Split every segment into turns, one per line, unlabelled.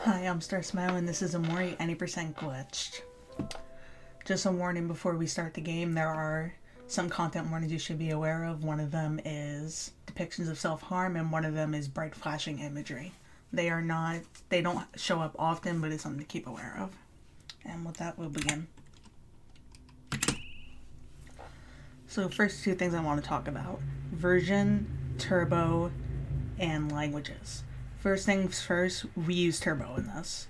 Hi, I'm Star Smile and this is OMORI any percent glitched. Just a warning before we start the game, there are some content warnings you should be aware of. One of them is depictions of self-harm and one of them is bright flashing imagery. They don't show up often, but it's something to keep aware of. And with that, we'll begin. So first two things I want to talk about: version, turbo, and languages. First things first, we use turbo in this.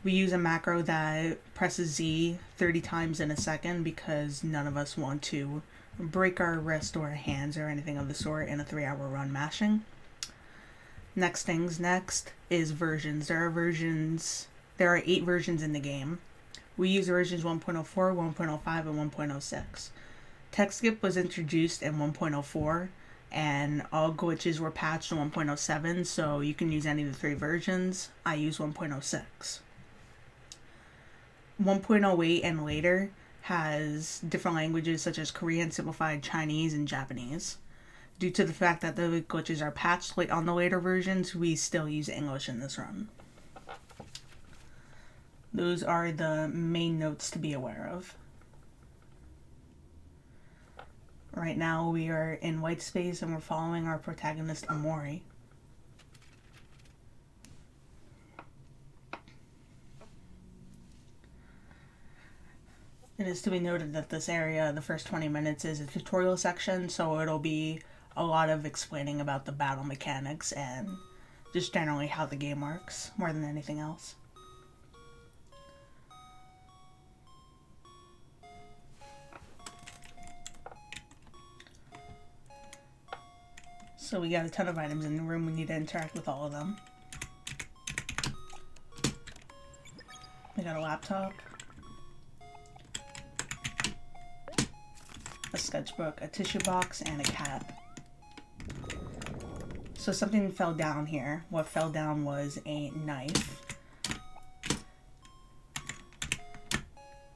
We use a macro that presses Z 30 times in a second because none of us want to break our wrist or hands or anything of the sort in a 3-hour run mashing. Next is versions. There are 8 versions in the game. We use versions 1.04, 1.05, and 1.06. Text skip was introduced in 1.04. And all glitches were patched to 1.07, so you can use any of the 3 versions. I use 1.06. 1.08 and later has different languages such as Korean, Simplified, Chinese, and Japanese. Due to the fact that the glitches are patched on the later versions, we still use English in this run. Those are the main notes to be aware of. Right now we are in white space and we're following our protagonist OMORI. It is to be noted that this area, the first 20 minutes, is a tutorial section, so it'll be a lot of explaining about the battle mechanics and just generally how the game works, more than anything else. So we got a ton of items in the room, we need to interact with all of them. We got a laptop, a sketchbook, a tissue box, and a cat. So something fell down here. What fell down was a knife.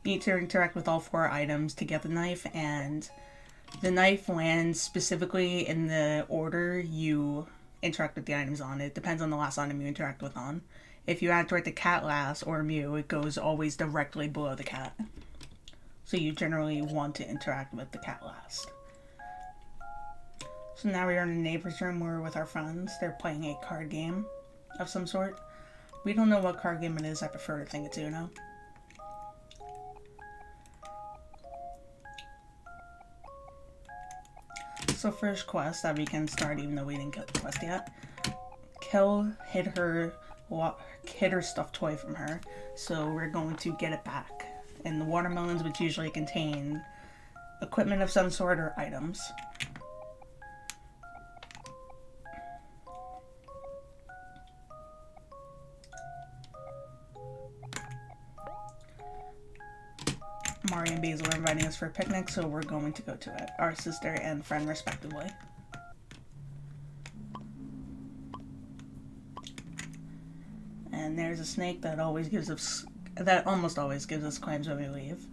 You need to interact with all 4 items to get the knife, and the knife lands specifically in the order you interact with the items on. It depends on the last item you interact with on. If you interact the cat last or Mew, it goes always directly below the cat. So you generally want to interact with the cat last. So now we are in the neighbor's room. We're with our friends. They're playing a card game of some sort. We don't know what card game it is. I prefer to think it's Uno. So first quest that we can start, even though we didn't get the quest yet. Kill hid her stuffed toy from her, so we're going to get it back. And the watermelons, which usually contain equipment of some sort or items. Mari and Basil are inviting us for a picnic, so we're going to go to it. Our sister and friend, respectively. And there's a snake that almost always gives us clams when we leave.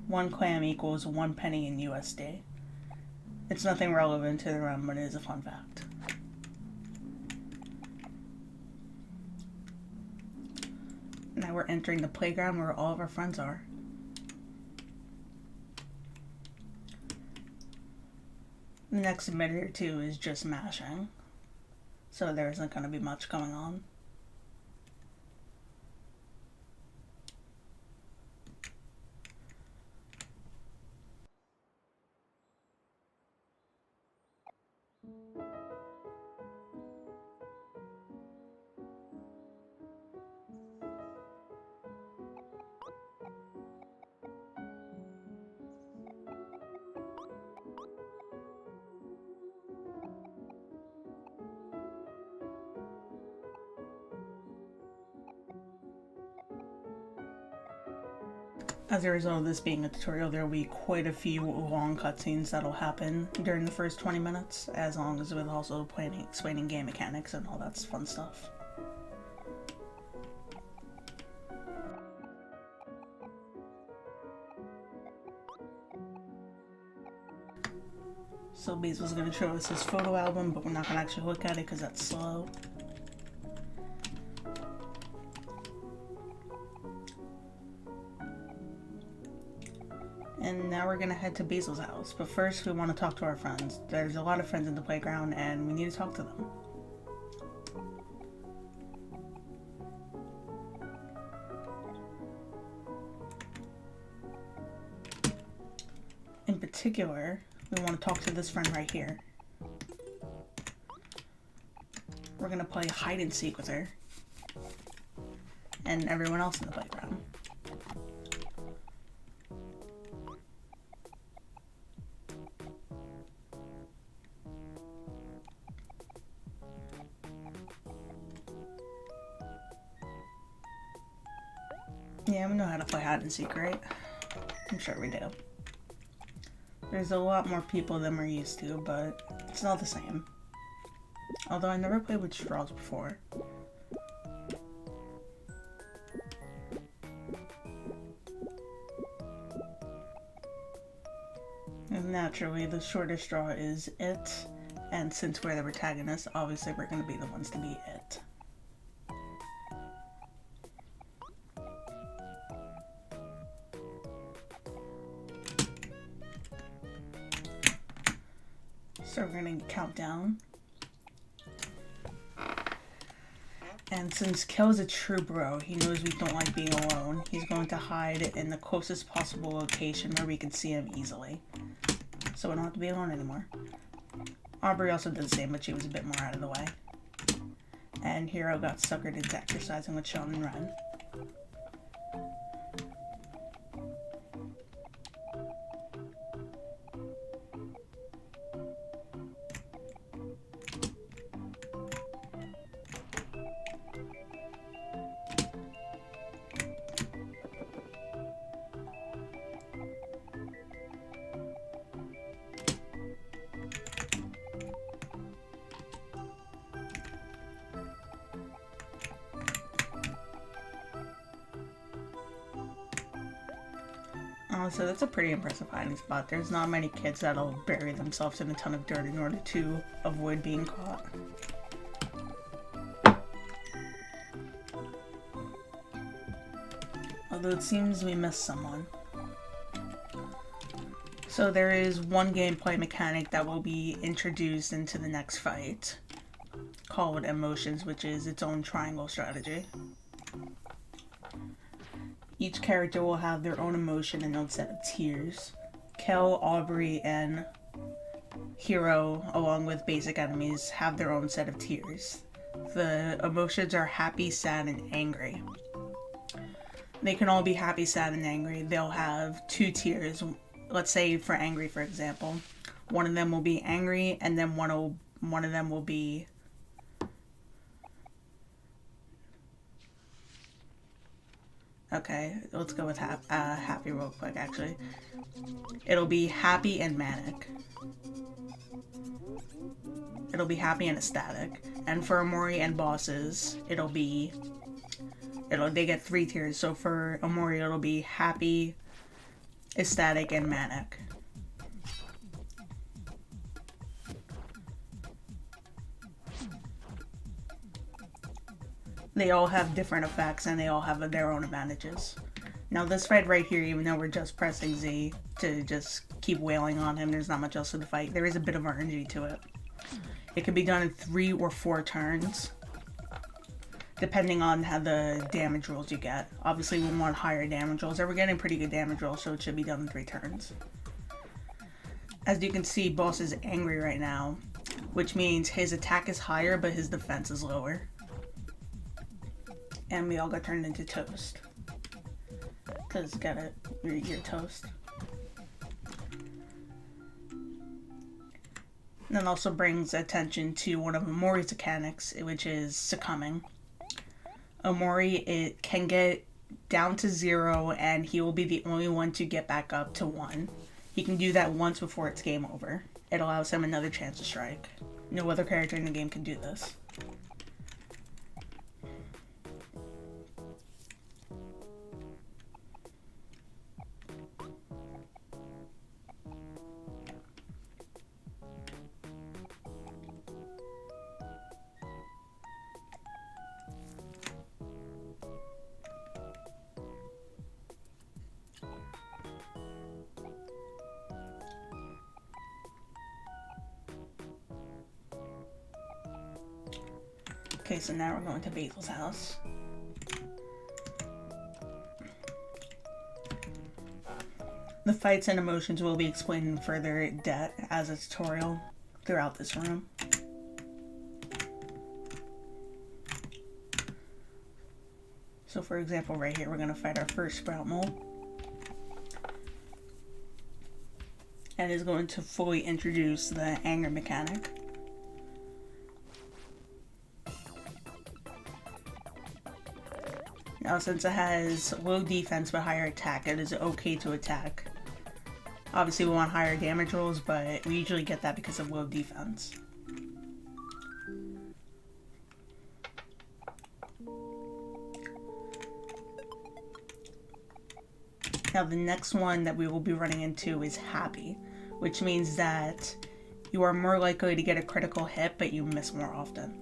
1 clam equals 1 penny in USD. It's nothing relevant to the run, but it is a fun fact. Now we're entering the playground where all of our friends are. The next minute or 2 is just mashing, so there isn't going to be much going on. As a result of this being a tutorial, there will be quite a few long cutscenes that'll happen during the first 20 minutes, as long as with also explaining game mechanics and all that fun stuff. So Basil's going to show us his photo album, but we're not going to actually look at it because that's slow. now we're gonna head to Basil's house. But first, we want to talk to our friends. There's a lot of friends in the playground, and we need to talk to them. In particular, we want to talk to this friend right here. We're gonna play hide and seek with her and everyone else in the playground. Yeah, we know how to play hide and seek, right? I'm sure we do. There's a lot more people than we're used to, but it's not the same. Although I never played with straws before. And naturally, the shorter straw is it. And since we're the protagonist, obviously we're going to be the ones to be it. So we're going to count down. And since Kel's a true bro, he knows we don't like being alone. He's going to hide in the closest possible location where we can see him easily. So we don't have to be alone anymore. Aubrey also did the same, but she was a bit more out of the way. And Hero got suckered into exercising with Sean and Ren. So that's a pretty impressive hiding spot. There's not many kids that'll bury themselves in a ton of dirt in order to avoid being caught. Although it seems we missed someone. So there is one gameplay mechanic that will be introduced into the next fight, called Emotions, which is its own triangle strategy. Each character will have their own emotion and own set of tiers. Kel, Aubrey, and Hero, along with basic enemies, have their own set of tiers. The emotions are happy, sad, and angry. They can all be happy, sad, and angry. They'll have two tiers. Let's say for angry, for example. One of them will be angry, and then one of them will be... Okay, let's go with happy real quick, actually. It'll be happy and manic. It'll be happy and ecstatic. And for OMORI and bosses, they get 3 tiers. So for OMORI, it'll be happy, ecstatic, and manic. They all have different effects and they all have their own advantages. Now this fight right here, even though we're just pressing Z to just keep wailing on him, there's not much else to the fight. There is a bit of RNG to it. It can be done in 3 or 4 turns, depending on how the damage rolls you get. Obviously we want higher damage rolls, and we're getting pretty good damage rolls, so it should be done in 3 turns. As you can see, boss is angry right now, which means his attack is higher, but his defense is lower. And we all got turned into toast. Cause get it, you're toast. And then also brings attention to one of OMORI's mechanics, which is succumbing. OMORI, it can get down to 0 and he will be the only one to get back up to 1. He can do that once before it's game over. It allows him another chance to strike. No other character in the game can do this. Okay, so now we're going to Basil's house. The fights and emotions will be explained in further depth as a tutorial throughout this room. So for example, right here, we're going to fight our first sprout mole. And is going to fully introduce the anger mechanic. Now, since it has low defense but higher attack, it is okay to attack. Obviously, we want higher damage rolls, but we usually get that because of low defense. Now, the next one that we will be running into is happy, which means that you are more likely to get a critical hit, but you miss more often.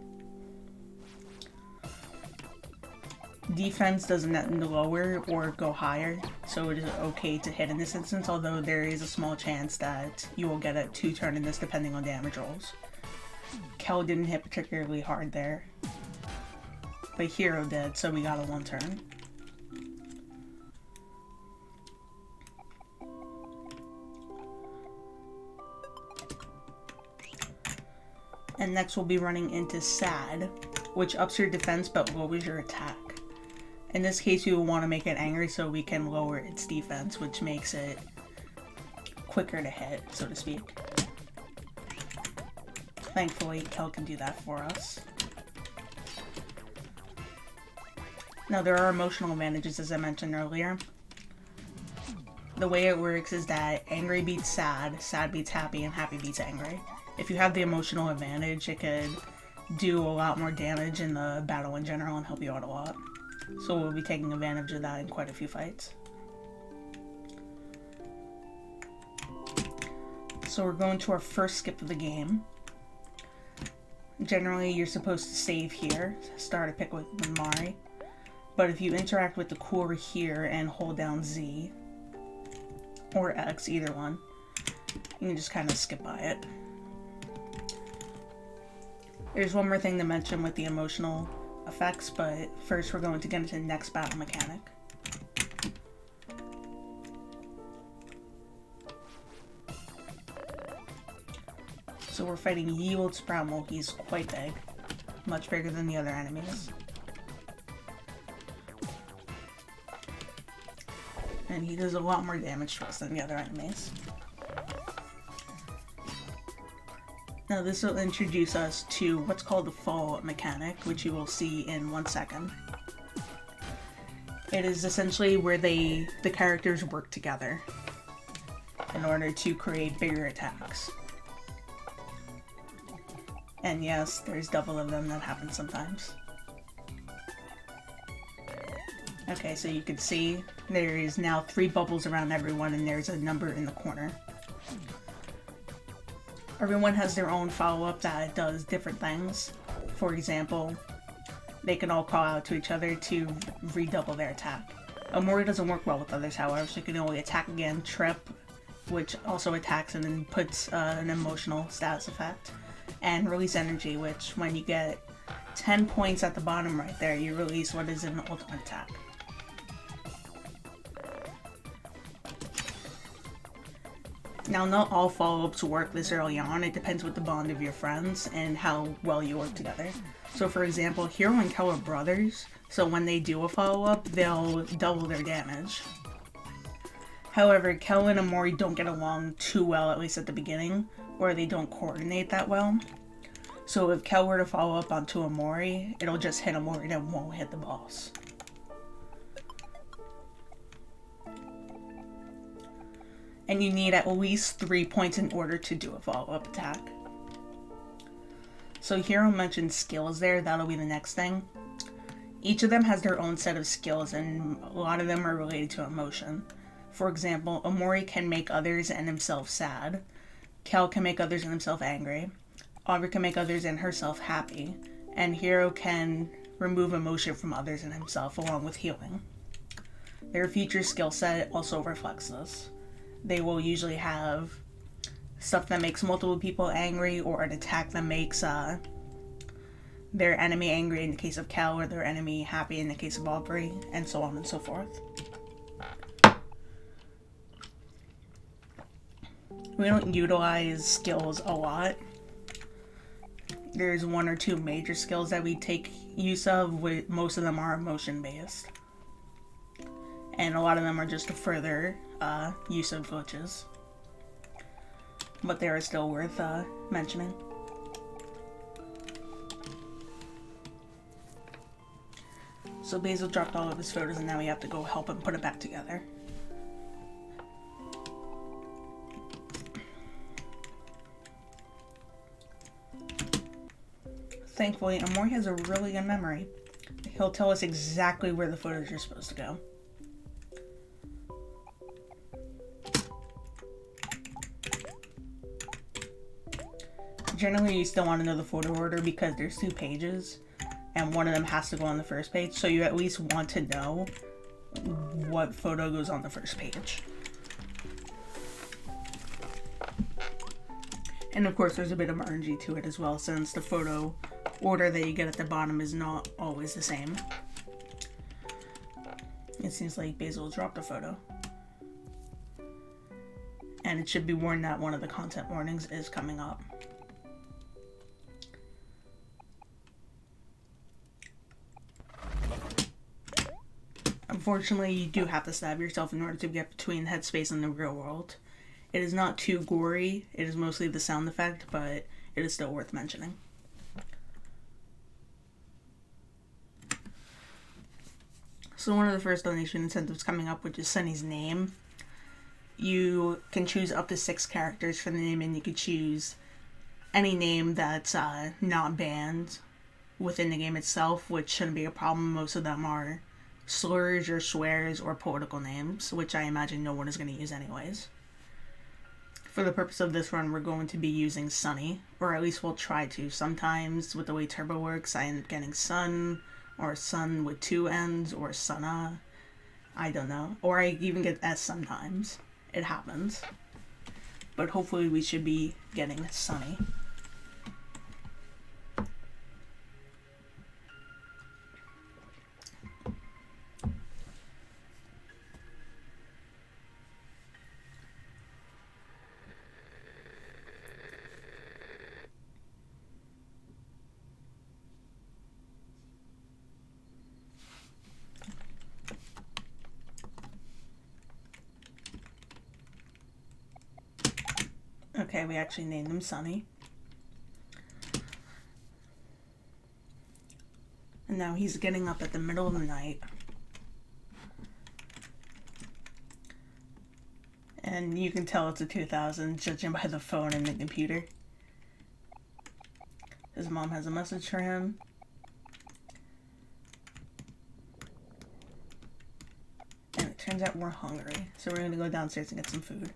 Defense doesn't lower or go higher, so it is okay to hit in this instance, although there is a small chance that you will get a 2-turn in this depending on damage rolls. Kel didn't hit particularly hard there, but Hero did, so we got a 1-turn. And next we'll be running into Sad, which ups your defense but lowers your attack. In this case, we will want to make it angry so we can lower its defense, which makes it quicker to hit, so to speak. Thankfully, Kel can do that for us. Now, there are emotional advantages, as I mentioned earlier. The way it works is that angry beats sad, sad beats happy, and happy beats angry. If you have the emotional advantage, it could do a lot more damage in the battle in general and help you out a lot. So we'll be taking advantage of that in quite a few fights. So we're going to our first skip of the game. Generally, you're supposed to save here, start a pick with OMORI. But if you interact with the core here and hold down Z, or X, either one, you can just kind of skip by it. There's one more thing to mention with the emotional effects, but first we're going to get into the next battle mechanic. So we're fighting Yield Sprout Mole. He's quite big, much bigger than the other enemies. And he does a lot more damage to us than the other enemies. Now this will introduce us to what's called the follow-up mechanic, which you will see in 1 second. It is essentially where the characters work together in order to create bigger attacks. And yes, there's double of them that happen sometimes. Okay, so you can see there is now 3 bubbles around everyone and there's a number in the corner. Everyone has their own follow-up that does different things. For example, they can all call out to each other to redouble their attack. OMORI doesn't work well with others, however, so you can only attack again, trip, which also attacks and then puts an emotional status effect, and release energy, which when you get 10 points at the bottom right there, you release what is an ultimate attack. Now, not all follow-ups work this early on. It depends with the bond of your friends and how well you work together. So, for example, Hero and Kel are brothers, so when they do a follow-up, they'll double their damage. However, Kel and OMORI don't get along too well, at least at the beginning, or they don't coordinate that well. So if Kel were to follow up onto OMORI, it'll just hit OMORI and it won't hit the boss. And you need at least 3 points in order to do a follow-up attack. So Hero mentioned skills there, that'll be the next thing. Each of them has their own set of skills and a lot of them are related to emotion. For example, OMORI can make others and himself sad. Kel can make others and himself angry. Aubrey can make others and herself happy. And Hero can remove emotion from others and himself along with healing. Their future skill set also reflects this. They will usually have stuff that makes multiple people angry or an attack that makes their enemy angry in the case of Kel, or their enemy happy in the case of OMORI, and so on and so forth. We don't utilize skills a lot. There's one or two major skills that we take use of, with most of them are emotion based. And a lot of them are just to further use of glitches. But they are still worth mentioning. So Basil dropped all of his photos and now we have to go help him put it back together. Thankfully, OMORI has a really good memory. He'll tell us exactly where the photos are supposed to go. Generally, you still want to know the photo order because there's 2 pages and one of them has to go on the first page, so you at least want to know what photo goes on the first page. And of course, there's a bit of RNG to it as well, since the photo order that you get at the bottom is not always the same. It seems like Basil dropped a photo. And it should be warned that one of the content warnings is coming up. Unfortunately, you do have to stab yourself in order to get between headspace and the real world. It is not too gory, it is mostly the sound effect, but it is still worth mentioning. So one of the first donation incentives coming up, which is Sunny's name. You can choose up to 6 characters for the name, and you could choose any name that's not banned within the game itself, which shouldn't be a problem. Most of them are slurs or swears or political names, which I imagine no one is going to use anyways. For the purpose of this run, we're going to be using Sunny, or at least we'll try to. Sometimes, with the way Turbo works, I end up getting Sun, or Sun with 2 N's, or Sunna. I don't know. Or I even get S sometimes. It happens. But hopefully we should be getting Sunny. Okay, we actually named him Sunny. And now he's getting up at the middle of the night. And you can tell it's a 2000, judging by the phone and the computer. His mom has a message for him. And it turns out we're hungry, so we're gonna go downstairs and get some food.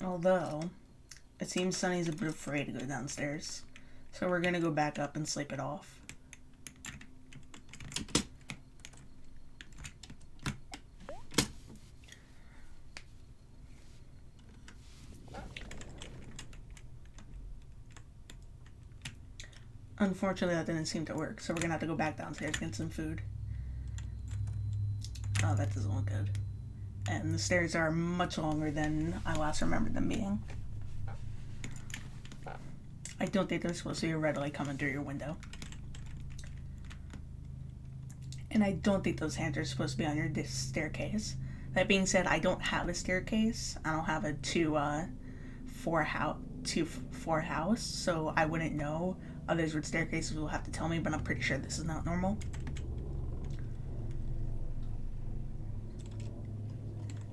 Although, it seems Sunny's a bit afraid to go downstairs. So we're gonna go back up and sleep it off. Unfortunately, that didn't seem to work, so we're gonna have to go back downstairs and get some food. Oh, that doesn't look good. And the stairs are much longer than I last remembered them being. I don't think there's supposed to be a red light coming through your window. And I don't think those hands are supposed to be on your staircase. That being said, I don't have a staircase. I don't have a 2-4 house, so I wouldn't know. Others with staircases will have to tell me, but I'm pretty sure this is not normal.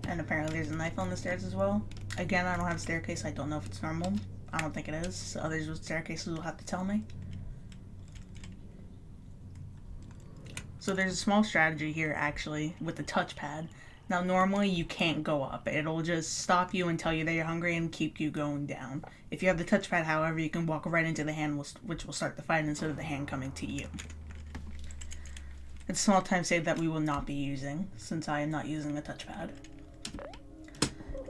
And apparently there's a knife on the stairs as well. Again, I don't have a staircase. I don't know if it's normal. I don't think it is. So others with staircases will have to tell me. So there's a small strategy here, actually, with the touchpad. Now, normally you can't go up. It'll just stop you and tell you that you're hungry and keep you going down. If you have the touchpad, however, you can walk right into the hand, which will start the fight instead of the hand coming to you. It's a small time save that we will not be using, since I am not using the touchpad.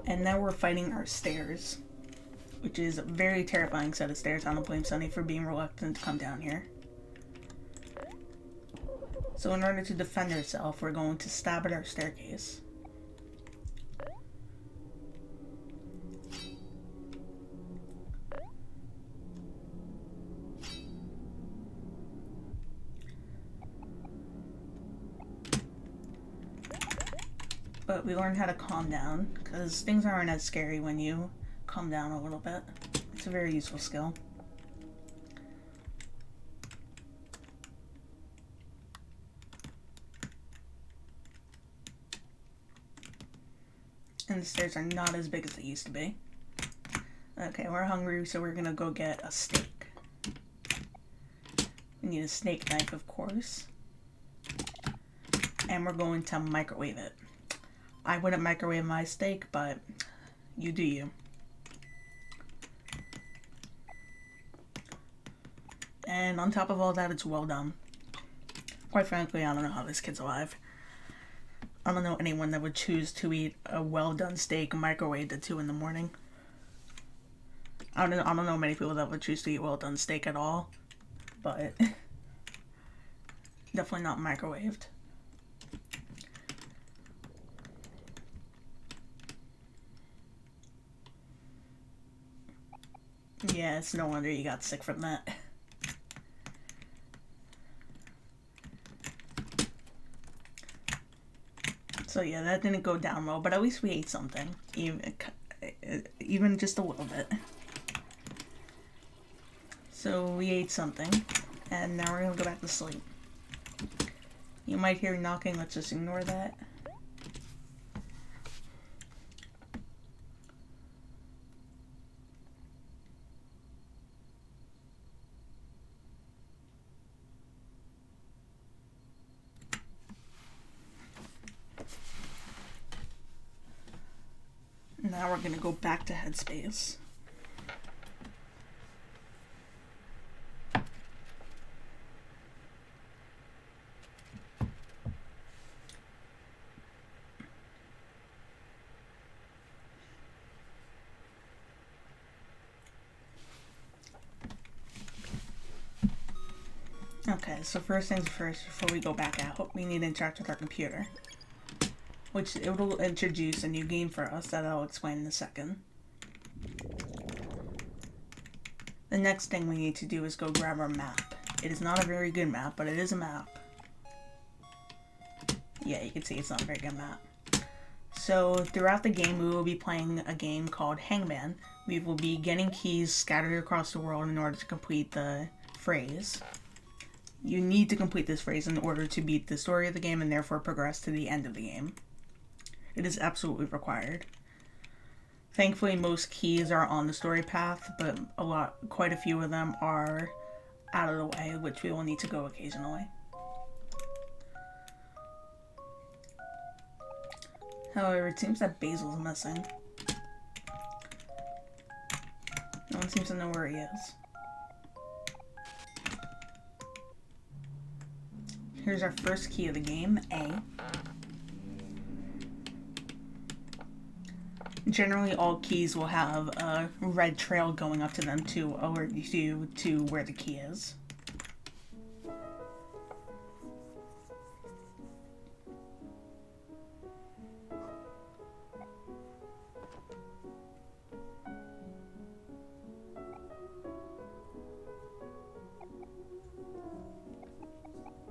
And now we're fighting our stairs. which is a very terrifying set of stairs. I don't blame Sunny for being reluctant to come down here. So in order to defend herself, we're going to stab at our staircase. But we learned how to calm down, because things aren't as scary when you calm down a little bit. It's a very useful skill. And the stairs are not as big as they used to be. Okay, we're hungry, so we're gonna go get a steak. We need a steak knife, of course. And we're going to microwave it. I wouldn't microwave my steak, but you do you. And on top of all that, it's well done. Quite frankly, I don't know how this kid's alive. I don't know anyone that would choose to eat a well-done steak microwaved at 2 in the morning. I don't know many people that would choose to eat well-done steak at all, but definitely not microwaved. Yeah, it's no wonder you got sick from that. So yeah, that didn't go down well, but at least we ate something. Even just a little bit. So we ate something, and now we're gonna go back to sleep. You might hear knocking, let's just ignore that. Now we're gonna go back to headspace. Okay, so first things first, before we go back out, we need to interact with our computer, which it will introduce a new game for us that I'll explain in a second. The next thing we need to do is go grab our map. It is not a very good map, but it is a map. Yeah, you can see it's not a very good map. So throughout the game, we will be playing a game called Hangman. We will be getting keys scattered across the world in order to complete the phrase. You need to complete this phrase in order to beat the story of the game and therefore progress to the end of the game. It is absolutely required. Thankfully, most keys are on the story path, but quite a few of them are out of the way, which we will need to go occasionally. However, it seems that Basil's missing. No one seems to know where he is. Here's our first key of the game, A. Generally, all keys will have a red trail going up to them to alert you to where the key is.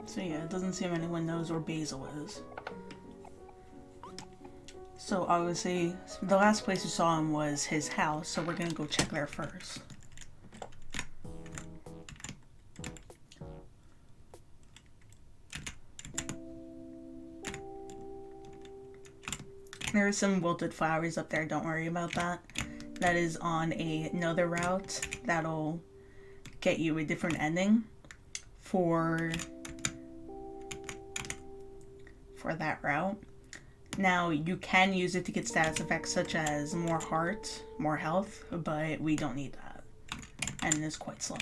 So yeah, it doesn't seem anyone knows where Basil is. So obviously, the last place we saw him was his house, so we're gonna go check there first. There are some wilted flowers up there, don't worry about that. That is on another route that'll get you a different ending for that route. Now, you can use it to get status effects such as more heart, more health, but we don't need that. And it is quite slow.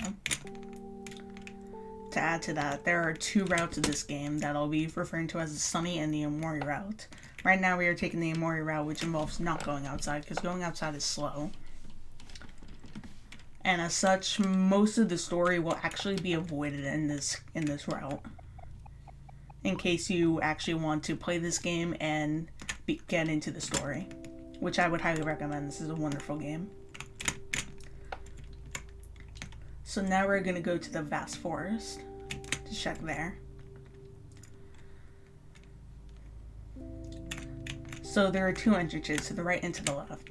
To add to that, there are 2 routes of this game that I'll be referring to as the Sunny and the OMORI route. Right now we are taking the OMORI route, which involves not going outside, because going outside is slow. And as such, most of the story will actually be avoided in this route. In case you actually want to play this game and get into the story, which I would highly recommend. This is a wonderful game. So now we're going to go to the vast forest to check there. So there are two entrances, to the right and to the left.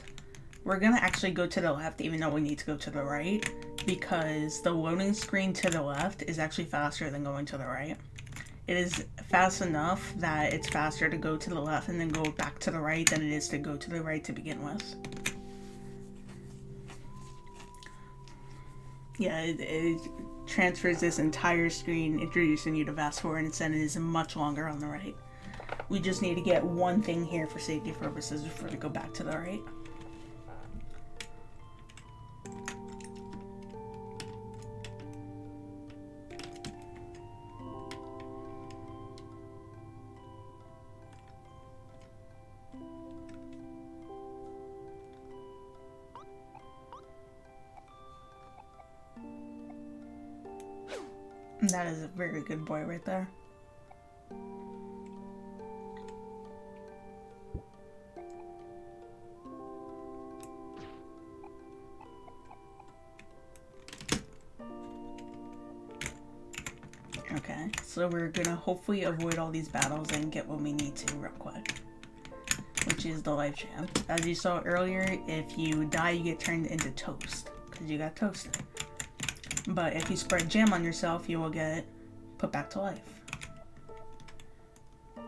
We're going to actually go to the left even though we need to go to the right, because the loading screen to the left is actually faster than going to the right. It is fast enough that it's faster to go to the left and then go back to the right than it is to go to the right to begin with. Yeah, it transfers this entire screen, introducing you to Vast Forest, and it is much longer on the right. We just need to get one thing here for safety purposes before we go back to the right. That is a very good boy right there. Okay, so we're gonna hopefully avoid all these battles and get what we need to real quick, which is the life jam. As you saw earlier, if you die, you get turned into toast, because you got toasted. But if you spread jam on yourself, you will get put back to life. So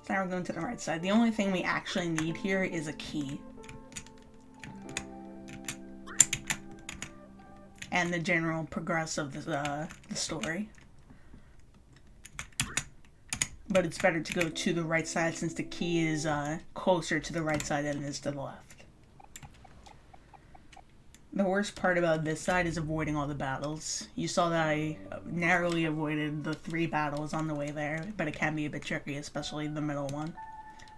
now we're going to the right side. The only thing we actually need here is a key. And the general progress of the story. But it's better to go to the right side since the key is closer to the right side than it is to the left. The worst part about this side is avoiding all the battles. You saw that I narrowly avoided the 3 battles on the way there, but it can be a bit tricky, especially the middle one.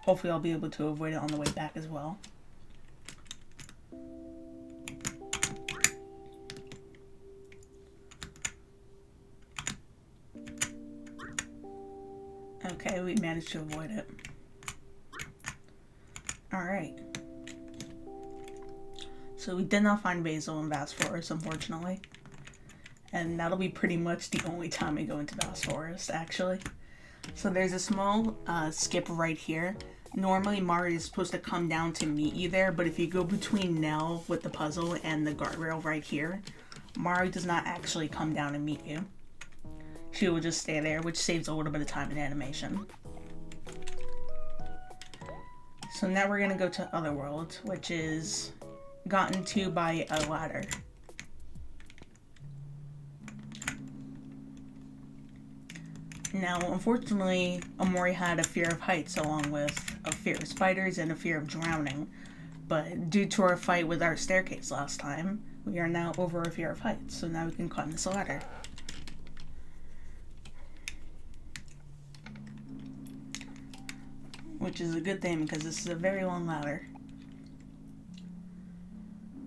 Hopefully I'll be able to avoid it on the way back as well. Okay, we managed to avoid it. Alright. So we did not find Basil in Vast Forest, unfortunately. And that'll be pretty much the only time we go into Vast Forest, actually. So there's a small skip right here. Normally Mari is supposed to come down to meet you there, but if you go between Nell with the puzzle and the guardrail right here, Mari does not actually come down and meet you. She will just stay there, which saves a little bit of time in animation. So now we're gonna go to Otherworld, which is gotten to by a ladder. Now, unfortunately, OMORI had a fear of heights along with a fear of spiders and a fear of drowning. But due to our fight with our staircase last time, we are now over a fear of heights. So now we can climb this ladder. Which is a good thing because this is a very long ladder.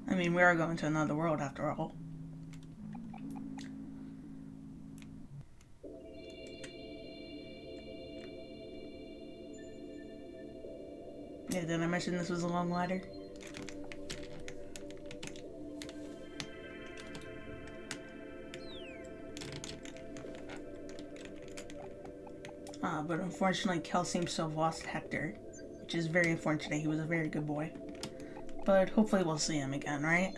I mean, we are going to another world after all. Yeah, did I mention this was a long ladder? But unfortunately, Kel seems to have lost Hector, which is very unfortunate. He was a very good boy. But hopefully we'll see him again, right?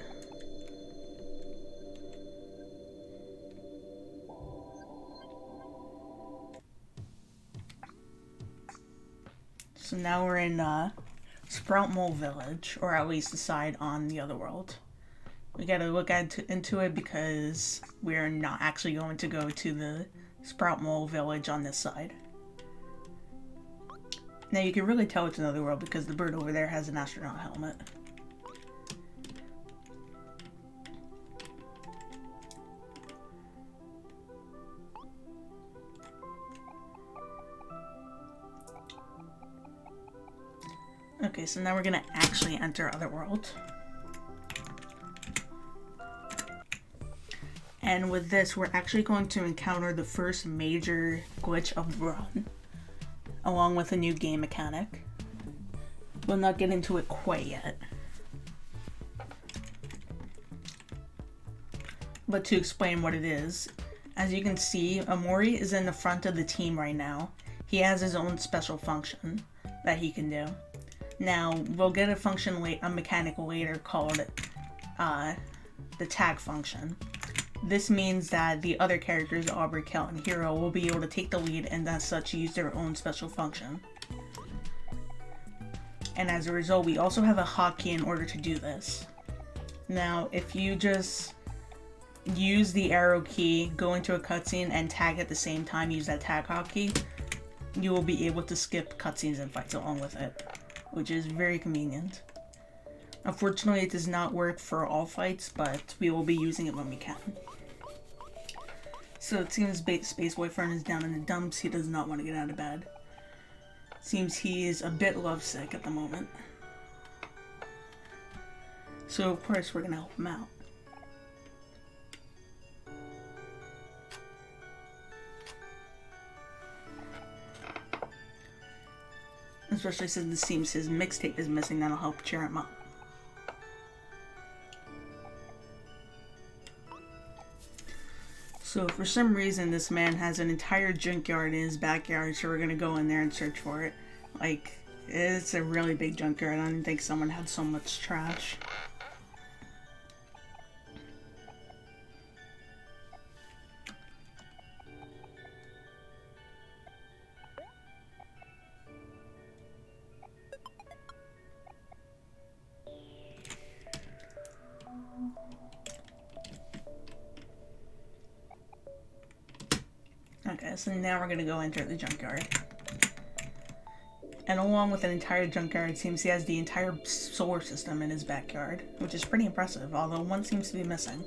So now we're in Sprout Mole Village, or at least the side on the Otherworld. We gotta look into it because we're not actually going to go to the Sprout Mole Village on this side. Now you can really tell it's another world because the bird over there has an astronaut helmet. Okay, so now we're gonna actually enter Otherworld. And with this, we're actually going to encounter the first major glitch of Run, along with a new game mechanic. We'll not get into it quite yet. But to explain what it is, as you can see, OMORI is in the front of the team right now. He has his own special function that he can do. Now, we'll get a mechanic later called the tag function. This means that the other characters, Aubrey, Kel, and Hero, will be able to take the lead and as such use their own special function. And as a result, we also have a hotkey in order to do this. Now, if you just use the arrow key, go into a cutscene, and tag at the same time, use that tag hotkey, you will be able to skip cutscenes and fights along with it, which is very convenient. Unfortunately, it does not work for all fights, but we will be using it when we can. So it seems Space Boyfriend is down in the dumps. He does not want to get out of bed. Seems he is a bit lovesick at the moment. So of course we're going to help him out. Especially since it seems his mixtape is missing, that'll help cheer him up. So for some reason this man has an entire junkyard in his backyard, so we're gonna go in there and search for it. Like, it's a really big junkyard. I don't think someone had so much trash. Okay, so now we're going to go enter the junkyard. And along with an entire junkyard, it seems he has the entire solar system in his backyard, which is pretty impressive, although one seems to be missing.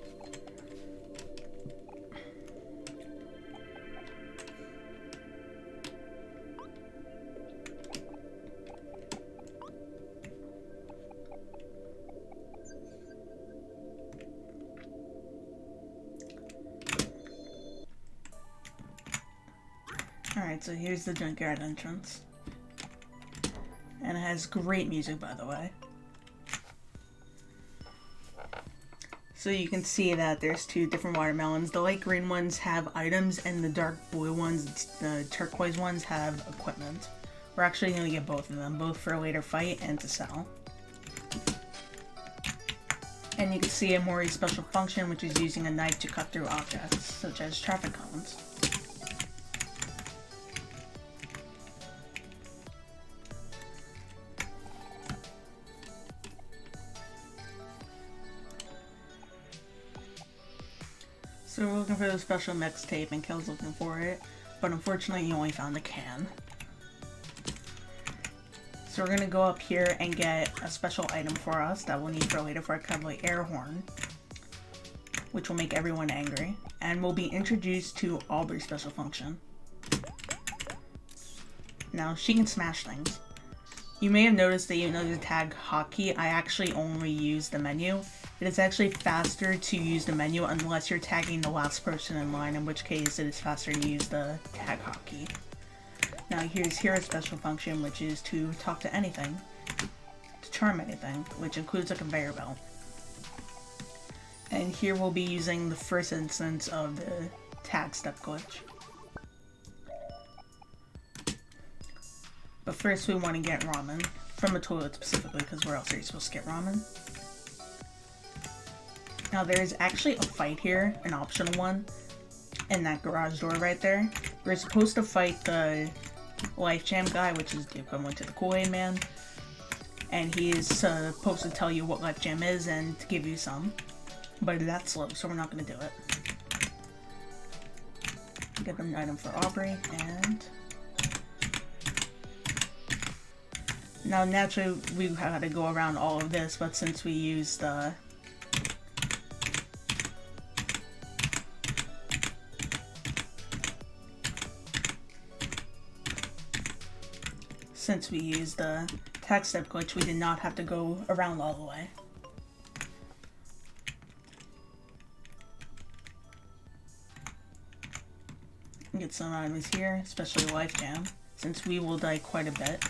Alright, so here's the junkyard entrance. And it has great music, by the way. So you can see that there's two different watermelons. The light green ones have items, and the dark blue ones, the turquoise ones, have equipment. We're actually going to get both of them, both for a later fight and to sell. And you can see OMORI's special function, which is using a knife to cut through objects, such as traffic cones. So we're looking for the special mixtape, and Kel's looking for it, but unfortunately he only found the can. So we're gonna go up here and get a special item for us that we'll need for later for a cuddly air horn, which will make everyone angry, and we'll be introduced to Aubrey's special function. Now, she can smash things. You may have noticed that even though the tag hotkey, I actually only use the menu. It is actually faster to use the menu unless you're tagging the last person in line, in which case it is faster to use the tag hotkey. Now here's Hero's special function, which is to talk to anything, to charm anything, which includes a conveyor belt. And here we'll be using the first instance of the tag step glitch. But first we want to get ramen, from a toilet specifically, because where else are you supposed to get ramen? Now there's actually a fight here, an optional one, in that garage door right there. We're supposed to fight the Life Jam guy, which is the equivalent to the Kool-Aid Man. And he is supposed to tell you what Life Jam is and to give you some. But that's slow, so we're not going to do it. Get an item for Aubrey, and... Now naturally we had to go around all of this, but since we used the... Since we used the tag step glitch, we did not have to go around all the way. get some items here, especially life jam, since we will die quite a bit.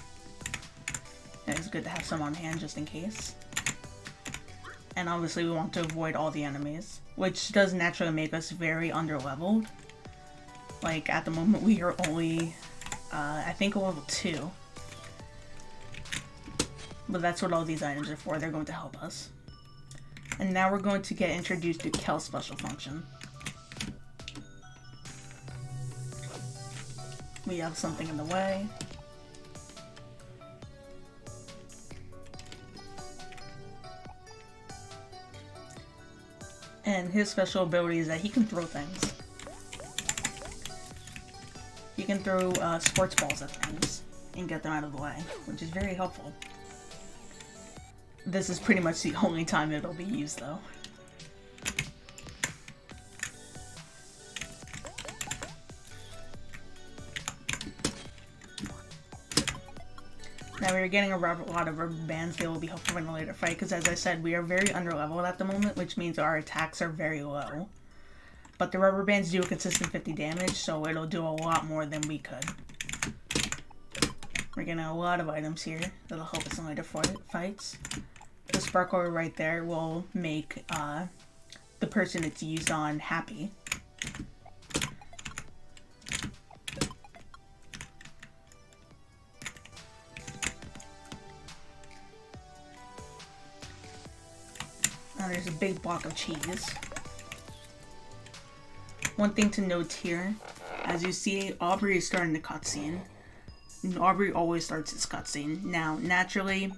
And it's good to have some on hand just in case. And obviously we want to avoid all the enemies, which does naturally make us very underleveled. Like at the moment we are only, I think level 2. But that's what all these items are for, they're going to help us. And now we're going to get introduced to Kel's special function. We have something in the way. And his special ability is that he can throw things. He can throw sports balls at things and get them out of the way, which is very helpful. This is pretty much the only time it'll be used though. Now we are getting a lot of rubber bands. They will be helpful in a later fight because, as I said, we are very underleveled at the moment, which means our attacks are very low. But the rubber bands do a consistent 50 damage, so it'll do a lot more than we could. We're getting a lot of items here that'll help us in later fights. The sparkler right there will make the person it's used on happy. Now there's a big block of cheese. One thing to note here, as you see, Aubrey is starting the cutscene. Aubrey always starts its cutscene. Now, naturally,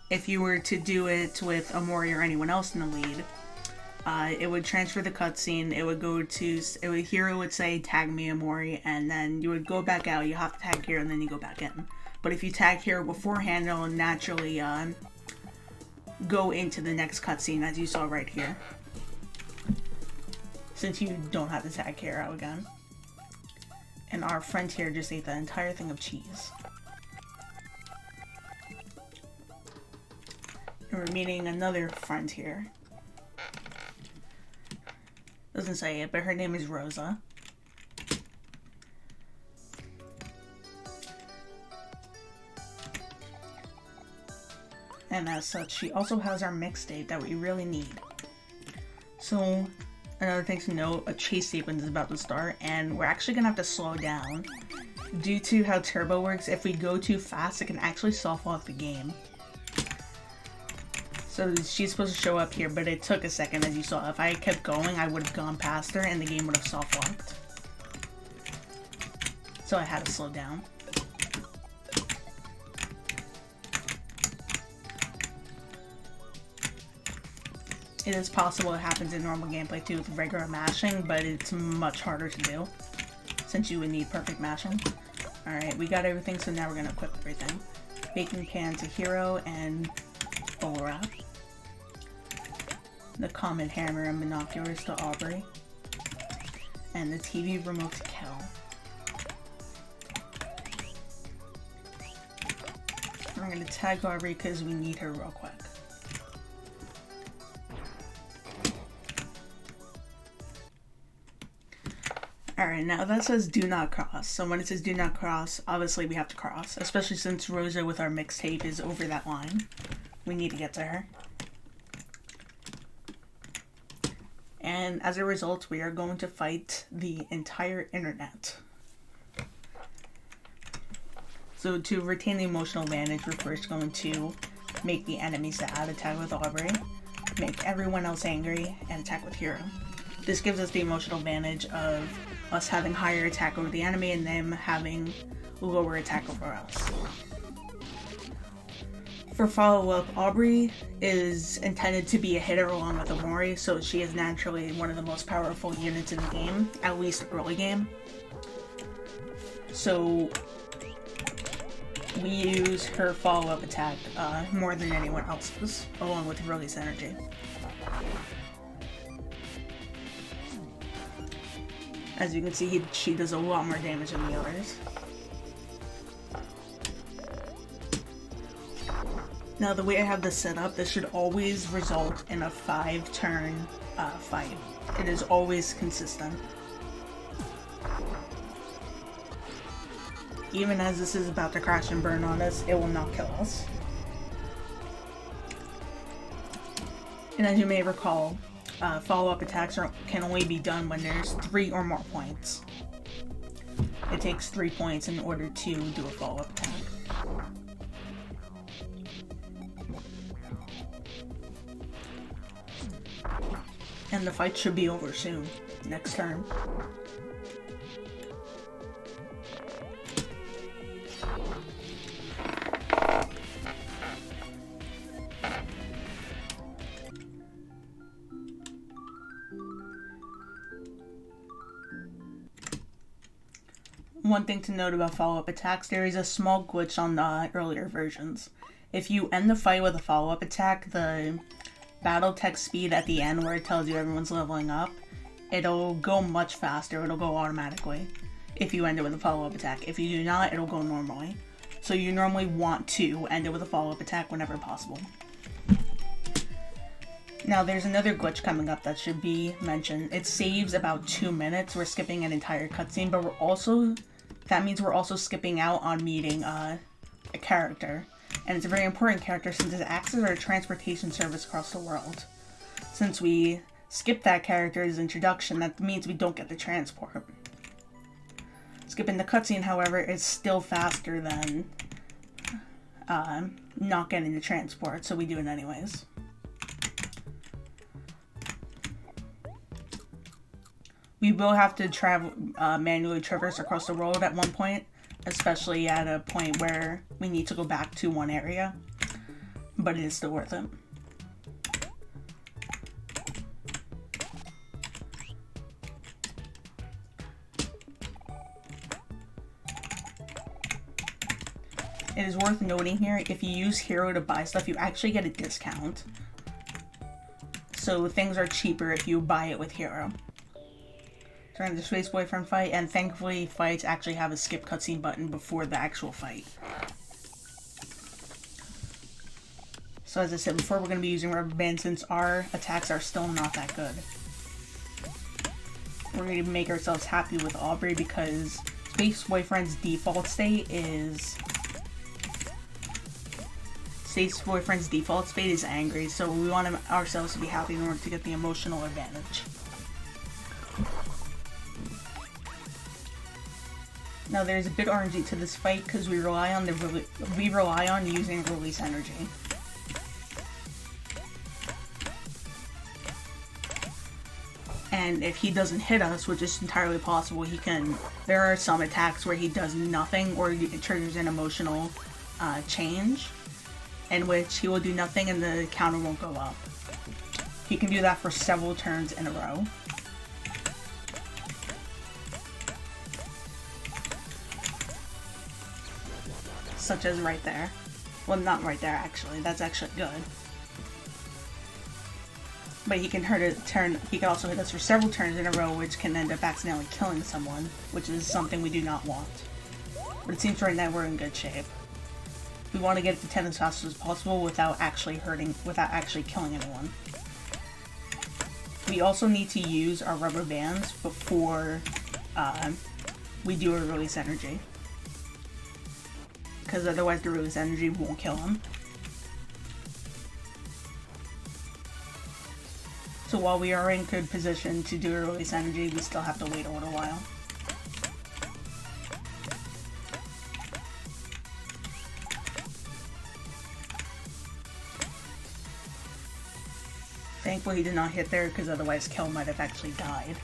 if you were to do it with OMORI or anyone else in the lead, it would transfer the cutscene, it would go to, Hero would say, tag me OMORI, and then you would go back out, you have to tag Hero, and then you go back in. But if you tag Hero beforehand, it'll naturally go into the next cutscene, as you saw right here. Since you don't have to tag Hero again. And our friend here just ate the entire thing of cheese. And we're meeting another friend here. Doesn't say it, but her name is Rosa. And as such, she also has our mixtape that we really need. So, another thing to note, a chase sequence is about to start, and we're actually gonna have to slow down. Due to how turbo works, if we go too fast, it can actually soft-lock the game. So she's supposed to show up here, but it took a second, as you saw. If I kept going, I would have gone past her, and the game would have soft-locked. So I had to slow down. It is possible it happens in normal gameplay too with regular mashing, but it's much harder to do since you would need perfect mashing. Alright, we got everything, so now we're going to equip everything. Baking pan to Hero and bubble wrap. The common hammer and binoculars to Aubrey. And the TV remote to Kel. We're going to tag Aubrey because we need her real quick. Alright, now that says do not cross. So when it says do not cross, obviously we have to cross. Especially since Rosa with our mixtape is over that line. We need to get to her. And as a result, we are going to fight the entire internet. So to retain the emotional advantage, we're first going to make the enemies sad, attack with Aubrey, make everyone else angry, and attack with Hero. This gives us the emotional advantage of us having higher attack over the enemy and them having lower attack over us. For follow-up, Aubrey is intended to be a hitter along with OMORI, so she is naturally one of the most powerful units in the game, at least early game. So we use her follow-up attack more than anyone else's, along with release energy. As you can see, she does a lot more damage than the others. Now, the way I have this set up, this should always result in a 5-turn fight. It is always consistent. Even as this is about to crash and burn on us, it will not kill us. And as you may recall, follow-up attacks can only be done when there's 3 or more points. It takes 3 points in order to do a follow-up attack. And the fight should be over soon, next turn. One thing to note about follow-up attacks, there is a small glitch on the earlier versions. If you end the fight with a follow-up attack, the battle text speed at the end where it tells you everyone's leveling up, it'll go much faster, it'll go automatically if you end it with a follow-up attack. If you do not, it'll go normally. So you normally want to end it with a follow-up attack whenever possible. Now there's another glitch coming up that should be mentioned. It saves about 2 minutes. We're skipping an entire cutscene, but that means we're also skipping out on meeting a character. And it's a very important character since it acts as our transportation service across the world. Since we skip that character's introduction, that means we don't get the transport. Skipping the cutscene, however, is still faster than not getting the transport, so we do it anyways. We will have to travel manually traverse across the world at one point, especially at a point where we need to go back to one area, but it is still worth it. It is worth noting here, if you use Hero to buy stuff, you actually get a discount. So things are cheaper if you buy it with Hero. During the Space Boyfriend fight, and thankfully fights actually have a skip cutscene button before the actual fight. So as I said before, we're going to be using Rubber Band since our attacks are still not that good. We're going to make ourselves happy with Aubrey because Space Boyfriend's default state is... Space Boyfriend's default state is angry, so we want ourselves to be happy in order to get the emotional advantage. Now there's a bit RNG to this fight because we rely on using release energy. And if he doesn't hit us, which is entirely possible, there are some attacks where he does nothing or it triggers an emotional change, in which he will do nothing and the counter won't go up. He can do that for several turns in a row. Such as right there. Well, not right there actually. That's actually good. But he can he can also hit us for several turns in a row, which can end up accidentally killing someone, which is something we do not want. But it seems right now we're in good shape. We want to get to 10 as fast as possible without actually killing anyone. We also need to use our rubber bands before we do a release energy. Because otherwise the release energy won't kill him. So while we are in good position to do a release energy, we still have to wait a little while. Thankfully he did not hit there because otherwise Kel might have actually died.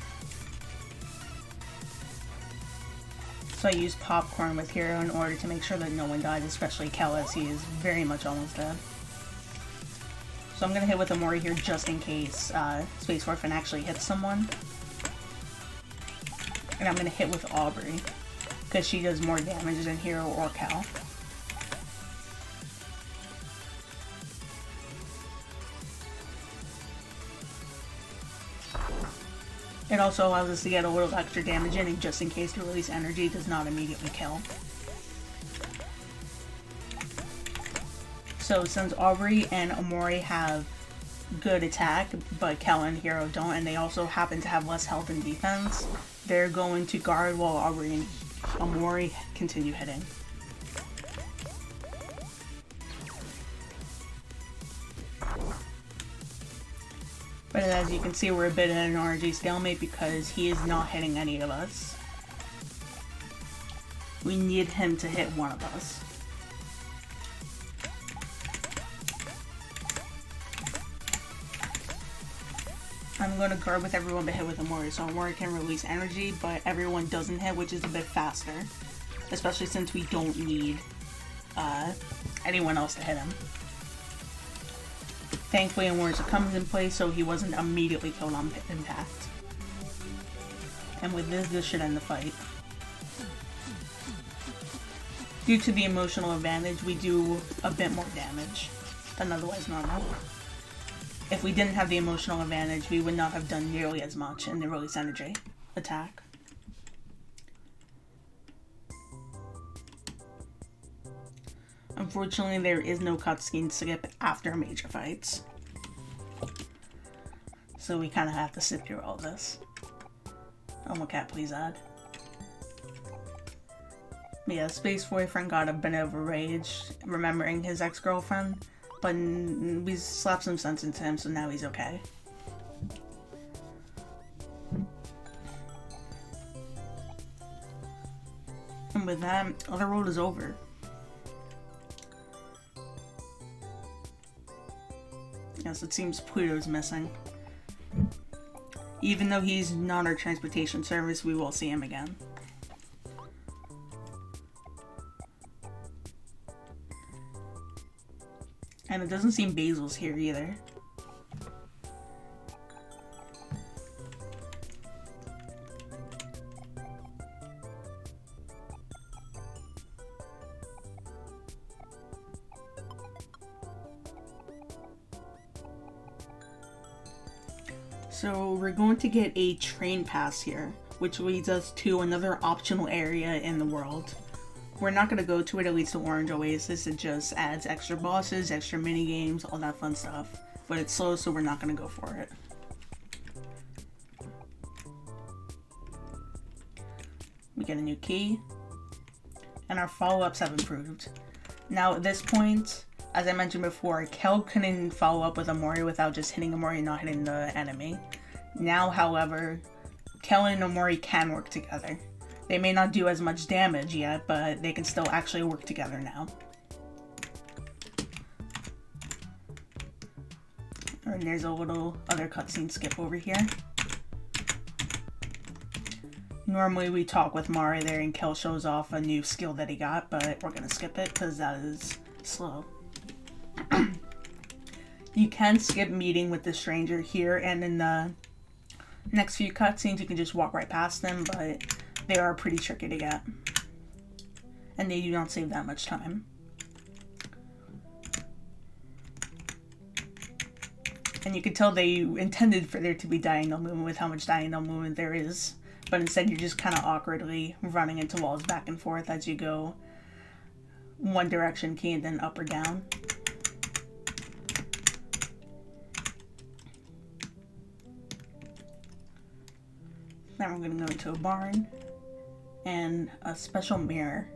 So I used popcorn with Hero in order to make sure that no one died, especially Kel, as he is very much almost dead. So I'm going to hit with OMORI here just in case Space Boyfriend actually hits someone. And I'm going to hit with Aubrey, because she does more damage than Hero or Kel. It also allows us to get a little extra damage in just in case the release energy does not immediately kill. So since Aubrey and OMORI have good attack, but Kel and Hero don't, and they also happen to have less health and defense, they're going to guard while Aubrey OMORI continue hitting. But as you can see, we're a bit in an RNG stalemate because he is not hitting any of us. We need him to hit one of us. I'm going to guard with everyone but hit with OMORI, so OMORI can release energy, but everyone doesn't hit, which is a bit faster. Especially since we don't need anyone else to hit him. Thankfully, OMORI's comes in place, so he wasn't immediately killed on impact. And with this should end the fight. Due to the emotional advantage, we do a bit more damage than otherwise normal. If we didn't have the emotional advantage, we would not have done nearly as much in the release energy attack. Unfortunately, there is no cutscene skip after major fights. So we kind of have to sit through all this. Oh my cat, please add. Yeah, Space Boyfriend got a bit of a rage, remembering his ex-girlfriend, but we slapped some sense into him, so now he's okay. And with that, Otherworld is over. Yes, it seems Pluto's missing. Even though he's not our transportation service, we will see him again. And it doesn't seem Basil's here either. So we're going to get a train pass here, which leads us to another optional area in the world. We're not going to go to it, it leads to Orange Oasis. It just adds extra bosses, extra mini games, all that fun stuff. But it's slow, so we're not going to go for it. We get a new key. And our follow-ups have improved. Now at this point, as I mentioned before, Kel couldn't follow up with OMORI without just hitting OMORI and not hitting the enemy. Now, however, Kel and OMORI can work together. They may not do as much damage yet, but they can still actually work together now. And there's a little other cutscene skip over here. Normally we talk with Mari there and Kel shows off a new skill that he got, but we're gonna skip it because that is slow. You can skip meeting with the stranger here, and in the next few cutscenes you can just walk right past them, but they are pretty tricky to get. And they do not save that much time. And you can tell they intended for there to be diagonal movement with how much diagonal movement there is. But instead you're just kind of awkwardly running into walls back and forth as you go one direction key and then up or down. Now we're going to go into a barn and a special mirror,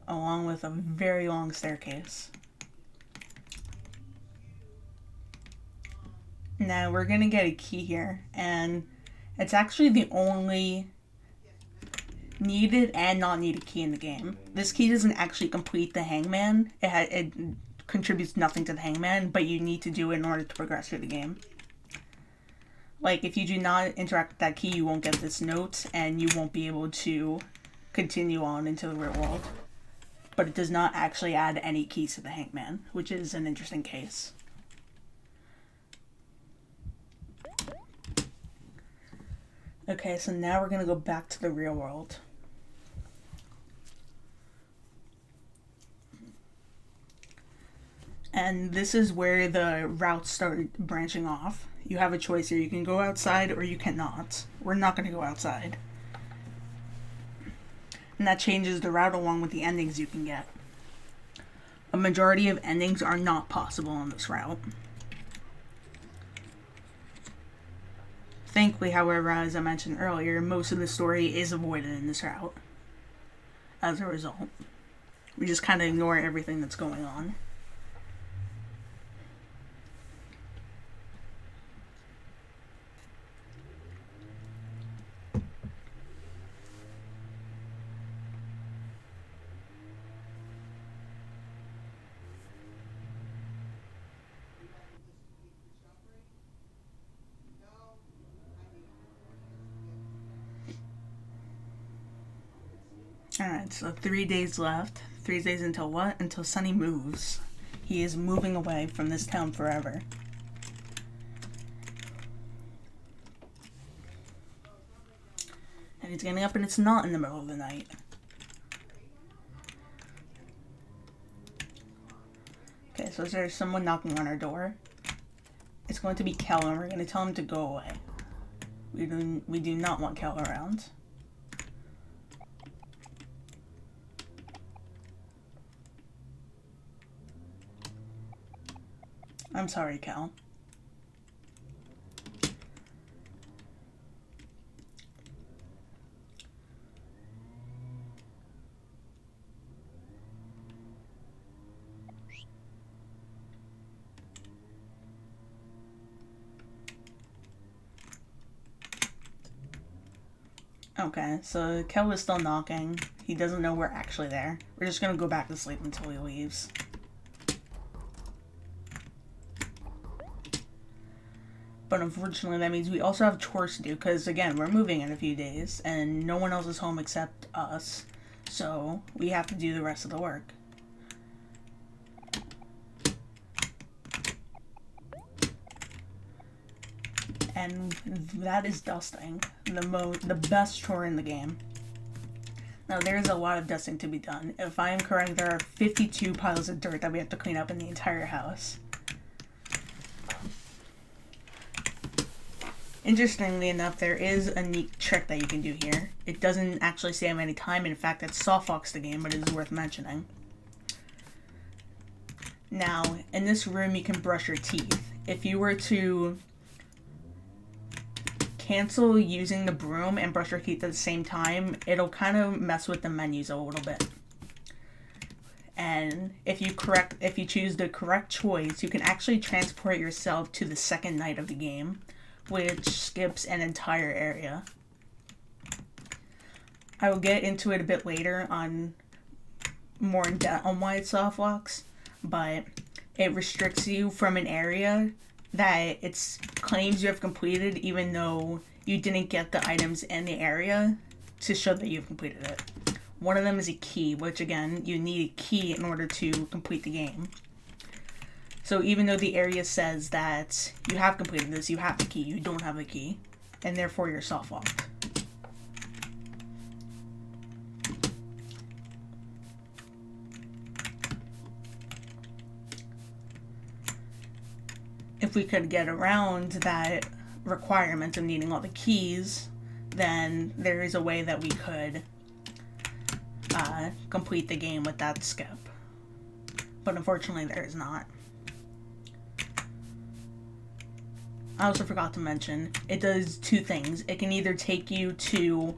along with a very long staircase. Now we're going to get a key here, and it's actually the only needed and not needed key in the game. This key doesn't actually complete the hangman. It contributes nothing to the hangman, but you need to do it in order to progress through the game. Like, if you do not interact with that key, you won't get this note, and you won't be able to continue on into the real world. But it does not actually add any keys to the hangman, which is an interesting case. Okay, so now we're going to go back to the real world. And this is where the routes start branching off. You have a choice here. You can go outside or you cannot. We're not going to go outside. And that changes the route along with the endings you can get. A majority of endings are not possible on this route. Thankfully, however, as I mentioned earlier, most of the story is avoided in this route. As a result, we just kind of ignore everything that's going on. Alright, so 3 days left. 3 days until what? Until Sunny moves. He is moving away from this town forever. And he's getting up and it's not in the middle of the night. Okay, so is there someone knocking on our door? It's going to be Kel and we're going to tell him to go away. We do not want Kel around. I'm sorry, Cal. Okay, so Kel is still knocking. He doesn't know we're actually there. We're just gonna go back to sleep until he leaves. But unfortunately, that means we also have chores to do, because, again, we're moving in a few days, and no one else is home except us, so we have to do the rest of the work. And that is dusting, the best chore in the game. Now, there's a lot of dusting to be done. If I am correct, there are 52 piles of dirt that we have to clean up in the entire house. Interestingly enough, there is a neat trick that you can do here. It doesn't actually save any time. In fact, it softbox the game, but it is worth mentioning. Now, in this room, you can brush your teeth. If you were to cancel using the broom and brush your teeth at the same time, it'll kind of mess with the menus a little bit. And if you choose the correct choice, you can actually transport yourself to the second night of the game, which skips an entire area. I will get into it a bit later on more in depth on why it's softbox, but it restricts you from an area that it claims you have completed even though you didn't get the items in the area to show that you've completed it. One of them is a key, which again, you need a key in order to complete the game. So even though the area says that you have completed this, you have the key, you don't have the key, and therefore you're soft-locked. If we could get around that requirement of needing all the keys, then there is a way that we could complete the game with that skip. But unfortunately there is not. I also forgot to mention, it does two things. It can either take you to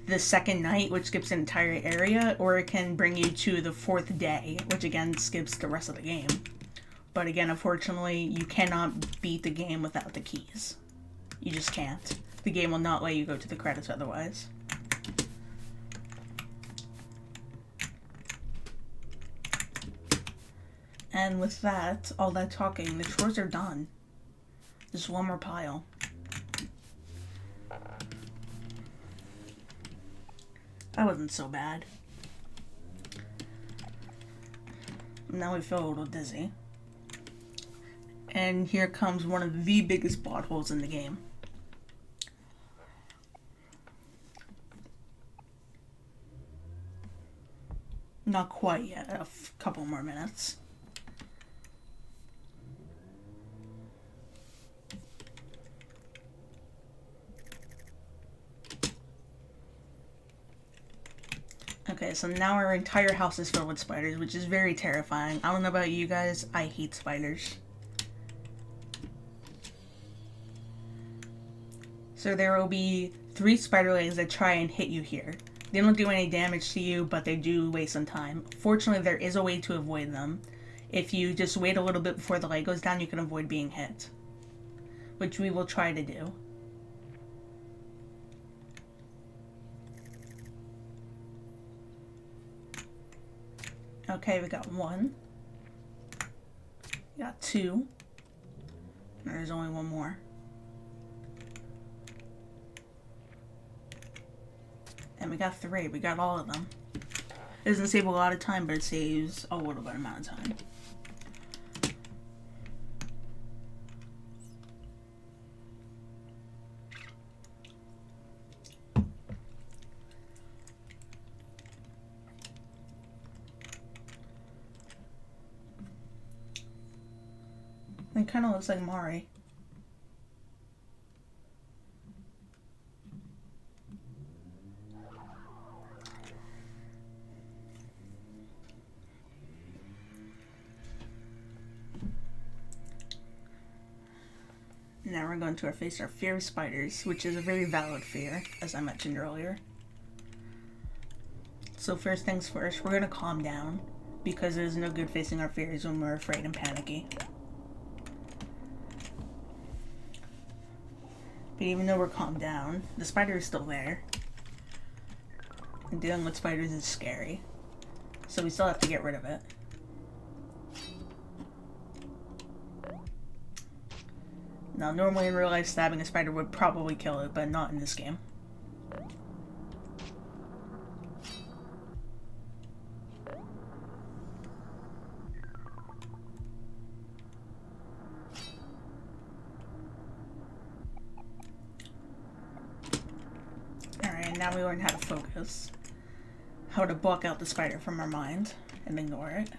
the second night, which skips an entire area, or it can bring you to the fourth day, which again skips the rest of the game. But again, unfortunately, you cannot beat the game without the keys. You just can't. The game will not let you go to the credits otherwise. And with that, all that talking, the chores are done. Just one more pile. That wasn't so bad. Now we feel a little dizzy. And here comes one of the biggest plot holes in the game. Not quite yet, a couple more minutes. Okay, so now our entire house is filled with spiders, which is very terrifying. I don't know about you guys, I hate spiders. So there will be 3 spider legs that try and hit you here. They don't do any damage to you, but they do waste some time. Fortunately, there is a way to avoid them. If you just wait a little bit before the leg goes down, you can avoid being hit, which we will try to do. Okay, we got 1. We got 2. There's only 1 more. And we got 3. We got all of them. It doesn't save a lot of time, but it saves a little bit amount of time. It kind of looks like OMORI. Now we're going to face our fear of spiders, which is a very valid fear, as I mentioned earlier. So first things first, we're going to calm down, because there's no good facing our fears when we're afraid and panicky. But even though we're calmed down, the spider is still there. And dealing with spiders is scary. So we still have to get rid of it. Now, normally in real life, stabbing a spider would probably kill it, but not in this game. Alright, now we learn how to focus. How to block out the spider from our mind and ignore it.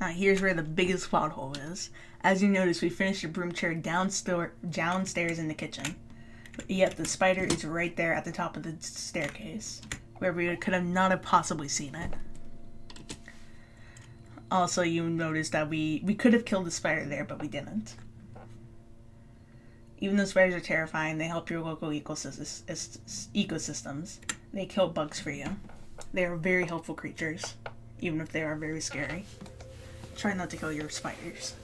Now here's where the biggest plot hole is. As you notice, we finished the broom chair downstairs in the kitchen. Yet the spider is right there at the top of the staircase, where we could have not have possibly seen it. Also, you notice that we could have killed the spider there, but we didn't. Even though spiders are terrifying, they help your local ecosystems. They kill bugs for you. They are very helpful creatures, even if they are very scary. Try not to kill your spiders.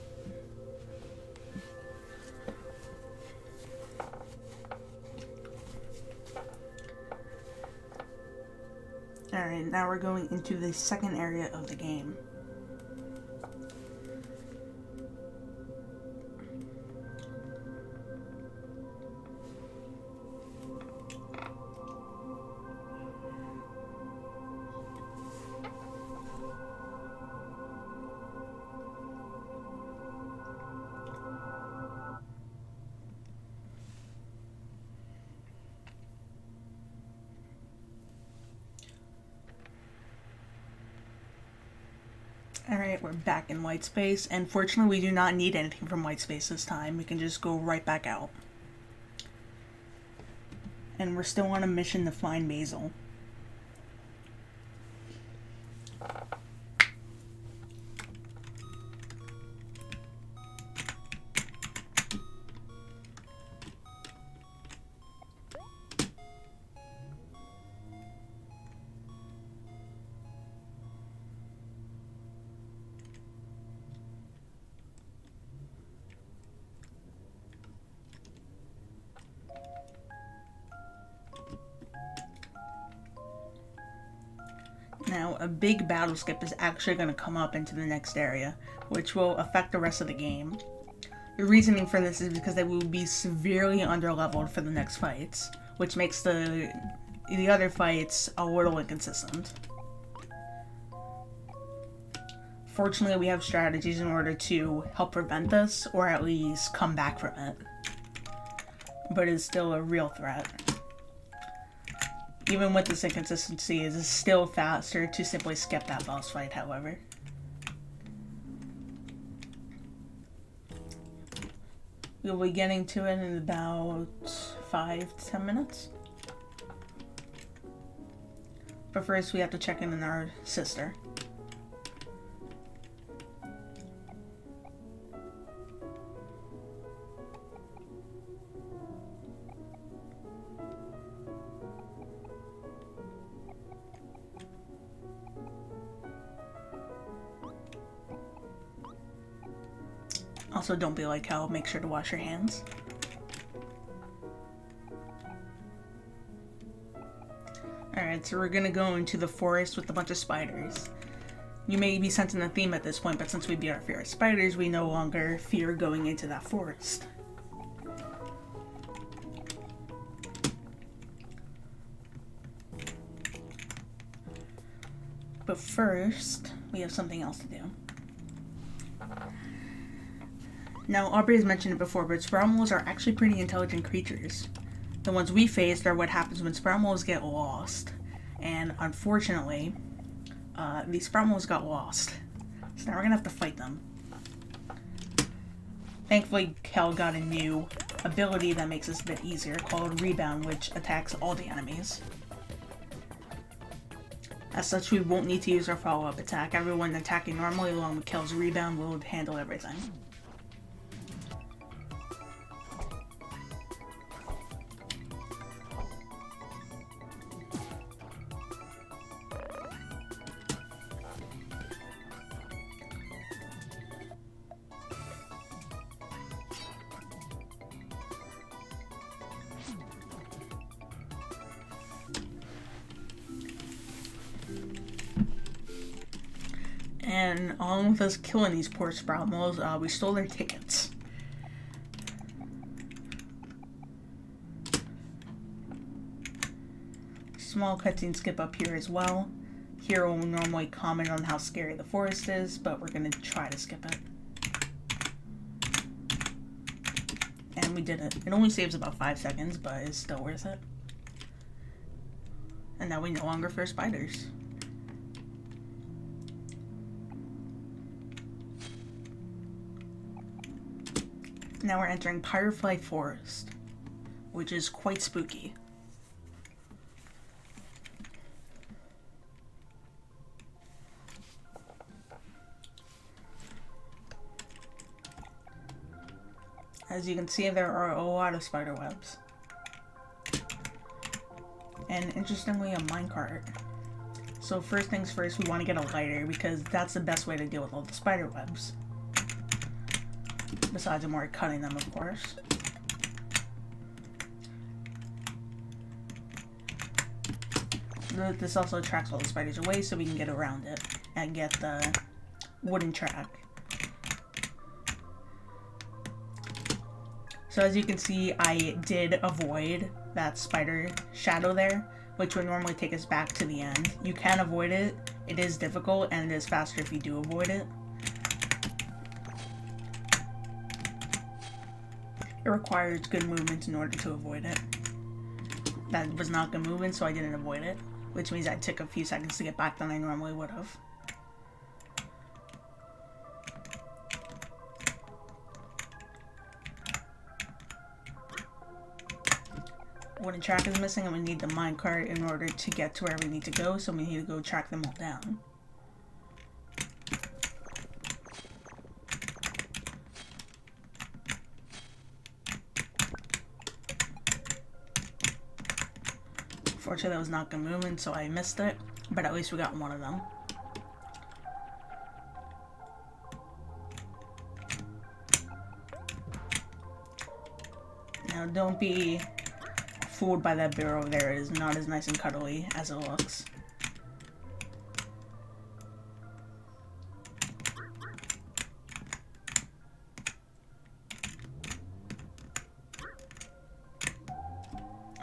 Alright, now we're going into the second area of the game. Alright, we're back in white space, and fortunately we do not need anything from white space this time. We can just go right back out. And we're still on a mission to find Basil. Now, a big battle skip is actually going to come up into the next area, which will affect the rest of the game. The reasoning for this is because they will be severely underleveled for the next fights, which makes the other fights a little inconsistent. Fortunately, we have strategies in order to help prevent this, or at least come back from it. But it's still a real threat. Even with this inconsistency, it is still faster to simply skip that boss fight, however. We'll be getting to it in about 5 to 10 minutes. But first, we have to check in on our sister. Also, don't be like Kel, make sure to wash your hands. Alright, so we're gonna go into the forest with a bunch of spiders. You may be sensing a theme at this point, but since we beat our fear of spiders, we no longer fear going into that forest. But first, we have something else to do. Now, Aubrey has mentioned it before, but sprout moles are actually pretty intelligent creatures. The ones we faced are what happens when sprout moles get lost. And unfortunately, these sprout moles got lost. So now we're gonna have to fight them. Thankfully, Kel got a new ability that makes this a bit easier, called Rebound, which attacks all the enemies. As such, we won't need to use our follow-up attack. Everyone attacking normally along with Kel's Rebound will handle everything. And along with us killing these poor sprout moles, we stole their tickets. Small cutscene skip up here as well. Here we'll normally comment on how scary the forest is, but we're going to try to skip it. And we did it. It only saves about 5 seconds, but it's still worth it. And now we no longer fear spiders. Now we're entering Firefly Forest, which is quite spooky. As you can see, there are a lot of spider webs. And interestingly, a minecart. So first things first, we want to get a lighter because that's the best way to deal with all the spider webs. Besides OMORI cutting them, of course. This also attracts all the spiders away so we can get around it and get the wooden track. So as you can see, I did avoid that spider shadow there, which would normally take us back to the end. You can avoid it. It is difficult and it is faster if you do avoid it. It requires good movement in order to avoid it. That was not good movement, so I didn't avoid it, which means I took a few seconds to get back than I normally would have. Wooden track is missing and we need the minecart in order to get to where we need to go, so we need to go track them all down. Fortunately, that was not good movement, so I missed it, but at least we got one of them. Now, don't be fooled by that bear over there. It is not as nice and cuddly as it looks.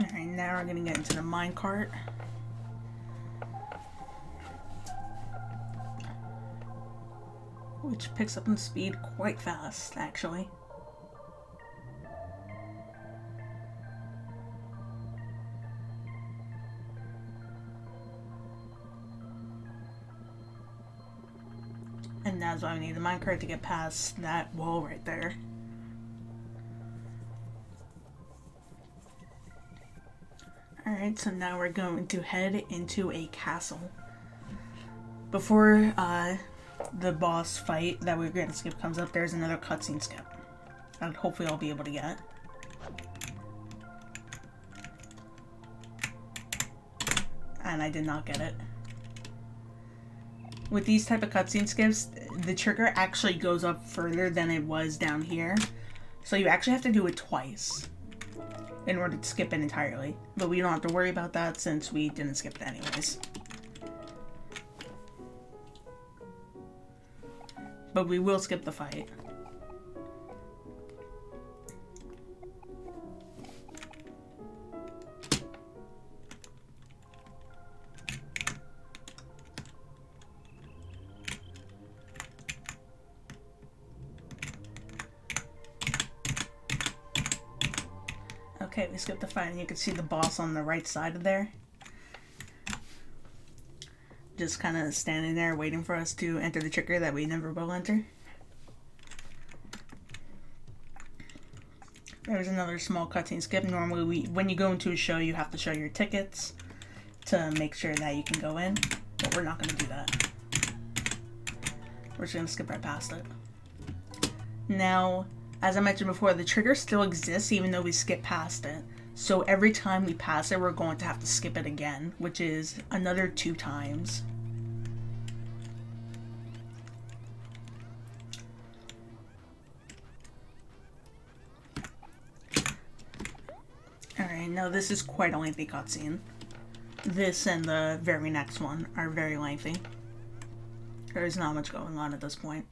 Alright, now we're gonna get into the minecart. Which picks up in speed quite fast, actually. And that's why we need the minecart to get past that wall right there. Alright, so now we're going to head into a castle. Before the boss fight that we're going to skip comes up, there's another cutscene skip that hopefully I'll be able to get. And I did not get it. With these type of cutscene skips, the trigger actually goes up further than it was down here. So you actually have to do it twice in order to skip it entirely. But we don't have to worry about that since we didn't skip it anyways. But we will skip the fight. Okay, we skipped the fight, and you can see the boss on the right side of there. Just kind of standing there waiting for us to enter the trigger that we never will enter. There's another small cutscene skip. Normally, when you go into a show, you have to show your tickets to make sure that you can go in, but we're not going to do that. We're just going to skip right past it. Now, as I mentioned before, the trigger still exists even though we skip past it. So every time we pass it, we're going to have to skip it again, which is another 2 times. Alright, now this is quite a lengthy cutscene. This and the very next one are very lengthy. There's not much going on at this point.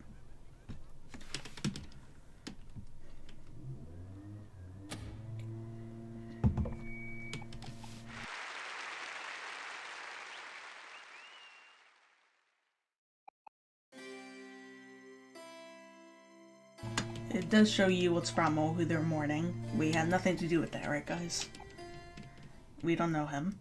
It does show you what's Bramo, who they're mourning. We had nothing to do with that, right guys? We don't know him.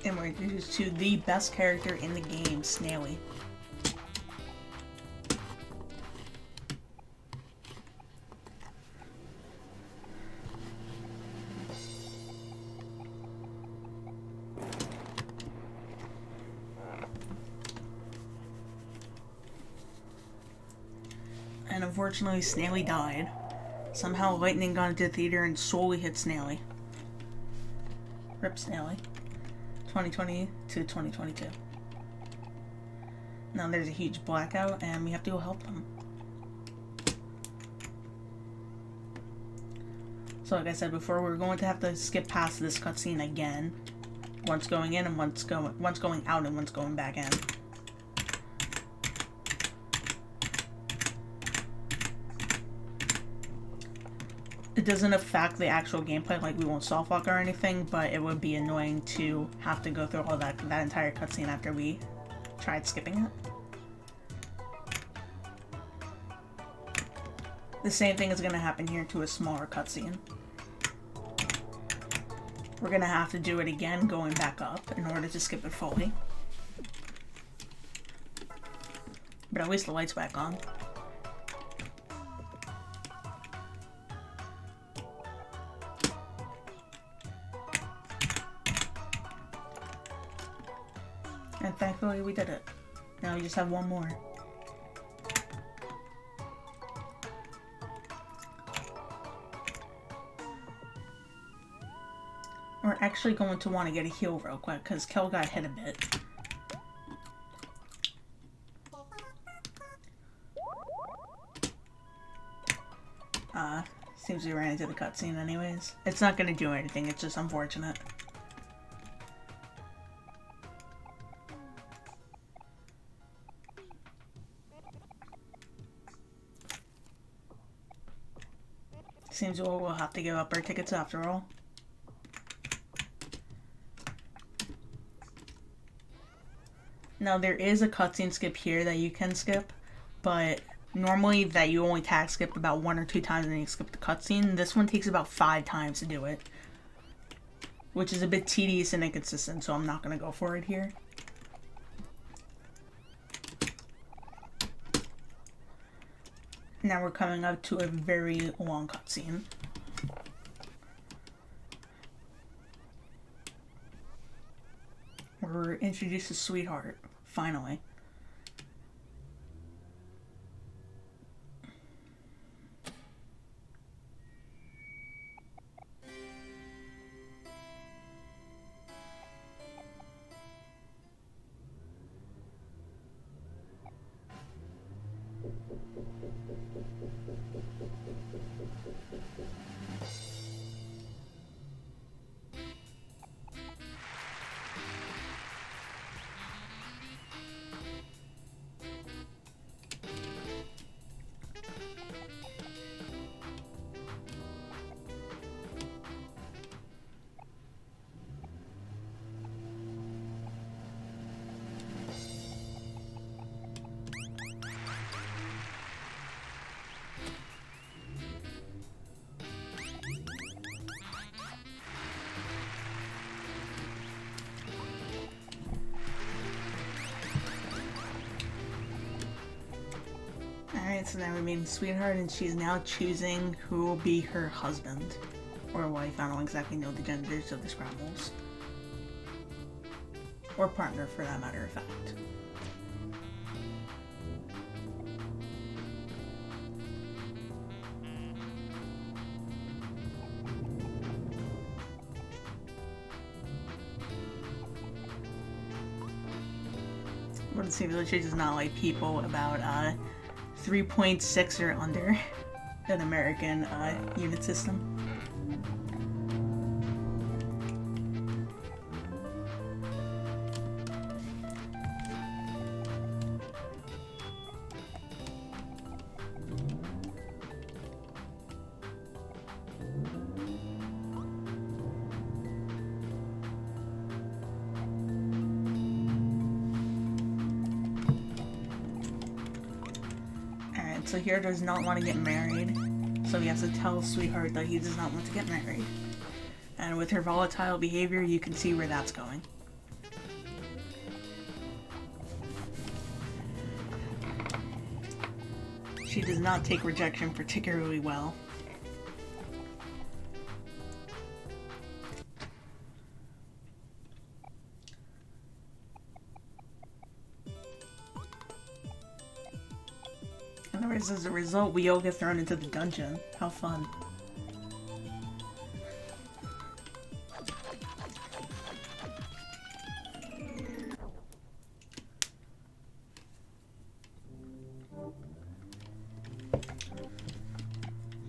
And we're introduced to the best character in the game, Snaily. And unfortunately, Snaily died. Somehow lightning got into the theater and solely hit Snaily. Rip Snaily. 2020 to 2022. Now there's a huge blackout and we have to go help them. So like I said before, we're going to have to skip past this cutscene again. Once going in and once going out and once going back in. It doesn't affect the actual gameplay, like we won't soft lock or anything, but it would be annoying to have to go through all that entire cutscene after we tried skipping it. The same thing is going to happen here to a smaller cutscene. We're going to have to do it again going back up in order to skip it fully. But at least the light's back on. And thankfully we did it. Now we just have one more. We're actually going to want to get a heal real quick because Kel got hit a bit. Seems we ran into the cutscene anyways. It's not going to do anything, it's just unfortunate. Seems we'll have to give up our tickets after all. Now there is a cutscene skip here that you can skip, but normally that you only tag skip about 1 or 2 times and then you skip the cutscene. This one takes about 5 times to do it, which is a bit tedious and inconsistent, so I'm not going to go for it here. Now we're coming up to a very long cutscene. We're introduced to Sweetheart, finally. Alright, so now we're meeting Sweetheart, and she's now choosing who will be her husband. Or wife, I don't exactly know the genders of the Scrambles. Or partner, for that matter of fact. But it seems like she does not like people about 3.6 or under an American unit system. So here does not want to get married, so he has to tell Sweetheart that he does not want to get married. And with her volatile behavior, you can see where that's going. She does not take rejection particularly well. As a result, we all get thrown into the dungeon. How fun.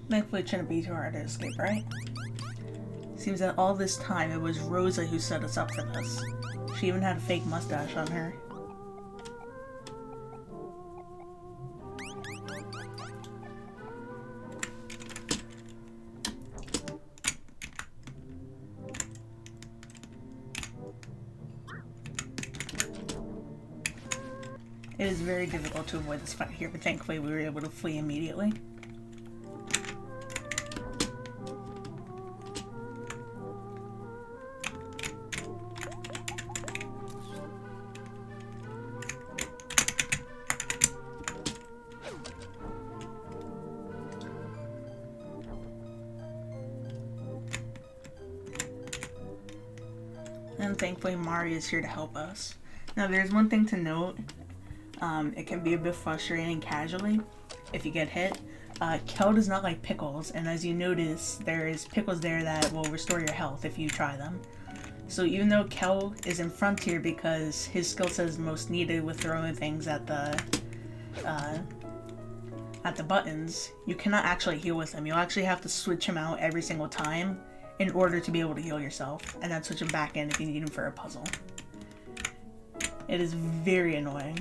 Thankfully, it shouldn't be too hard to escape, right? Seems that all this time it was Rosa who set us up for this. She even had a fake mustache on her. It is very difficult to avoid this fight here, but thankfully we were able to flee immediately. And thankfully Mari is here to help us. Now there's one thing to note. It can be a bit frustrating casually if you get hit. Kel does not like pickles, and as you notice, there is pickles there that will restore your health if you try them. So even though Kel is in front here because his skill set is most needed with throwing things at the buttons, you cannot actually heal with him. You'll actually have to switch him out every single time in order to be able to heal yourself, and then switch him back in if you need him for a puzzle. It is very annoying.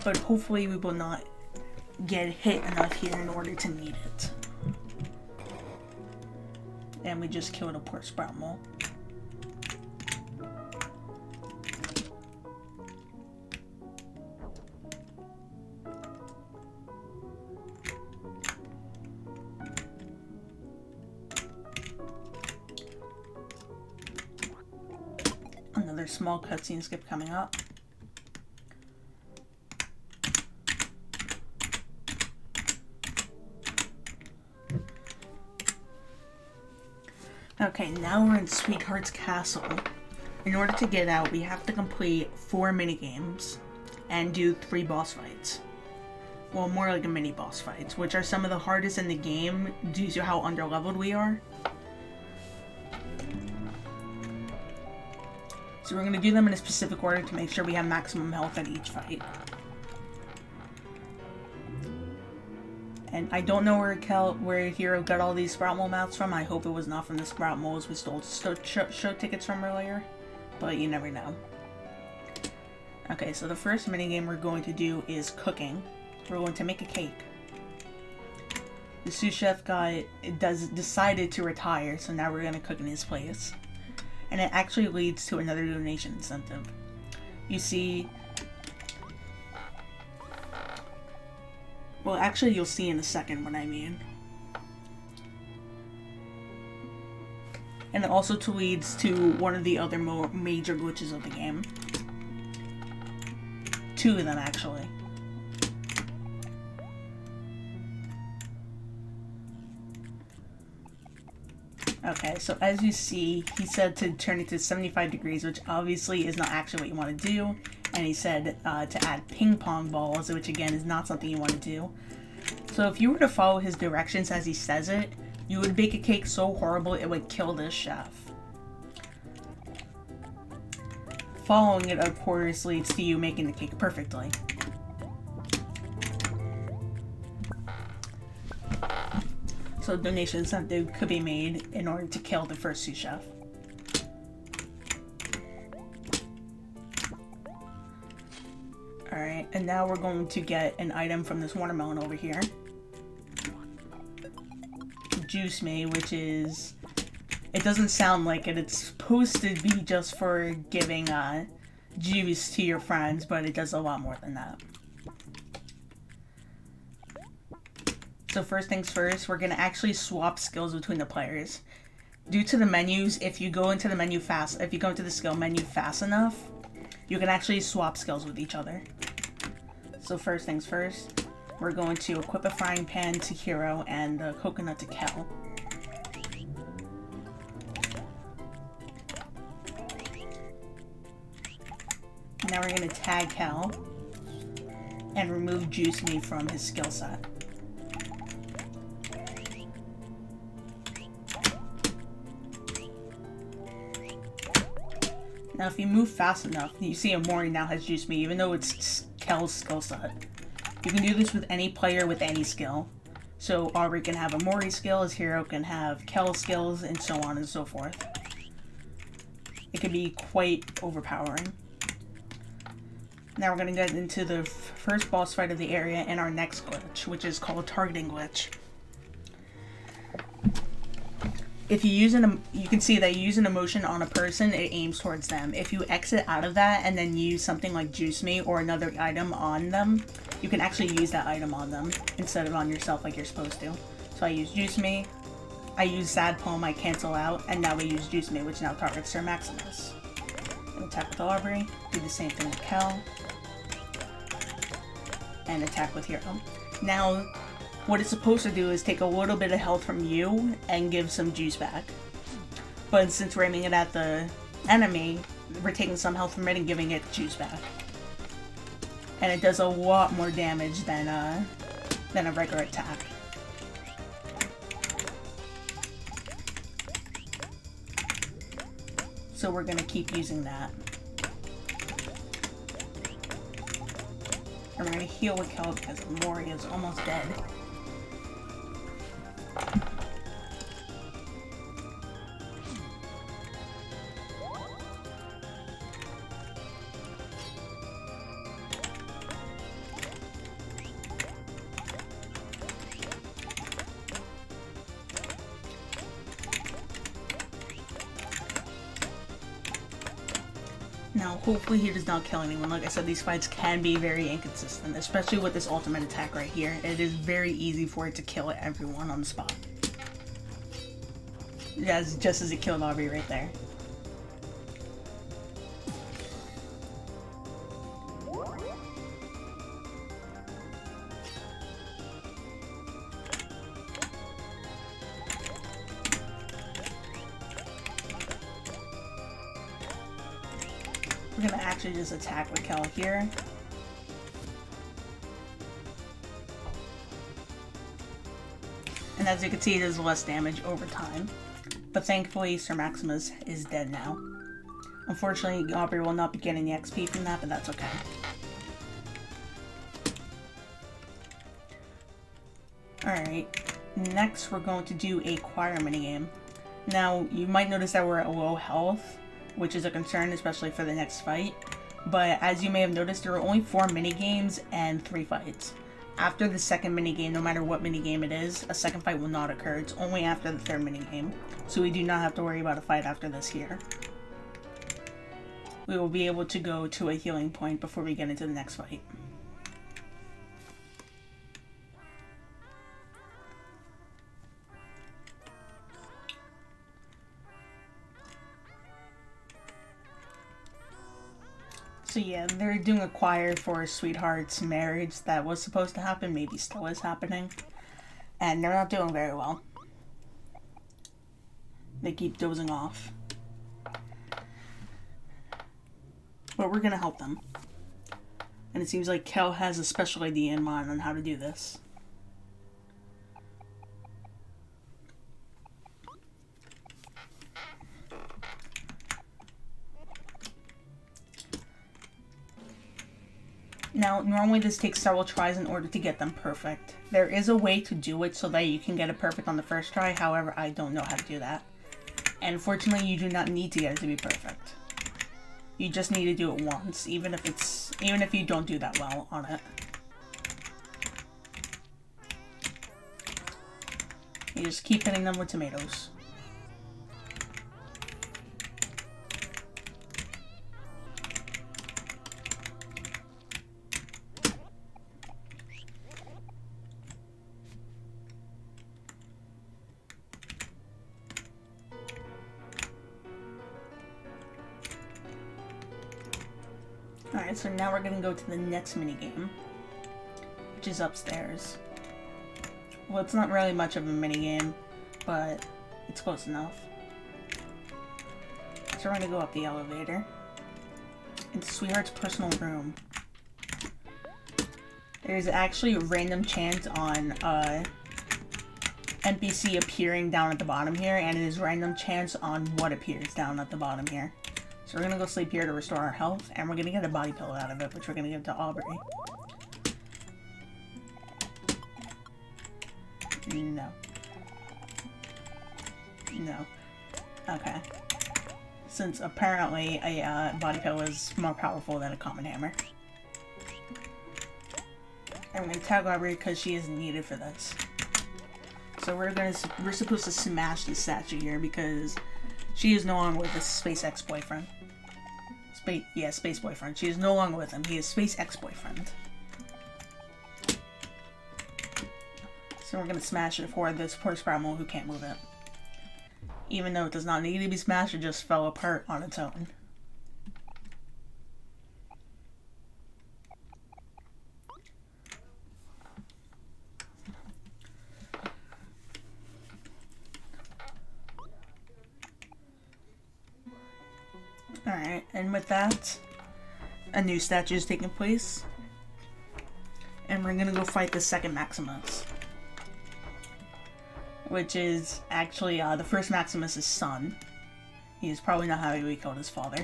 But hopefully we will not get hit enough here in order to need it. And we just killed a poor sprout mole. Another small cutscene skip coming up. Okay, now we're in Sweetheart's Castle. In order to get out, we have to complete 4 minigames and do 3 boss fights. Well, more like a mini boss fights, which are some of the hardest in the game due to how underleveled we are. So we're going to do them in a specific order to make sure we have maximum health at each fight. And I don't know where Hero got all these Sprout Mole mats from. I hope it was not from the Sprout Moles we stole show tickets from earlier. But you never know. Okay, so the first minigame we're going to do is cooking. We're going to make a cake. The sous chef guy decided to retire, so now we're going to cook in his place. And it actually leads to another donation incentive. You see... Well, actually, you'll see in a second what I mean. And it also leads to one of the other major glitches of the game. 2 of them, actually. Okay, so as you see, he said to turn it to 75 degrees, which obviously is not actually what you want to do. And he said to add ping pong balls, which again is not something you want to do. So if you were to follow his directions as he says it, you would bake a cake so horrible it would kill this chef. Following it, of course, leads to you making the cake perfectly. So donation incentive could be made in order to kill the first sous chef. Alright, and now we're going to get an item from this watermelon over here. Juice Me, which is... It doesn't sound like it. It's supposed to be just for giving juice to your friends, but it does a lot more than that. So first things first, we're going to actually swap skills between the players. Due to the menus, if you go into the skill menu fast enough, you can actually swap skills with each other. So first things first, we're going to equip a frying pan to Hero and the coconut to Kel. Now we're going to tag Kel and remove Juice Me from his skill set. Now if you move fast enough, you see OMORI now has Juice Me, even though it's Kel's skill set. You can do this with any player with any skill. So Aubrey can have OMORI skills, Hero can have Kel's skills, and so on and so forth. It can be quite overpowering. Now we're going to get into the first boss fight of the area and our next glitch, which is called Targeting Glitch. If you use you can see that you use an emotion on a person, it aims towards them. If you exit out of that and then use something like Juice Me or another item on them, you can actually use that item on them instead of on yourself like you're supposed to. So I use Juice Me, I use Sad Poem, I cancel out, and now we use Juice Me, which now targets Sir Maximus. And attack with Aubrey, do the same thing with Kel, and attack with Hero. Now, what it's supposed to do is take a little bit of health from you and give some juice back. But since we're aiming it at the enemy, we're taking some health from it and giving it juice back. And it does a lot more damage than a regular attack. So we're going to keep using that. And we're going to heal with Kel because OMORI is almost dead. Now, hopefully he does not kill anyone. Like I said, these fights can be very inconsistent, especially with this ultimate attack right here. It is very easy for it to kill everyone on the spot. Just as it killed Aubrey right there. actually just attack with Kel here. And as you can see, it does less damage over time. But thankfully, Sir Maximus is dead now. Unfortunately, Aubrey will not be getting the XP from that, but that's okay. Alright, next we're going to do a choir minigame. Now, you might notice that we're at low health, which is a concern, especially for the next fight. But as you may have noticed, there are only 4 minigames and 3 fights. After the second minigame, no matter what minigame it is, a second fight will not occur. It's only after the third minigame, so we do not have to worry about a fight after this here. We will be able to go to a healing point before we get into the next fight. So yeah, they're doing a choir for Sweetheart's marriage that was supposed to happen, maybe still is happening. And they're not doing very well. They keep dozing off. But we're gonna help them. And it seems like Kel has a special idea in mind on how to do this. Now, normally this takes several tries in order to get them perfect. There is a way to do it so that you can get it perfect on the first try, however, I don't know how to do that. And fortunately, you do not need to get it to be perfect. You just need to do it once, even if you don't do that well on it. You just keep hitting them with tomatoes. Alright, so now we're gonna go to the next minigame, which is upstairs. Well, it's not really much of a minigame, but it's close enough. So we're gonna go up the elevator into Sweetheart's personal room. There's actually a random chance on NPC appearing down at the bottom here, and it is random chance on what appears down at the bottom here. So we're gonna go sleep here to restore our health, and we're gonna get a body pillow out of it, which we're gonna give to Aubrey. No. No. Okay. Since apparently a body pillow is more powerful than a common hammer. I'm gonna tag Aubrey because she is needed for this. So we're supposed to smash this statue here because she is no longer with his space ex-boyfriend. Space boyfriend. She is no longer with him. He is space ex-boyfriend. So we're gonna smash it for this poor Sprout who can't move it. Even though it does not need to be smashed, it just fell apart on its own. Alright, and with that, a new statue is taking place. And we're gonna go fight the second Maximus. Which is actually the first Maximus' son. He's probably not happy we killed his father.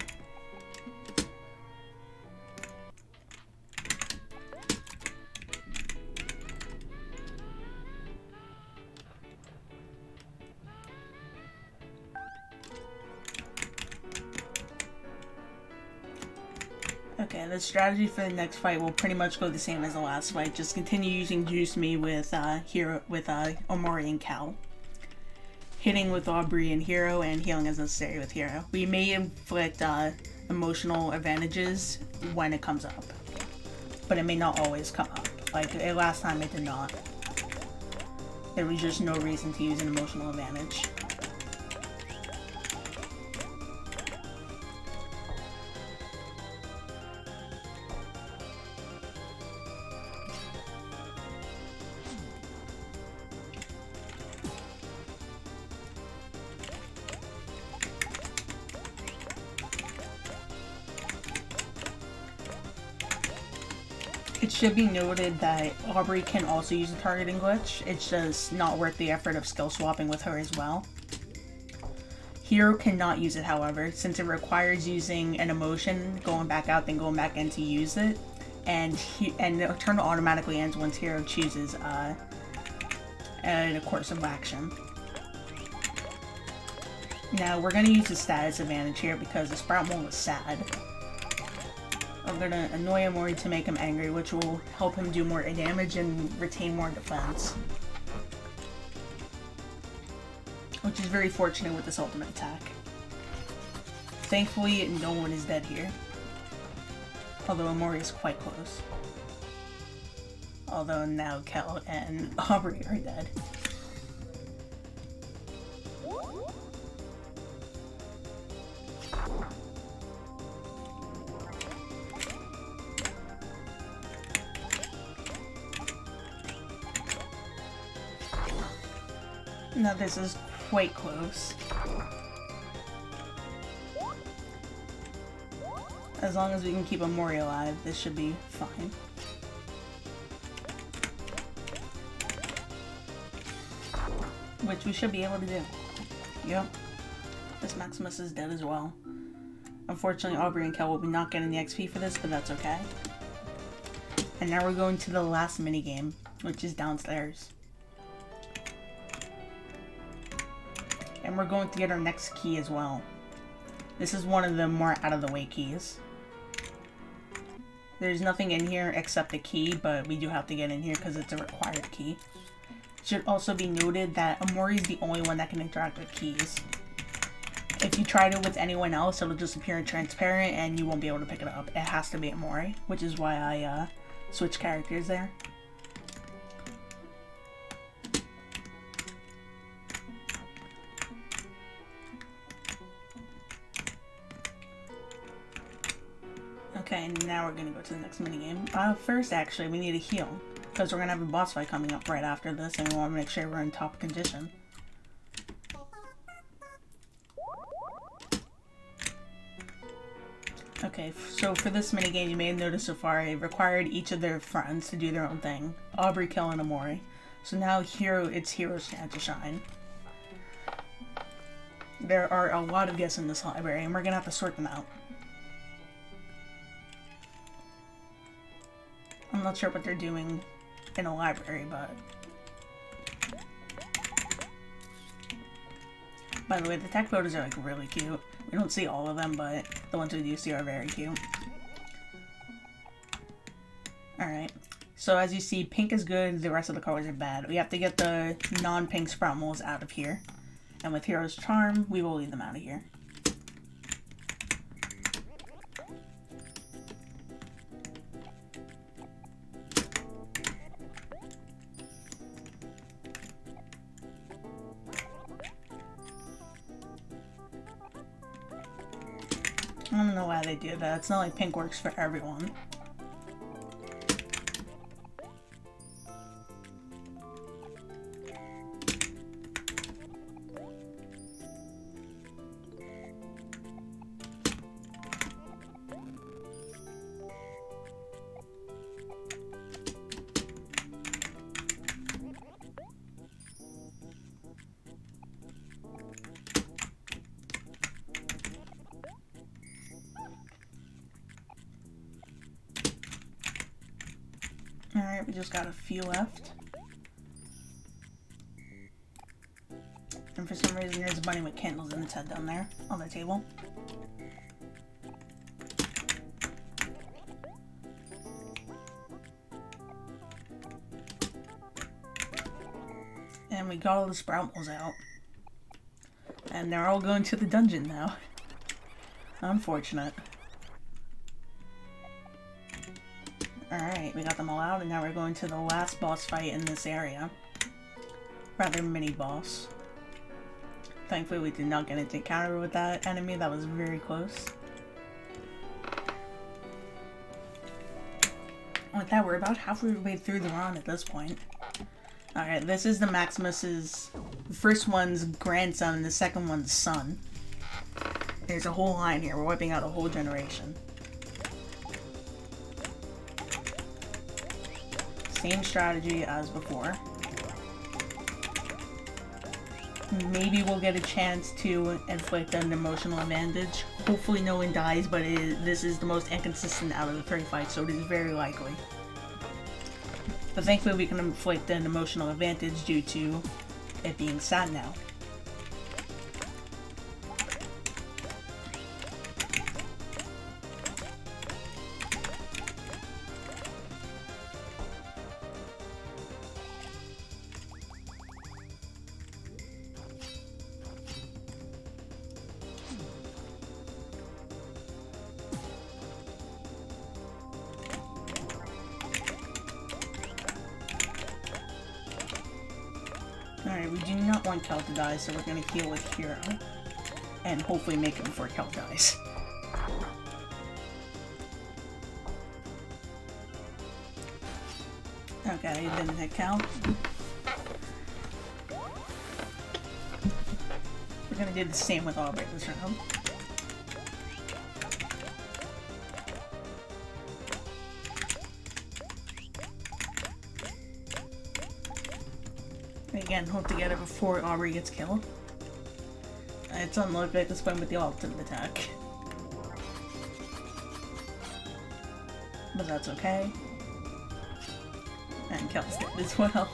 Okay, the strategy for the next fight will pretty much go the same as the last fight. Just continue using Juice Me with OMORI and Cal. Hitting with Aubrey and Hero, and healing as necessary with Hero. We may inflict emotional advantages when it comes up, but it may not always come up. Like last time, it did not. There was just no reason to use an emotional advantage. It should be noted that Aubrey can also use a targeting glitch. It's just not worth the effort of skill swapping with her as well. Hero cannot use it, however, since it requires using an emotion, going back out, then going back in to use it. And the turn automatically ends once Hero chooses a course of action. Now, we're going to use the status advantage here because the Sprout Mole is sad. We're going to annoy OMORI to make him angry, which will help him do more damage and retain more defense. Which is very fortunate with this ultimate attack. Thankfully, no one is dead here. Although OMORI is quite close. Although now Kel and Aubrey are dead. Now this is quite close. As long as we can keep OMORI alive, this should be fine. Which we should be able to do. Yep. This Maximus is dead as well. Unfortunately, Aubrey and Kel will be not getting the XP for this, but that's okay. And now we're going to the last minigame, which is downstairs. And we're going to get our next key as well. This is one of the more out-of-the-way keys. There's nothing in here except a key, but we do have to get in here because it's a required key. It should also be noted that OMORI is the only one that can interact with keys. If you tried it with anyone else, it'll just appear transparent and you won't be able to pick it up. It has to be OMORI, which is why I switched characters there. Okay, now we're gonna go to the next minigame. First, actually, we need a heal, because we're gonna have a boss fight coming up right after this, and we want to make sure we're in top condition. Okay, so for this minigame, you may have noticed so far, it required each of their friends to do their own thing. Aubrey, Kel, and OMORI. So now it's Hero's chance to shine. There are a lot of guests in this library, and we're gonna have to sort them out. I'm not sure what they're doing in a library, but... By the way, the tech photos are like really cute. We don't see all of them, but the ones we do see are very cute. Alright, so as you see, pink is good, the rest of the colors are bad. We have to get the non-pink Sprout Moles out of here. And with Hero's Charm, we will lead them out of here. I don't know why they do that. It's not like pink works for everyone. Alright, we just got a few left. And for some reason there's a bunny with candles in its head down there on the table. And we got all the Sprout Moles out. And they're all going to the dungeon now. Unfortunate. Alright, we got them all out, and now we're going to the last boss fight in this area. Rather mini-boss. Thankfully, we did not get into encounter with that enemy. That was very close. With that, we're about halfway through the run at this point. Alright, this is the Maximus's... The first one's grandson, and the second one's son. There's a whole line here. We're wiping out a whole generation. same strategy as before. Maybe we'll get a chance to inflict an emotional advantage. Hopefully no one dies, but this is the most inconsistent out of the 3 fights, so it is very likely. But thankfully we can inflict an emotional advantage due to it being sad now. Alright, we do not want Kel to die, so we're gonna heal with Hero. And hopefully make it before Kel dies. Okay, didn't hit Kel. We're gonna do the same with Aubrey this round. Again, hope to get it before Aubrey gets killed. It's unlikely at this point with the ultimate attack. But that's okay. And Kel's dead as well.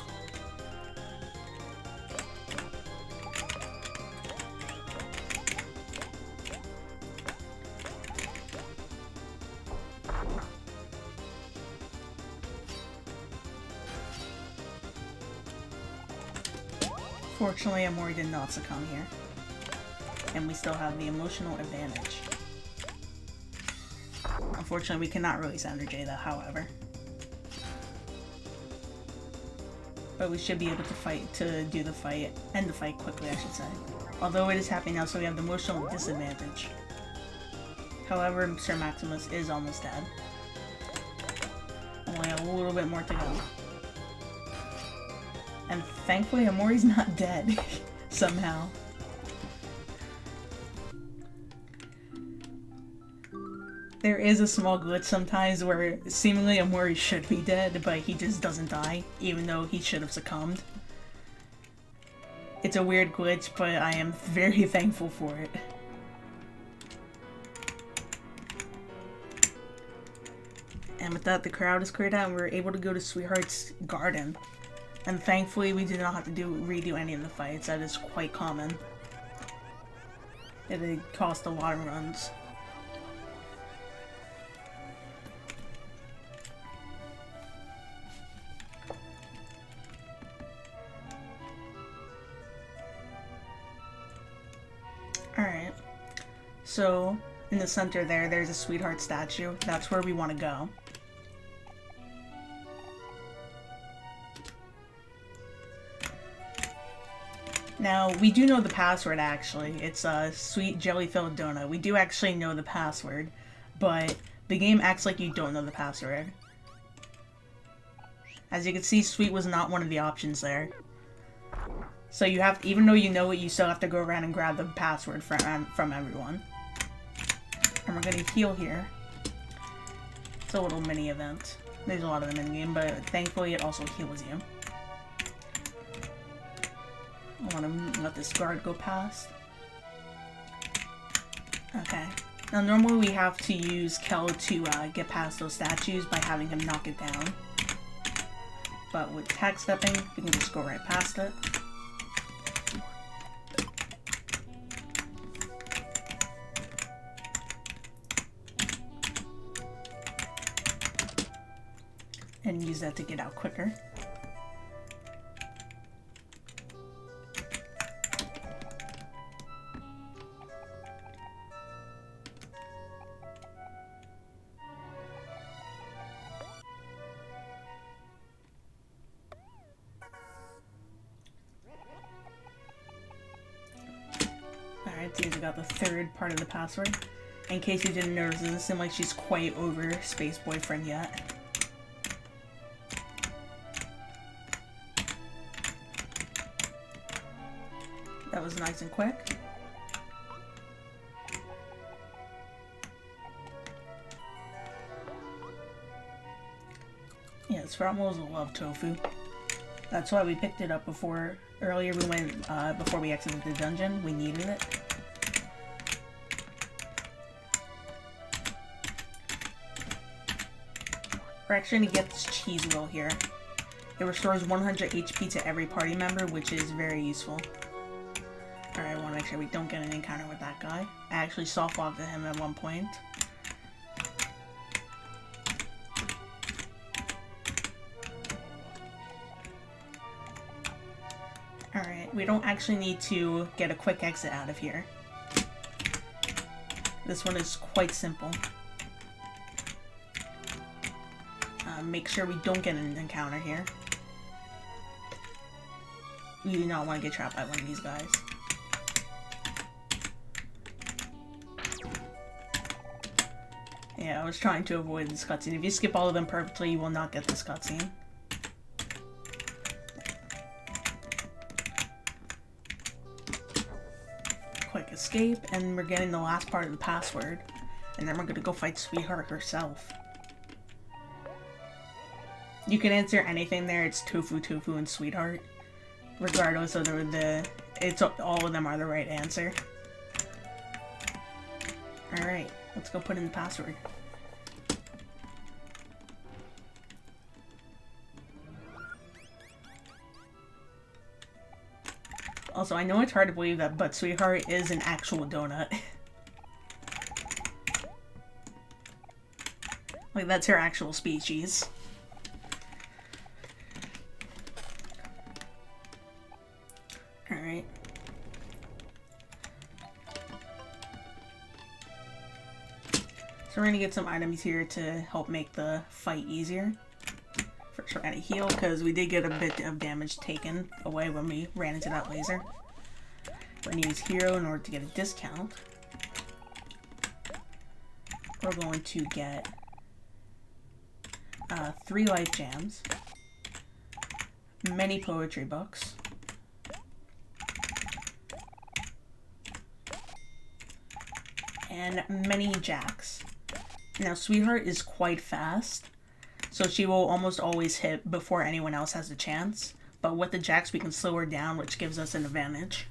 Fortunately, OMORI did not succumb here. And we still have the emotional advantage. Unfortunately, we cannot release Energy though, however. But we should be able to end the fight quickly, I should say. Although it is happening now, so we have the emotional disadvantage. However, Sir Maximus is almost dead. Only a little bit more to go. And thankfully, OMORI's not dead, somehow. There is a small glitch sometimes where seemingly OMORI should be dead, but he just doesn't die, even though he should have succumbed. It's a weird glitch, but I am very thankful for it. And with that, the crowd is cleared out and we're able to go to Sweetheart's garden. And thankfully, we did not have to redo any of the fights. That is quite common. It cost a lot of runs. Alright. So, in the center there's a Sweetheart statue. That's where we want to go. Now, we do know the password, actually. It's a sweet jelly-filled donut. We do actually know the password, but the game acts like you don't know the password. As you can see, sweet was not one of the options there. So you have to, even though you know it, you still have to go around and grab the password from everyone. And we're gonna heal here. It's a little mini event. There's a lot of them in the game, but thankfully it also heals you. I want to let this guard go past. Okay. Now normally we have to use Kel to get past those statues by having him knock it down. But with tag stepping, we can just go right past it. And use that to get out quicker. Alright, seems we got the third part of the password. In case you didn't notice, it doesn't seem like she's quite over Space Boyfriend yet. That was nice and quick. Yeah, Sproutmos love tofu. That's why we picked it up before. Earlier we went, before we exited the dungeon, we needed it. We're actually gonna get this cheese wheel here. It restores 100 HP to every party member, which is very useful. Alright, I want to make sure we don't get an encounter with that guy. I actually soft-locked him at one point. Alright, we don't actually need to get a quick exit out of here. This one is quite simple. Make sure we don't get an encounter here. We do not want to get trapped by one of these guys. Yeah, I was trying to avoid this cutscene. If you skip all of them perfectly, you will not get this cutscene. Quick escape, and we're getting the last part of the password. And then we're gonna go fight Sweetheart herself. You can answer anything there, it's Tofu, Tofu, and Sweetheart. Regardless of all of them are the right answer. Alright, let's go put in the password. Also, I know it's hard to believe that, but Sweetheart is an actual donut. Like, that's her actual species. Alright. So we're gonna get some items here to help make the fight easier. First we're gonna heal, because we did get a bit of damage taken away when we ran into that laser. We're gonna use Hero in order to get a discount. We're going to get 3 life jams, many poetry books, and many jacks. Now, Sweetheart is quite fast, so she will almost always hit before anyone else has a chance. But with the jacks, we can slow her down, which gives us an advantage.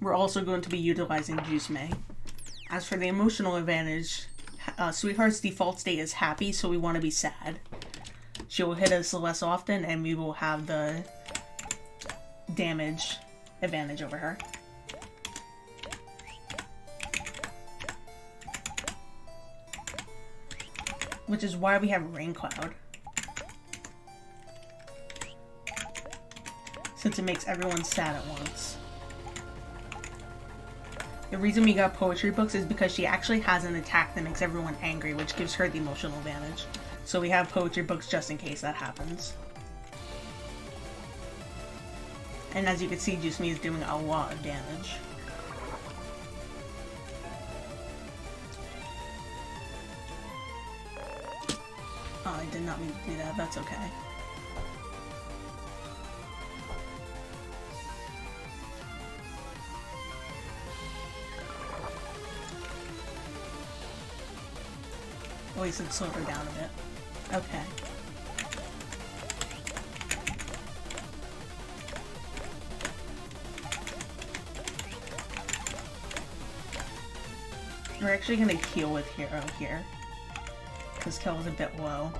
We're also going to be utilizing Juice May. As for the emotional advantage, Sweetheart's default state is happy, so we want to be sad. She will hit us less often, and we will have the damage advantage over her. Which is why we have Rain Cloud. Since it makes everyone sad at once. The reason we got poetry books is because she actually has an attack that makes everyone angry, which gives her the emotional advantage. So we have poetry books just in case that happens. And as you can see, Juice Me is doing a lot of damage. Oh, I did not mean to do that, that's okay. Oh, he said slow her down a bit. Okay. We're actually gonna heal with Hero here, because Kel's a bit low.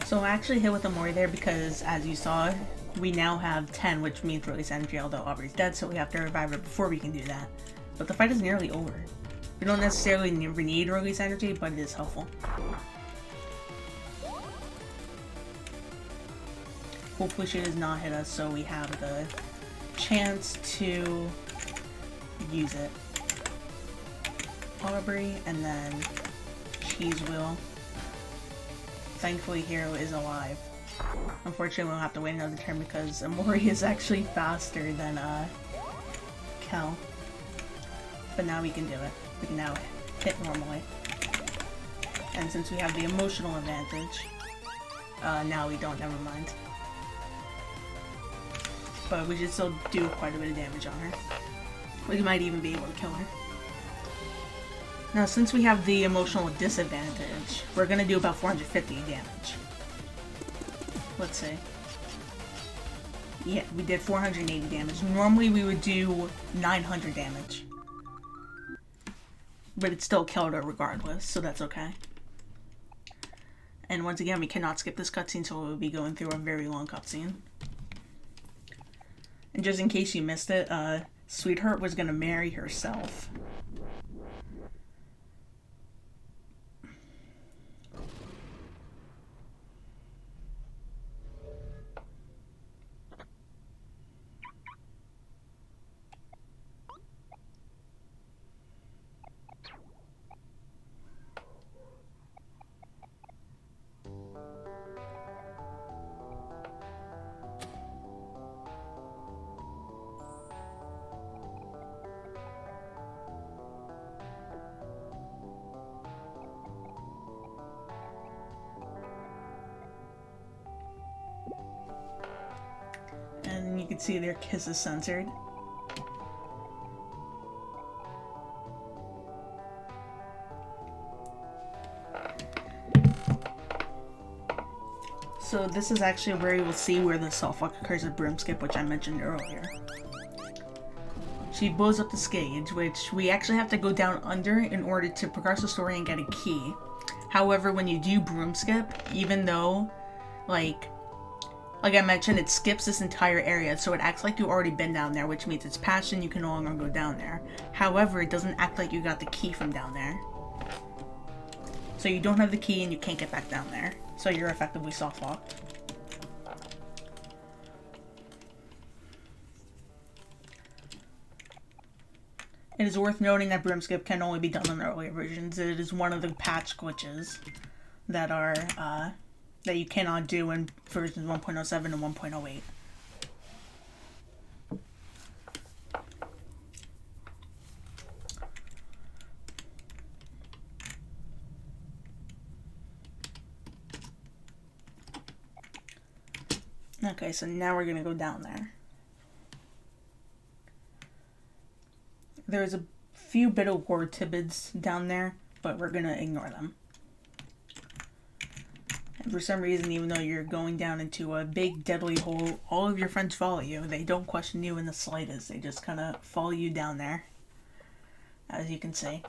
So I actually hit with OMORI there because, as you saw, we now have 10, which means release energy, although Aubrey's dead, so we have to revive her before we can do that. But the fight is nearly over. We don't necessarily need release energy, but it is helpful. Hopefully she does not hit us, so we have the chance to use it. Aubrey, and then Cheese Wheel. Thankfully, Hero is alive. Unfortunately, we'll have to wait another turn because OMORI is actually faster than Kel. But now we can do it. We can now hit normally. And since we have the emotional advantage, now we don't, never mind. But we should still do quite a bit of damage on her. We might even be able to kill her. Now, since we have the emotional disadvantage, we're gonna do about 450 damage. Let's see. Yeah, we did 480 damage. Normally we would do 900 damage. But it still killed her regardless, so that's okay. And once again, we cannot skip this cutscene, so we'll be going through a very long cutscene. And just in case you missed it, Sweetheart was gonna marry herself. And you can see their kiss is censored. So this is actually where you will see where the self-fuck occurs at Broomskip, which I mentioned earlier. She blows up the stage, which we actually have to go down under in order to progress the story and get a key. However, when you do Broomskip, even though, like I mentioned, it skips this entire area, so it acts like you've already been down there, which means it's patched and you can no longer go down there. However, it doesn't act like you got the key from down there. So you don't have the key and you can't get back down there. So you're effectively soft-locked. It is worth noting that Broomskip can only be done on the earlier versions. It is one of the patch glitches that are, that you cannot do in versions 1.07 and 1.08. Okay, so now we're gonna go down there. There's a few bit of war tidbits down there, but we're gonna ignore them. And for some reason, even though you're going down into a big deadly hole, all of your friends follow you. They don't question you in the slightest. They just kind of follow you down there, as you can see.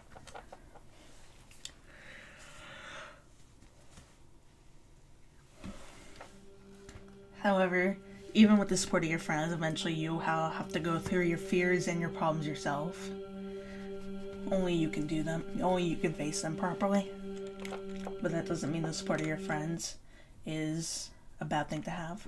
However, even with the support of your friends, eventually you have to go through your fears and your problems yourself. Only you can do them. Only you can face them properly. But that doesn't mean the support of your friends is a bad thing to have.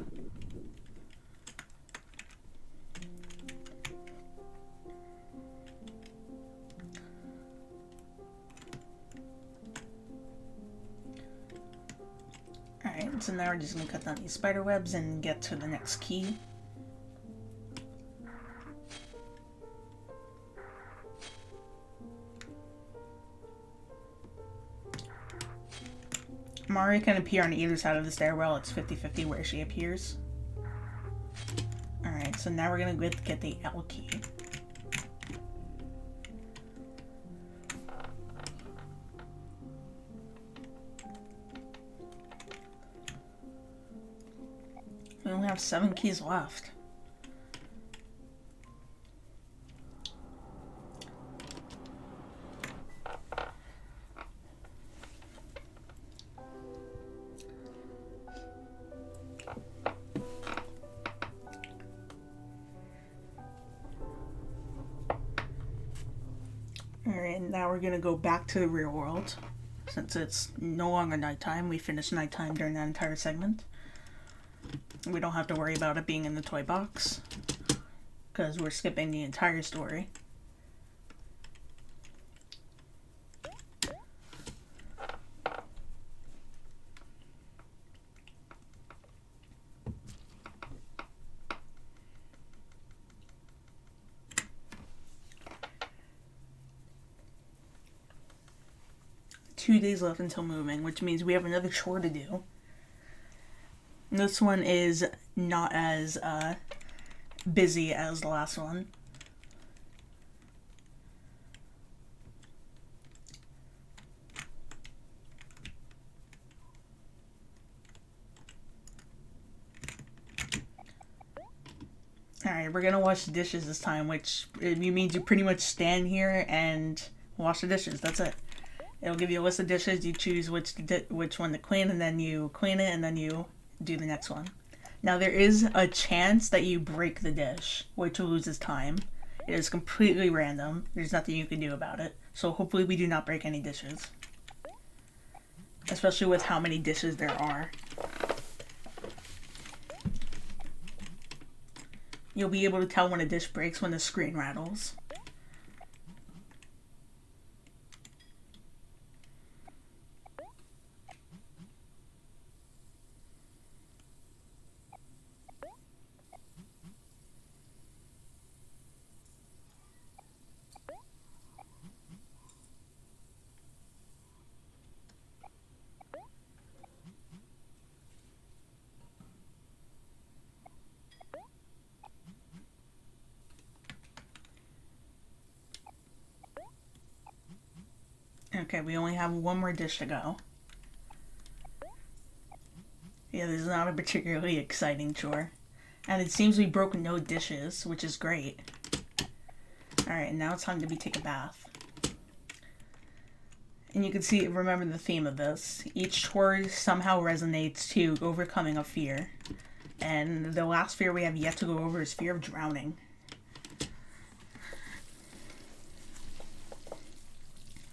Alright, so now we're just going to cut down these spider webs and get to the next key. Mari can appear on either side of the stairwell. It's 50-50 where she appears. Alright, so now we're going to get the L key. We only have 7 keys left. Alright, now we're gonna go back to the real world. Since it's no longer nighttime, we finished nighttime during that entire segment. We don't have to worry about it being in the toy box, because we're skipping the entire story. 2 days left until moving, which means we have another chore to do. This one is not as busy as the last one. Alright, we're gonna wash the dishes this time, which means you pretty much stand here and wash the dishes. That's it. It'll give you a list of dishes. You choose which one to clean, and then you clean it, and then you do the next one. Now, there is a chance that you break the dish, which loses time. It is completely random. There's nothing you can do about it. So hopefully we do not break any dishes. Especially with how many dishes there are. You'll be able to tell when a dish breaks when the screen rattles. Okay, we only have one more dish to go. Yeah, this is not a particularly exciting chore. And it seems we broke no dishes, which is great. Alright, and now it's time to take a bath. And you can see, remember the theme of this. Each chore somehow resonates to overcoming a fear. And the last fear we have yet to go over is fear of drowning.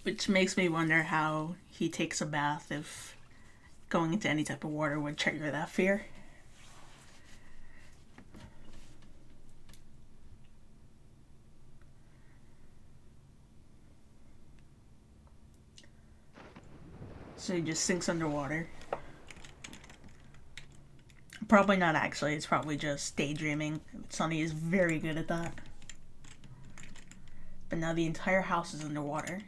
Which makes me wonder how he takes a bath if going into any type of water would trigger that fear. So he just sinks underwater. Probably not actually, it's probably just daydreaming. Sonny is very good at that. But now the entire house is underwater.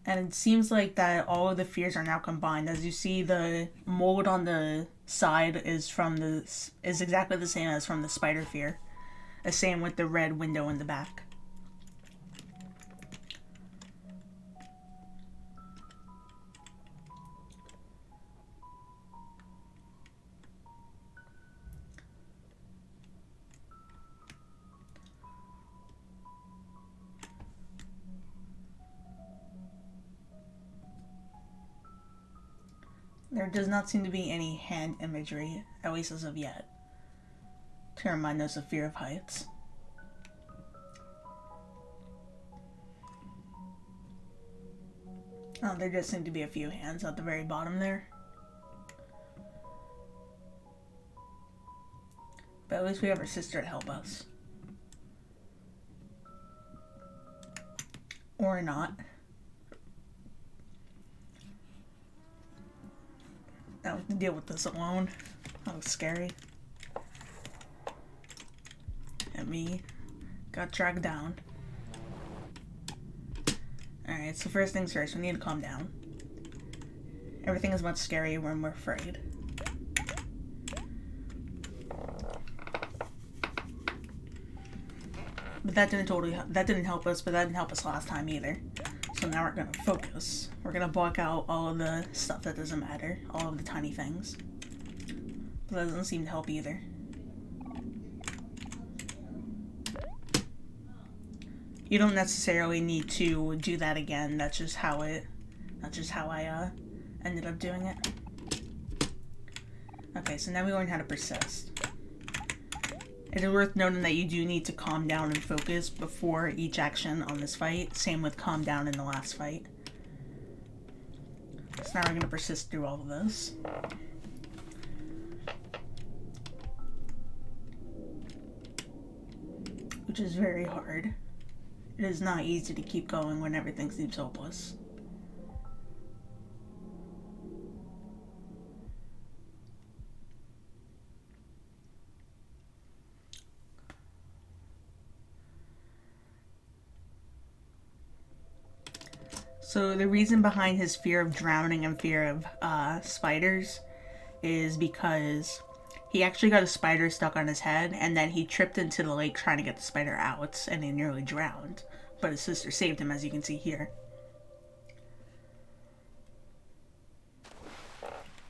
And it seems like that all of the fears are now combined. As you see, the mold on the side is exactly the same as from the spider fear. The same with the red window in the back. There does not seem to be any hand imagery, at least as of yet, to remind us of fear of heights. Oh, there does seem to be a few hands at the very bottom there. But at least we have our sister to help us. Or not. I have to deal with this alone. That was scary. And me got dragged down. Alright, so first things first, we need to calm down. Everything is much scarier when we're afraid. But that didn't help us, but that didn't help us last time either. So now we're gonna focus. We're gonna block out all of the stuff that doesn't matter, all of the tiny things. But that doesn't seem to help either. You don't necessarily need to do that again. That's just how I ended up doing it. Okay, so now we learn how to persist. It is worth noting that you do need to calm down and focus before each action on this fight. Same with calm down in the last fight. So now we're going to persist through all of this. Which is very hard. It is not easy to keep going when everything seems hopeless. So the reason behind his fear of drowning and fear of spiders is because he actually got a spider stuck on his head, and then he tripped into the lake trying to get the spider out, and he nearly drowned. But his sister saved him, as you can see here.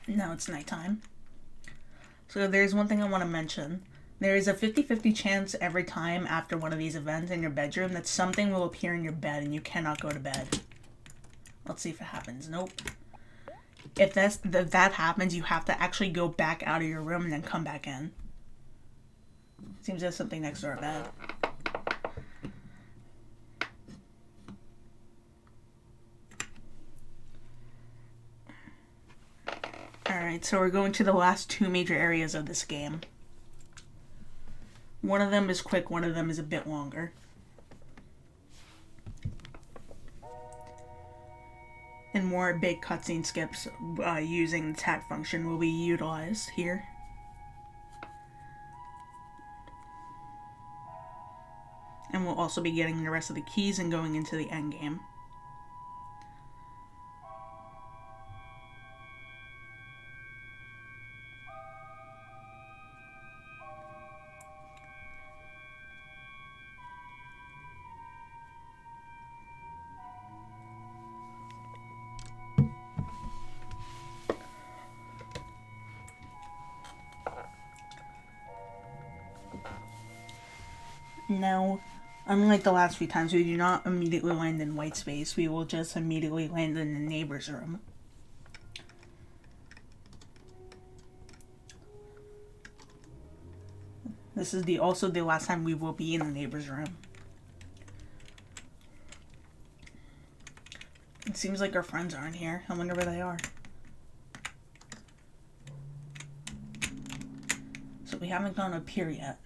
Now it's nighttime. So there's one thing I want to mention. There is a 50-50 chance every time after one of these events in your bedroom that something will appear in your bed and you cannot go to bed. Let's see if it happens. Nope. If that happens, you have to actually go back out of your room and then come back in. Seems there's something next to our bed. Alright, so we're going to the last two major areas of this game. One of them is quick, one of them is a bit longer. And more big cutscene skips using the tag function will be utilized here. And we'll also be getting the rest of the keys and going into the end game. Now, unlike the last few times, we do not immediately land in white space. We will just immediately land in the neighbor's room. This is also the last time we will be in the neighbor's room. It seems like our friends aren't here. I wonder where they are. So we haven't gone up here yet.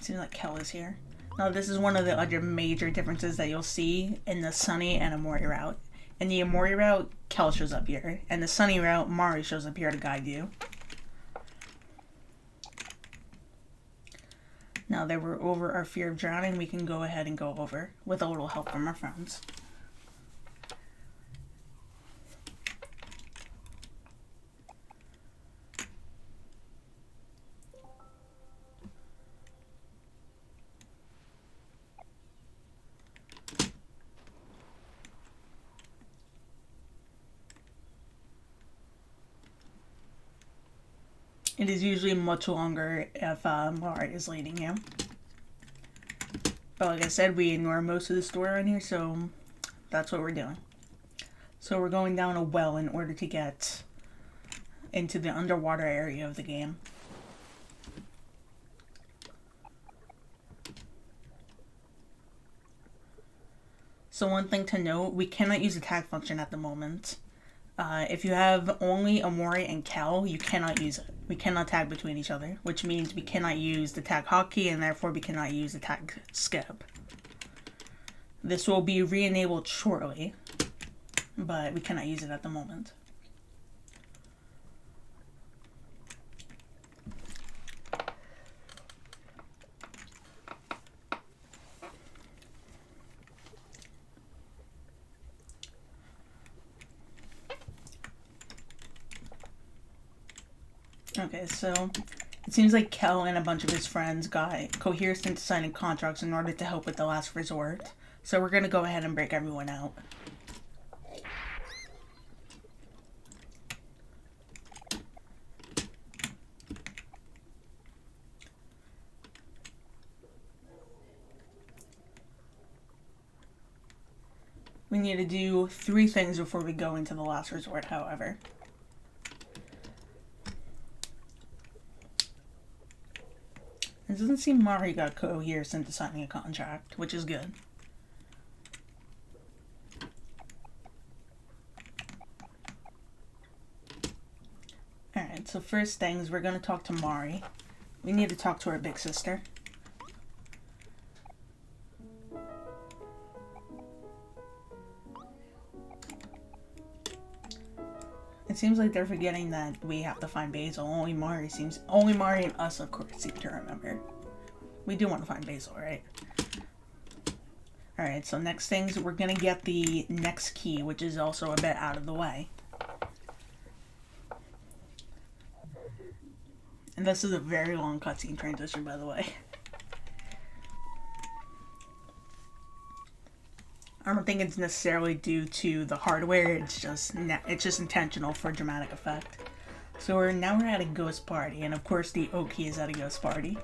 Seems like Kel is here. Now this is one of the other major differences that you'll see in the Sunny and OMORI route. In the OMORI route, Kel shows up here. And the Sunny route, Mari shows up here to guide you. Now that we're over our fear of drowning, we can go ahead and go over with a little help from our friends. It is usually much longer if Mari is leading you. But like I said, we ignore most of the story around here, so that's what we're doing. So we're going down a well in order to get into the underwater area of the game. So one thing to note, we cannot use the tag function at the moment. If you have only OMORI and Kel, you cannot use it. We cannot tag between each other, which means we cannot use the tag hotkey and therefore we cannot use the tag skip. This will be re-enabled shortly, but we cannot use it at the moment. Okay, so it seems like Kel and a bunch of his friends got coerced into signing contracts in order to help with the last resort. So we're going to go ahead and break everyone out. We need to do 3 things before we go into the last resort, however. It doesn't seem Mari got coerced into signing a contract, which is good. Alright, so first things, we're going to talk to Mari. We need to talk to our big sister. It seems like they're forgetting that we have to find Basil. Only Mari and us, of course, seem to remember. We do want to find Basil, right? Alright, so next things, we're gonna get the next key, which is also a bit out of the way. And this is a very long cutscene transition, by the way. I don't think it's necessarily due to the hardware, it's just intentional for dramatic effect. So now we're at a ghost party, and of course the O key is at a ghost party.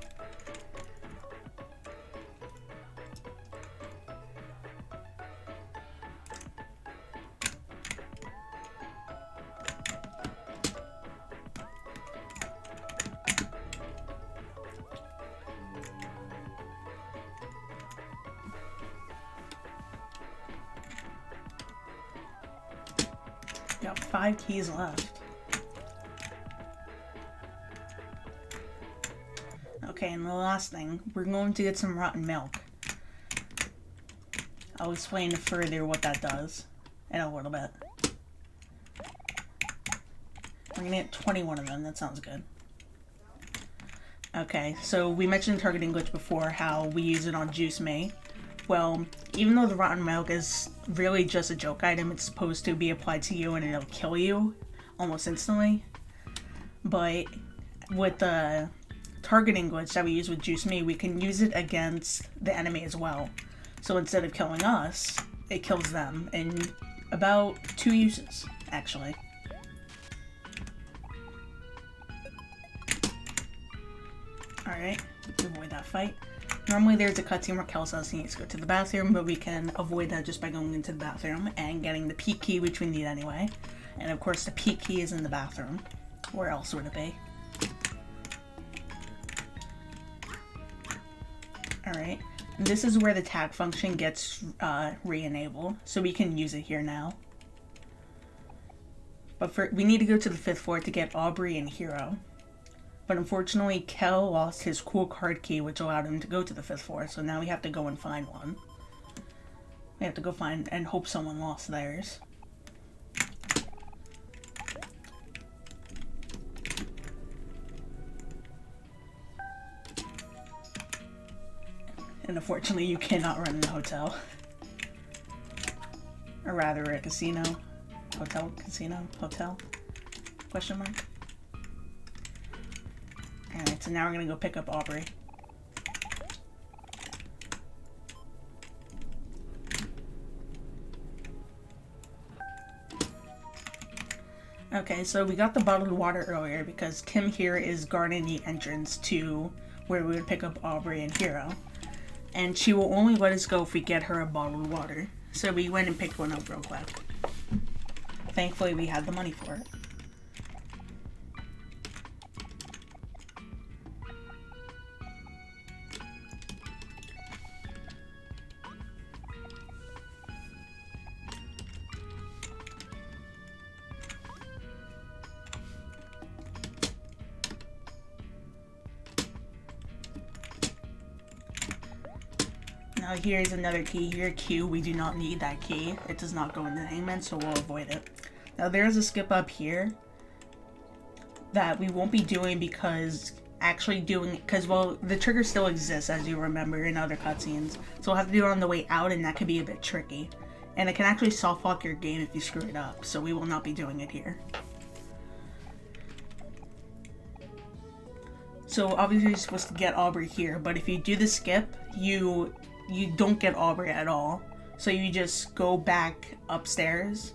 Got 5 keys left. Okay, and the last thing, we're going to get some rotten milk. I'll explain further what that does in a little bit. We're gonna get 21 of them, that sounds good. Okay, so we mentioned targeting glitch before, how we use it on Juice Me. Well, even though the rotten milk is really just a joke item, it's supposed to be applied to you and it'll kill you almost instantly. But with the targeting glitch that we use with Juice Me, we can use it against the enemy as well. So instead of killing us, it kills them in about 2 uses, actually. Alright, avoid that fight. Normally there's a cutscene where Kel says he needs to go to the bathroom, but we can avoid that just by going into the bathroom and getting the P key, which we need anyway. And of course the P key is in the bathroom. Where else would it be? Alright, this is where the tag function gets re-enabled, so we can use it here now. But we need to go to the 5th floor to get Aubrey and Hero. But unfortunately, Kel lost his cool card key, which allowed him to go to the 5th floor, so now we have to go and find one. We have to go find and hope someone lost theirs. And unfortunately, you cannot run in a hotel. Or rather, a casino. Hotel? Casino? Hotel? Question mark? Alright, so now we're gonna go pick up Aubrey. Okay, so we got the bottled water earlier because Kim here is guarding the entrance to where we would pick up Aubrey and Hero. And she will only let us go if we get her a bottled water. So we went and picked one up real quick. Thankfully, we had the money for it. Now here's another key here, Q. We do not need that key. It does not go in the hangman, so we'll avoid it. Now there's a skip up here that we won't be doing because well, the trigger still exists, as you remember in other cutscenes. So we'll have to do it on the way out, and that could be a bit tricky. And it can actually soft lock your game if you screw it up, so we will not be doing it here. So obviously you're supposed to get Aubrey here, but if you do the skip, you don't get Aubrey at all. So you just go back upstairs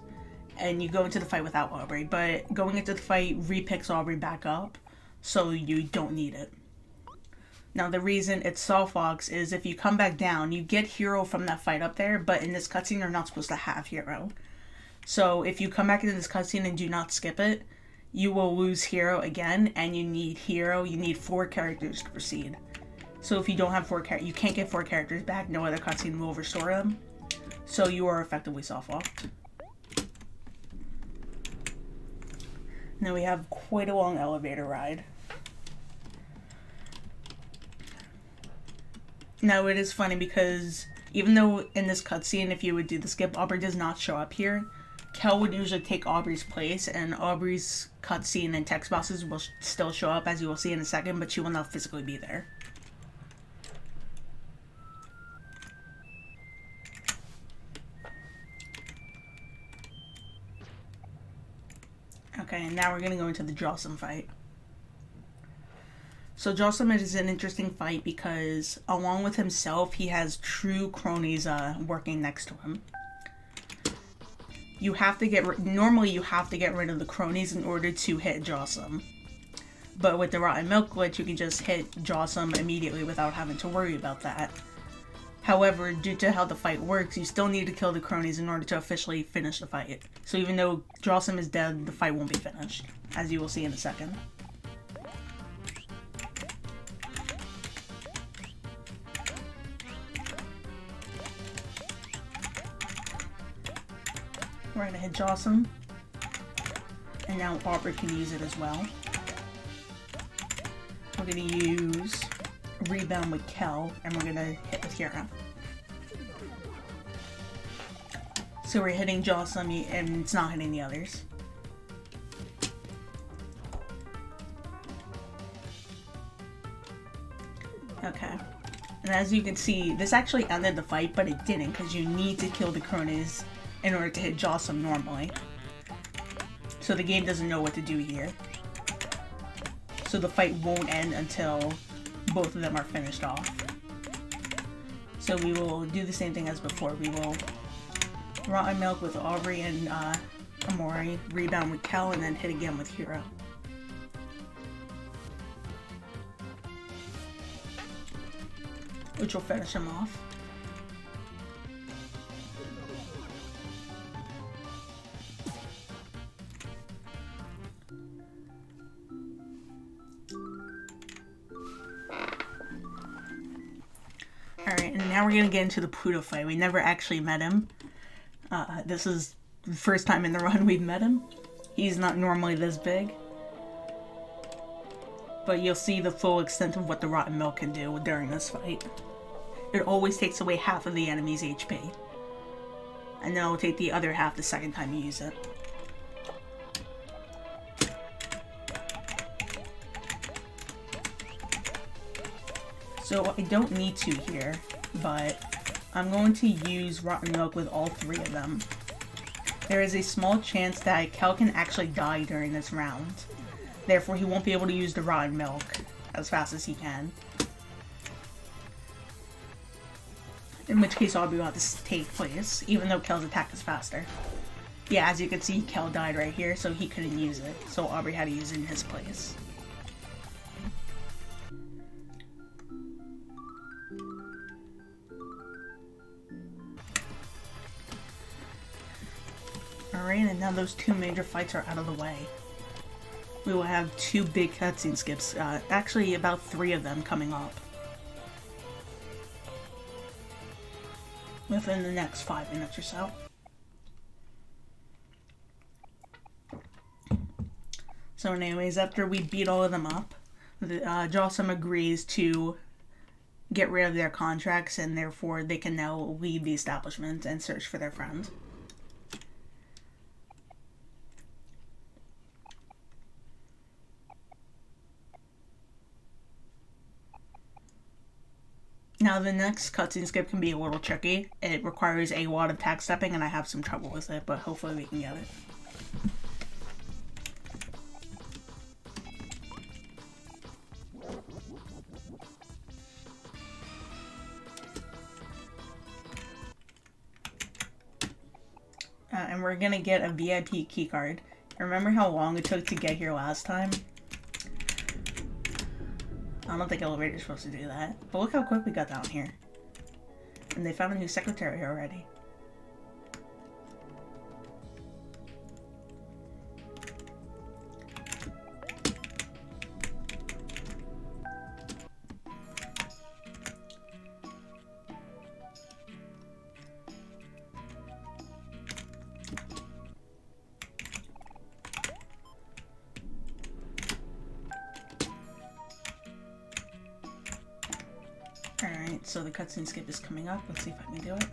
and you go into the fight without Aubrey. But going into the fight repicks Aubrey back up, so you don't need it. Now the reason it's soft locks is if you come back down, you get Hero from that fight up there, but in this cutscene you're not supposed to have Hero. So if you come back into this cutscene and do not skip it, you will lose Hero again, and you need 4 characters to proceed. So if you don't have 4 characters, you can't get 4 characters back, no other cutscene will restore them. So you are effectively soft-locked. Now we have quite a long elevator ride. Now it is funny because even though in this cutscene, if you would do the skip, Aubrey does not show up here, Kel would usually take Aubrey's place, and Aubrey's cutscene and text boxes will still show up, as you will see in a second, but she will not physically be there. Okay, and now we're gonna go into the Jossum fight. So Jossum is an interesting fight because along with himself, he has true cronies working next to him. You have to normally you have to get rid of the cronies in order to hit Jossum. But with the Rotten Milk glitch, you can just hit Jossum immediately without having to worry about that. However, due to how the fight works, you still need to kill the cronies in order to officially finish the fight. So even though Jossum is dead, the fight won't be finished, as you will see in a second. We're gonna hit Jossum, and now Aubrey can use it as well. We're gonna use Rebound with Kel, and we're gonna hit with Hero. So we're hitting Jossum, and it's not hitting the others. Okay. And as you can see, this actually ended the fight, but it didn't, because you need to kill the cronies in order to hit Jossum normally. So the game doesn't know what to do here. So the fight won't end until both of them are finished off. So we will do the same thing as before. We will Rotten Milk with Aubrey and OMORI, Rebound with Kel, and then hit again with Hero. Which will finish him off. Alright, and now we're gonna get into the Pluto fight. We never actually met him. This is the first time in the run we've met him. He's not normally this big. But you'll see the full extent of what the Rotten Milk can do during this fight. It always takes away half of the enemy's HP. And then it'll take the other half the second time you use it. So I don't need to here, but I'm going to use Rotten Milk with all three of them. There is a small chance that Kel can actually die during this round. Therefore, he won't be able to use the Rotten Milk as fast as he can. In which case, Aubrey will have to take place, even though Kel's attack is faster. Yeah, as you can see, Kel died right here, so he couldn't use it. So Aubrey had to use it in his place. Alright, and now those two major fights are out of the way. We will have two big cutscene skips, actually about 3 of them coming up within the next 5 minutes or so. So anyways, after we beat all of them up, Jossum agrees to get rid of their contracts, and therefore they can now leave the establishment and search for their friend. Now the next cutscene skip can be a little tricky. It requires a lot of tag stepping and I have some trouble with it, but hopefully we can get it. And we're gonna get a VIP keycard. Remember how long it took to get here last time? I don't think elevator's supposed to do that. But look how quick we got down here. And they found a new secretary already. Alright, so the cutscene skip is coming up. Let's see if I can do it.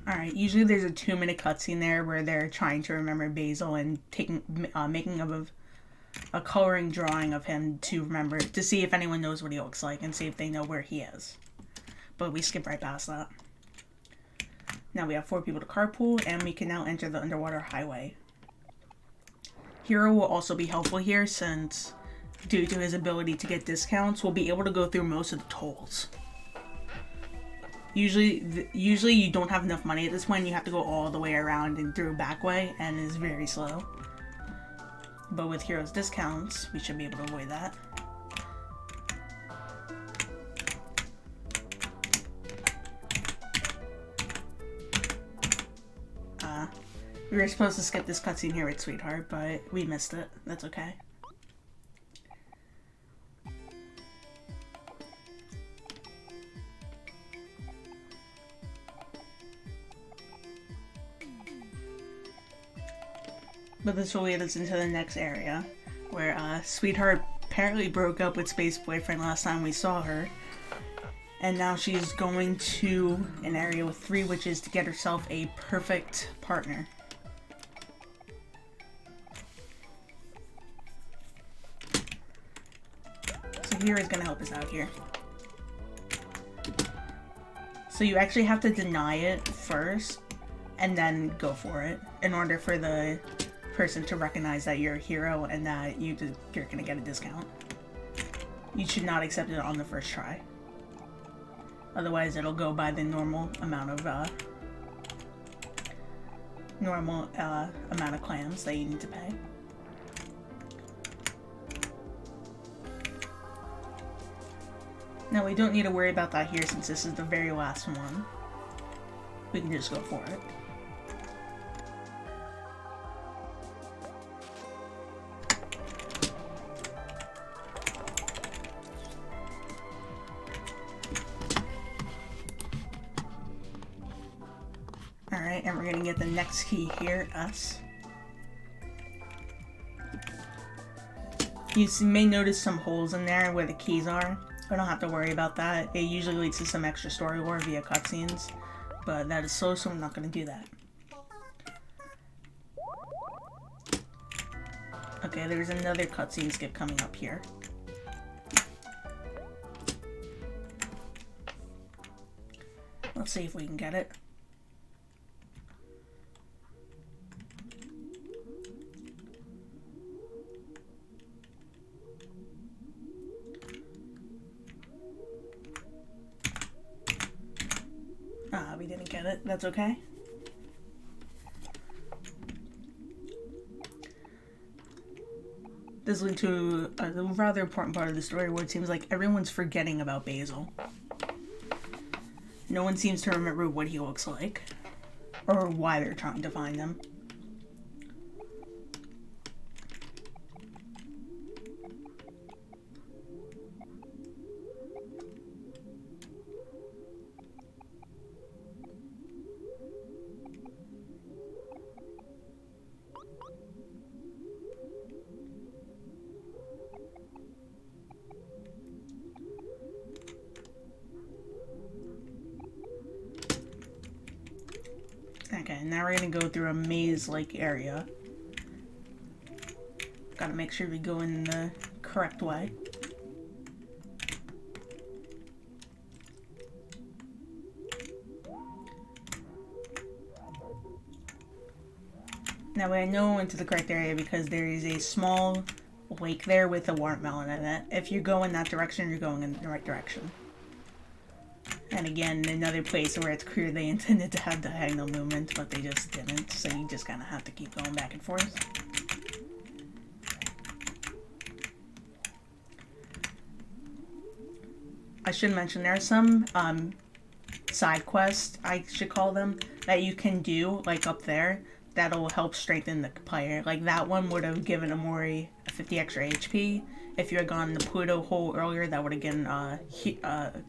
Alright, usually there's a 2-minute cutscene there where they're trying to remember Basil and making of a coloring drawing of him to remember, to see if anyone knows what he looks like and see if they know where he is. But we skip right past that. Now we have 4 people to carpool, and we can now enter the underwater highway. Hero will also be helpful here since, due to his ability to get discounts, we'll be able to go through most of the tolls. Usually you don't have enough money at this point, you have to go all the way around and through back way, and it's very slow. But with Hero's discounts, we should be able to avoid that. We were supposed to skip this cutscene here with Sweetheart, but we missed it. That's okay. But this will lead us into the next area, where Sweetheart apparently broke up with Space Boyfriend last time we saw her. And now she's going to an area with 3 witches to get herself a perfect partner. So Hero's gonna help us out here. So you actually have to deny it first, and then go for it, in order for the person to recognize that you're a hero and that you're gonna get a discount. You should not accept it on the first try. Otherwise, it'll go by the normal amount of clams that you need to pay. Now, we don't need to worry about that here since this is the very last one. We can just go for it. Alright, and we're gonna get the next key here, us. You may notice some holes in there where the keys are. I don't have to worry about that. It usually leads to some extra story lore via cutscenes, but that is slow, so I'm not going to do that. Okay, there's another cutscene skip coming up here. Let's see if we can get it. We didn't get it. That's okay. This leads to a rather important part of the story where it seems like everyone's forgetting about Basil. No one seems to remember what he looks like, or why they're trying to find him. Okay, now we're gonna go through a maze-like area. Gotta make sure we go in the correct way. Now I know I went to the correct area because there is a small lake there with a watermelon in it. If you go in that direction, you're going in the right direction. And again, another place where it's clear they intended to have diagonal movement, but they just didn't, so you just kind of have to keep going back and forth. I should mention there are some side quests, I should call them, that you can do, like up there, that'll help strengthen the player. Like that one would have given OMORI 50 extra HP. If you had gone the Pluto hole earlier, that would have given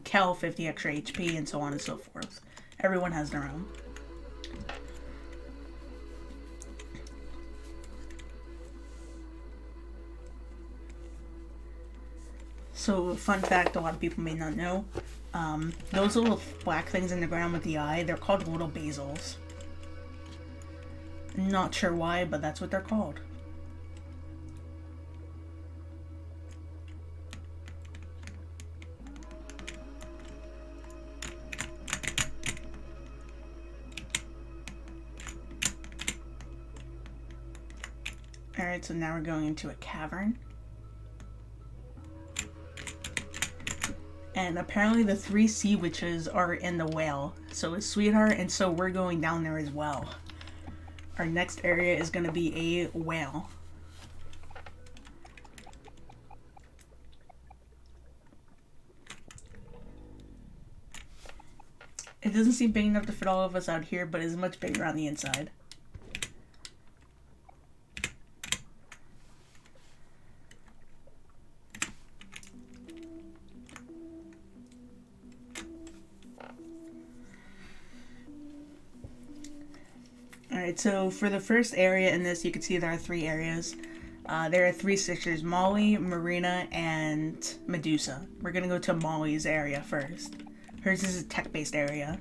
Kel 50 extra HP, and so on and so forth. Everyone has their own. So, fun fact a lot of people may not know, those little black things in the ground with the eye, they're called little basils. Not sure why, but that's what they're called. Alright, so now we're going into a cavern. And apparently the 3 sea witches are in the whale. So is Sweetheart, and so we're going down there as well. Our next area is going to be a whale. It doesn't seem big enough to fit all of us out here, but it's much bigger on the inside. Alright, so for the first area in this, you can see there are 3 areas. There are 3 sisters, Molly, Marina, and Medusa. We're gonna go to Molly's area first. Hers is a tech-based area.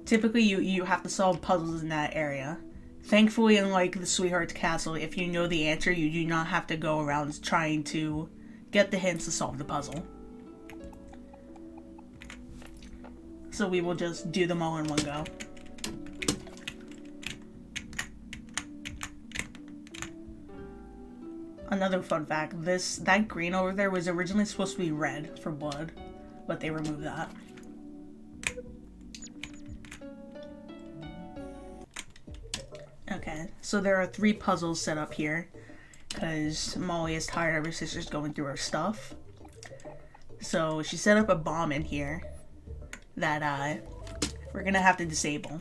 Typically, you have to solve puzzles in that area. Thankfully, unlike the Sweetheart's Castle, if you know the answer, you do not have to go around trying to get the hints to solve the puzzle. So we will just do them all in one go. Another fun fact, that green over there was originally supposed to be red for blood, but they removed that. Okay, so there are 3 puzzles set up here, because Molly is tired of her sisters going through her stuff. So she set up a bomb in here that we're gonna have to disable.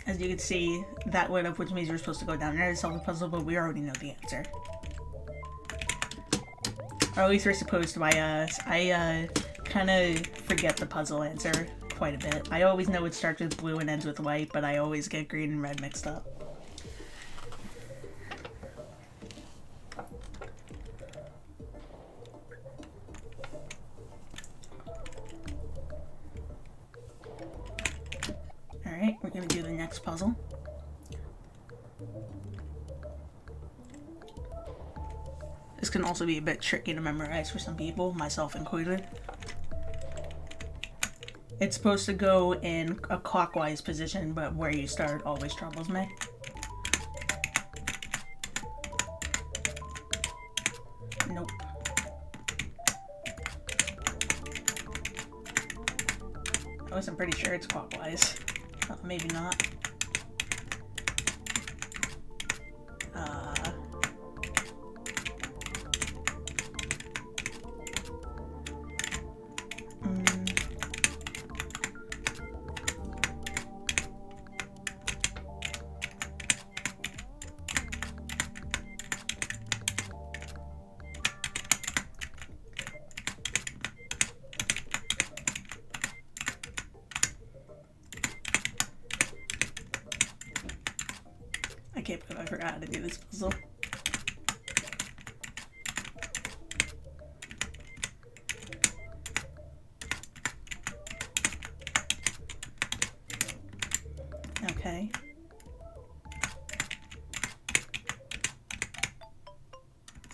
As you can see, that lit up, which means you're supposed to go down there to solve the puzzle, but we already know the answer. Or at least we're supposed to. I kind of forget the puzzle answer quite a bit. I always know it starts with blue and ends with white, but I always get green and red mixed up. Alright, we're gonna do the next puzzle. This can also be a bit tricky to memorize for some people, myself included. It's supposed to go in a clockwise position, but where you start always troubles me. Nope. I wasn't pretty sure it's clockwise. Maybe not. I can't believe I forgot how to do this puzzle. Okay.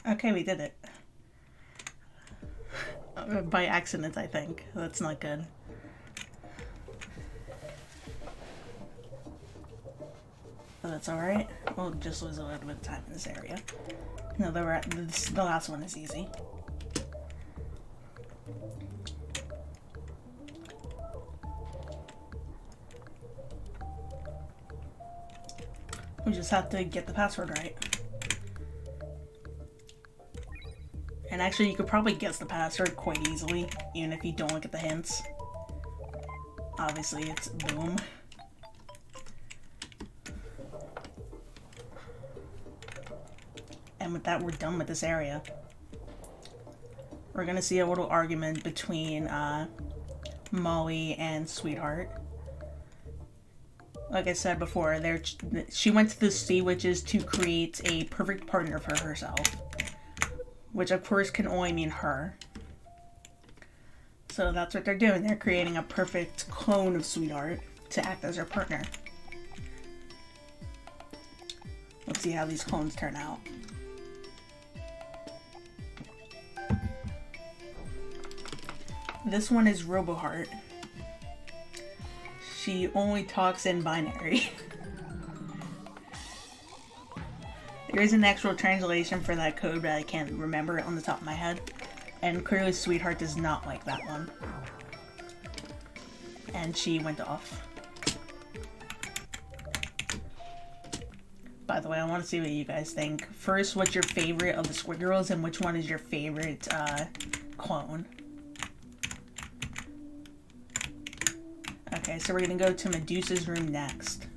Okay, we did it. By accident, I think. That's not good. But that's alright. We'll just lose a little bit of time in this area. No, the last one is easy. We just have to get the password right. And actually, you could probably guess the password quite easily, even if you don't look at the hints. Obviously, it's boom. And with that, we're done with this area. We're gonna see a little argument between Molly and Sweetheart. Like I said before, she went to the Sea Witches to create a perfect partner for herself. Which of course can only mean her. So that's what they're doing. They're creating a perfect clone of Sweetheart to act as her partner. see how these clones turn out. This one is Roboheart. She only talks in binary. There is an actual translation for that code, but I can't remember it on the top of my head. And clearly Sweetheart does not like that one. And she went off. By the way, I want to see what you guys think. First, what's your favorite of the Squid Girls, and which one is your favorite clone? Okay, so we're gonna go to Medusa's room next.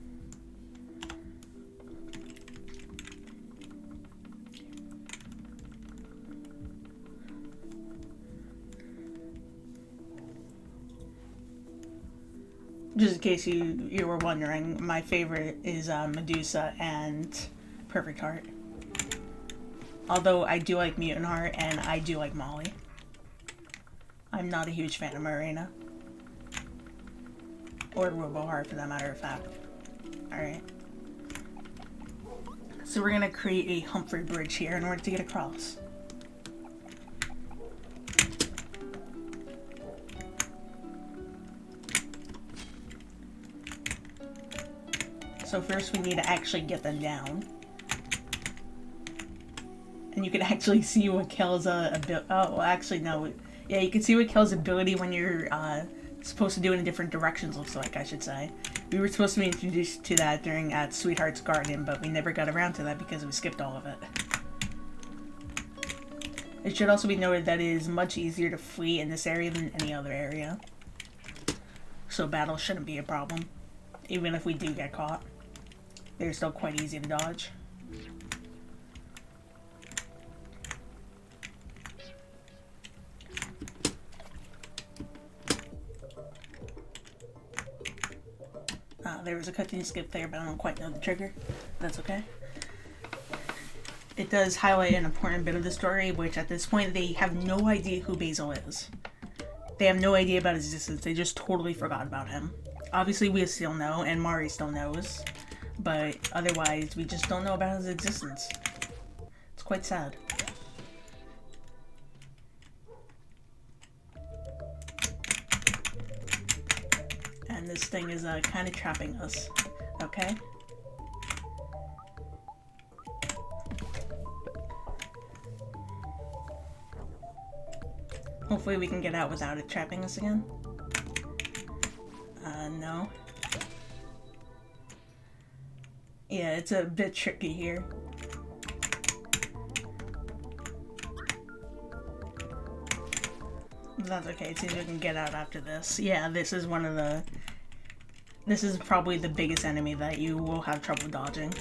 Just in case you were wondering, my favorite is Medusa and Perfect Heart. Although I do like Mutant Heart and I do like Molly. I'm not a huge fan of Marina. Or Roboheart for that matter of fact. Alright. So we're gonna create a Humphrey bridge here in order to get across. So first we need to actually get them down. And you can actually see what kills ability. Oh, well, actually no. Yeah, you can see what kills ability when you're supposed to do it in different directions, looks like, I should say. We were supposed to be introduced to that during at Sweetheart's Garden, but we never got around to that because we skipped all of it. It should also be noted that it is much easier to flee in this area than any other area. So battle shouldn't be a problem. Even if we do get caught. They're still quite easy to dodge. There was a cutscene skip there, but I don't quite know the trigger. That's okay. It does highlight an important bit of the story, which at this point they have no idea who Basil is. They have no idea about his existence. They just totally forgot about him. Obviously we still know, and Mari still knows, but otherwise we just don't know about his existence. It's quite sad. And this thing is kind of trapping us, okay? Hopefully we can get out without it trapping us again. No. Yeah, it's a bit tricky here. That's okay, it seems we can get out after this. Yeah, this is one of the... This is probably the biggest enemy that you will have trouble dodging.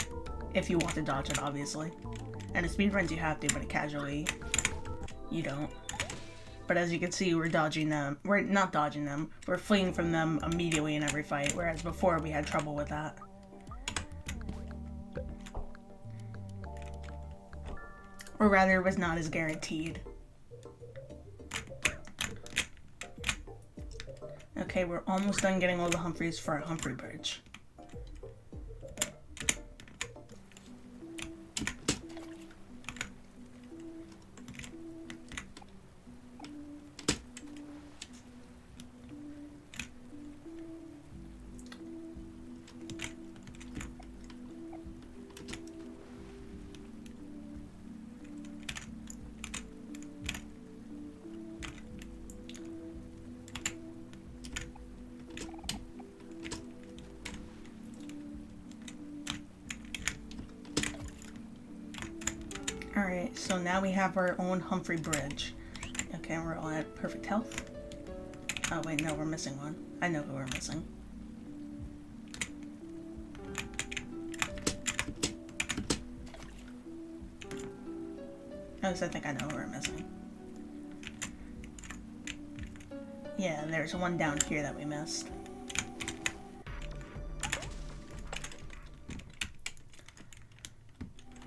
If you want to dodge it, obviously. And in speedruns you have to, but casually, you don't. But as you can see, we're dodging them. We're not dodging them. We're fleeing from them immediately in every fight, whereas before we had trouble with that. Or rather, it was not as guaranteed. Okay, we're almost done getting all the Humphreys for our Humphrey bridge. Alright, so now we have our own Humphrey bridge. Okay, we're all at perfect health. Oh wait, no, we're missing one. I know who we're missing. At least I think I know who we're missing. Yeah, there's one down here that we missed.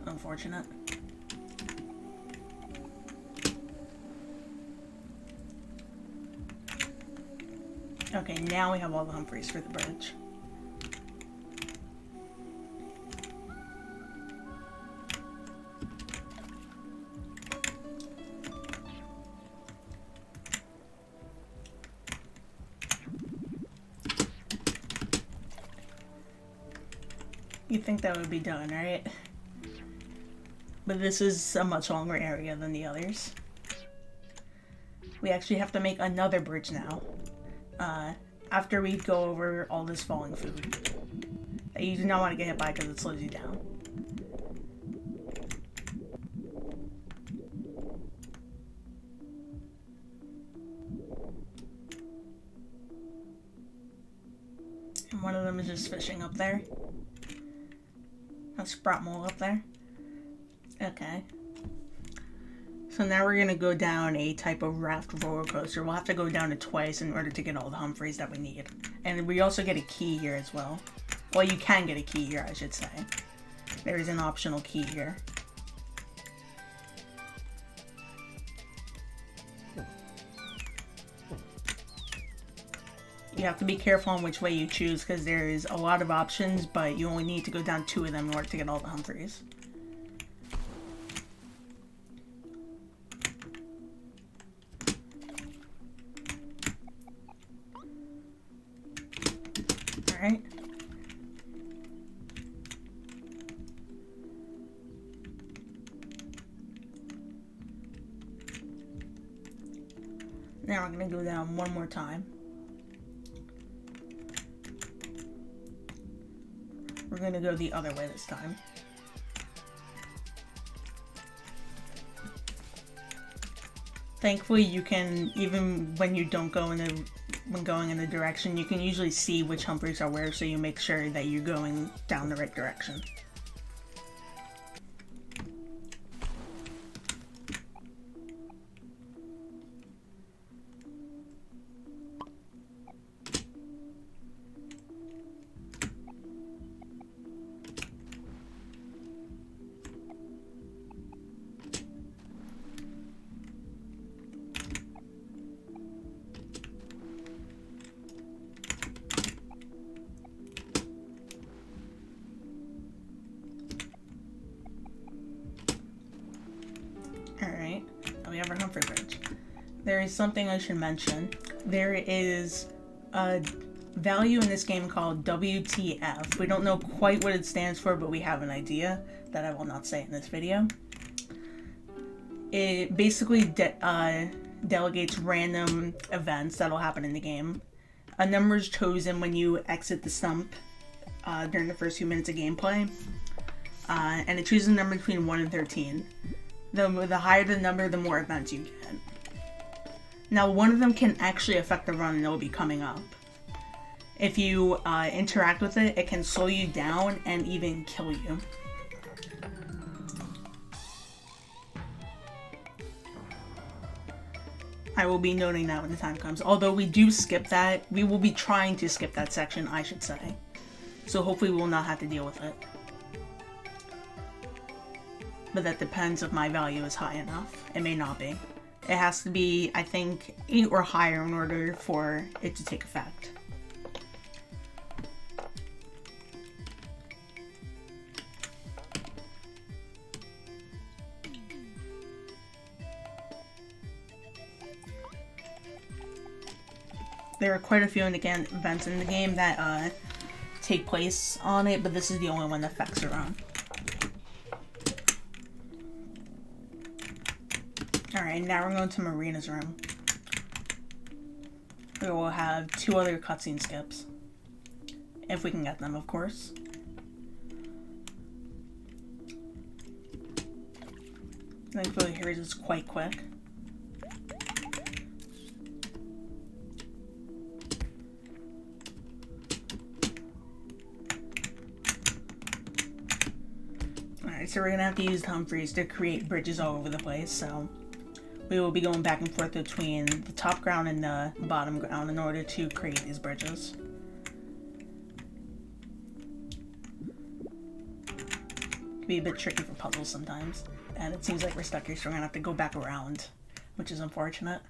Unfortunate. Okay, now we have all the Humphreys for the bridge. You think that would be done, right? But this is a much longer area than the others. We actually have to make another bridge now. After we go over all this falling food. That you do not want to get hit by because it slows you down. And one of them is just fishing up there. A sprout mole up there. Okay. So now we're going to go down a type of raft roller coaster. We'll have to go down it twice in order to get all the Humphreys that we need. And we also get a key here as well. Well, you can get a key here, I should say. There is an optional key here. You have to be careful on which way you choose because there's a lot of options, but you only need to go down 2 of them in order to get all the Humphreys. Alright. Now we're going to go down one more time. We're going to go the other way this time. Thankfully, you can, even when you don't go in the, when going in the direction, you can usually see which Humphreys are where, so you make sure that you're going down the right direction. Alright, we have our Humphrey Bridge. There is something I should mention. There is a value in this game called WTF. We don't know quite what it stands for, but we have an idea that I will not say in this video. It basically delegates random events that'll happen in the game. A number is chosen when you exit the stump during the first few minutes of gameplay. And it chooses a number between 1 and 13. The higher the number, the more events you get. Now, one of them can actually affect the run and it'll be coming up. If you interact with it, it can slow you down and even kill you. I will be noting that when the time comes. Although we do skip that, we will be trying to skip that section, I should say. So hopefully we will not have to deal with it. But that depends if my value is high enough. It may not be. It has to be, I think, 8 or higher in order for it to take effect. There are quite a few events in the game that take place on it, but this is the only one that affects the run. Alright, now we're going to Marina's room. We will have 2 other cutscene skips. If we can get them, of course. Thankfully, hers is quite quick. Alright, so we're gonna have to use the Humphreys to create bridges all over the place, so we will be going back and forth between the top ground and the bottom ground in order to create these bridges. It can be a bit tricky for puzzles sometimes, and it seems like we're stuck here, so we're gonna have to go back around, which is unfortunate.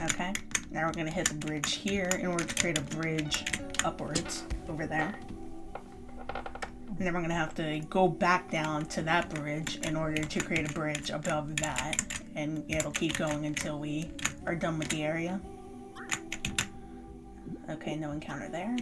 Okay, now we're gonna hit the bridge here in order to create a bridge upwards over there. And then we're going to have to go back down to that bridge in order to create a bridge above that. And it'll keep going until we are done with the area. Okay, no encounter there.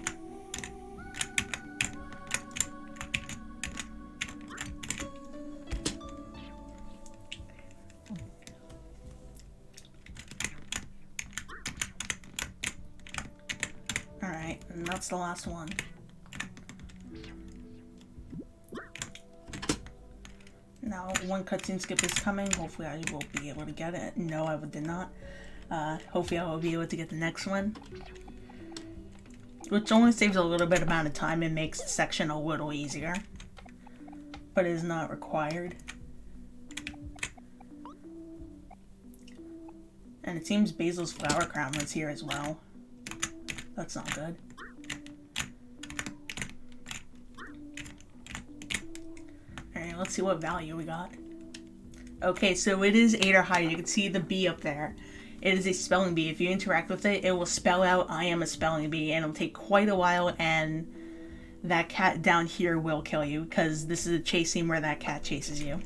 Alright, and that's the last one. Now, one cutscene skip is coming. Hopefully I will be able to get it. No, I did not. Hopefully I will be able to get the next one. Which only saves a little bit amount of time and makes the section a little easier. But it is not required. And it seems Basil's flower crown was here as well. That's not good. Alright, let's see what value we got. Okay, so it is 8 or higher. You can see the bee up there. It is a spelling bee. If you interact with it, it will spell out, I am a spelling bee, and it'll take quite a while, and that cat down here will kill you, because this is a chase scene where that cat chases you.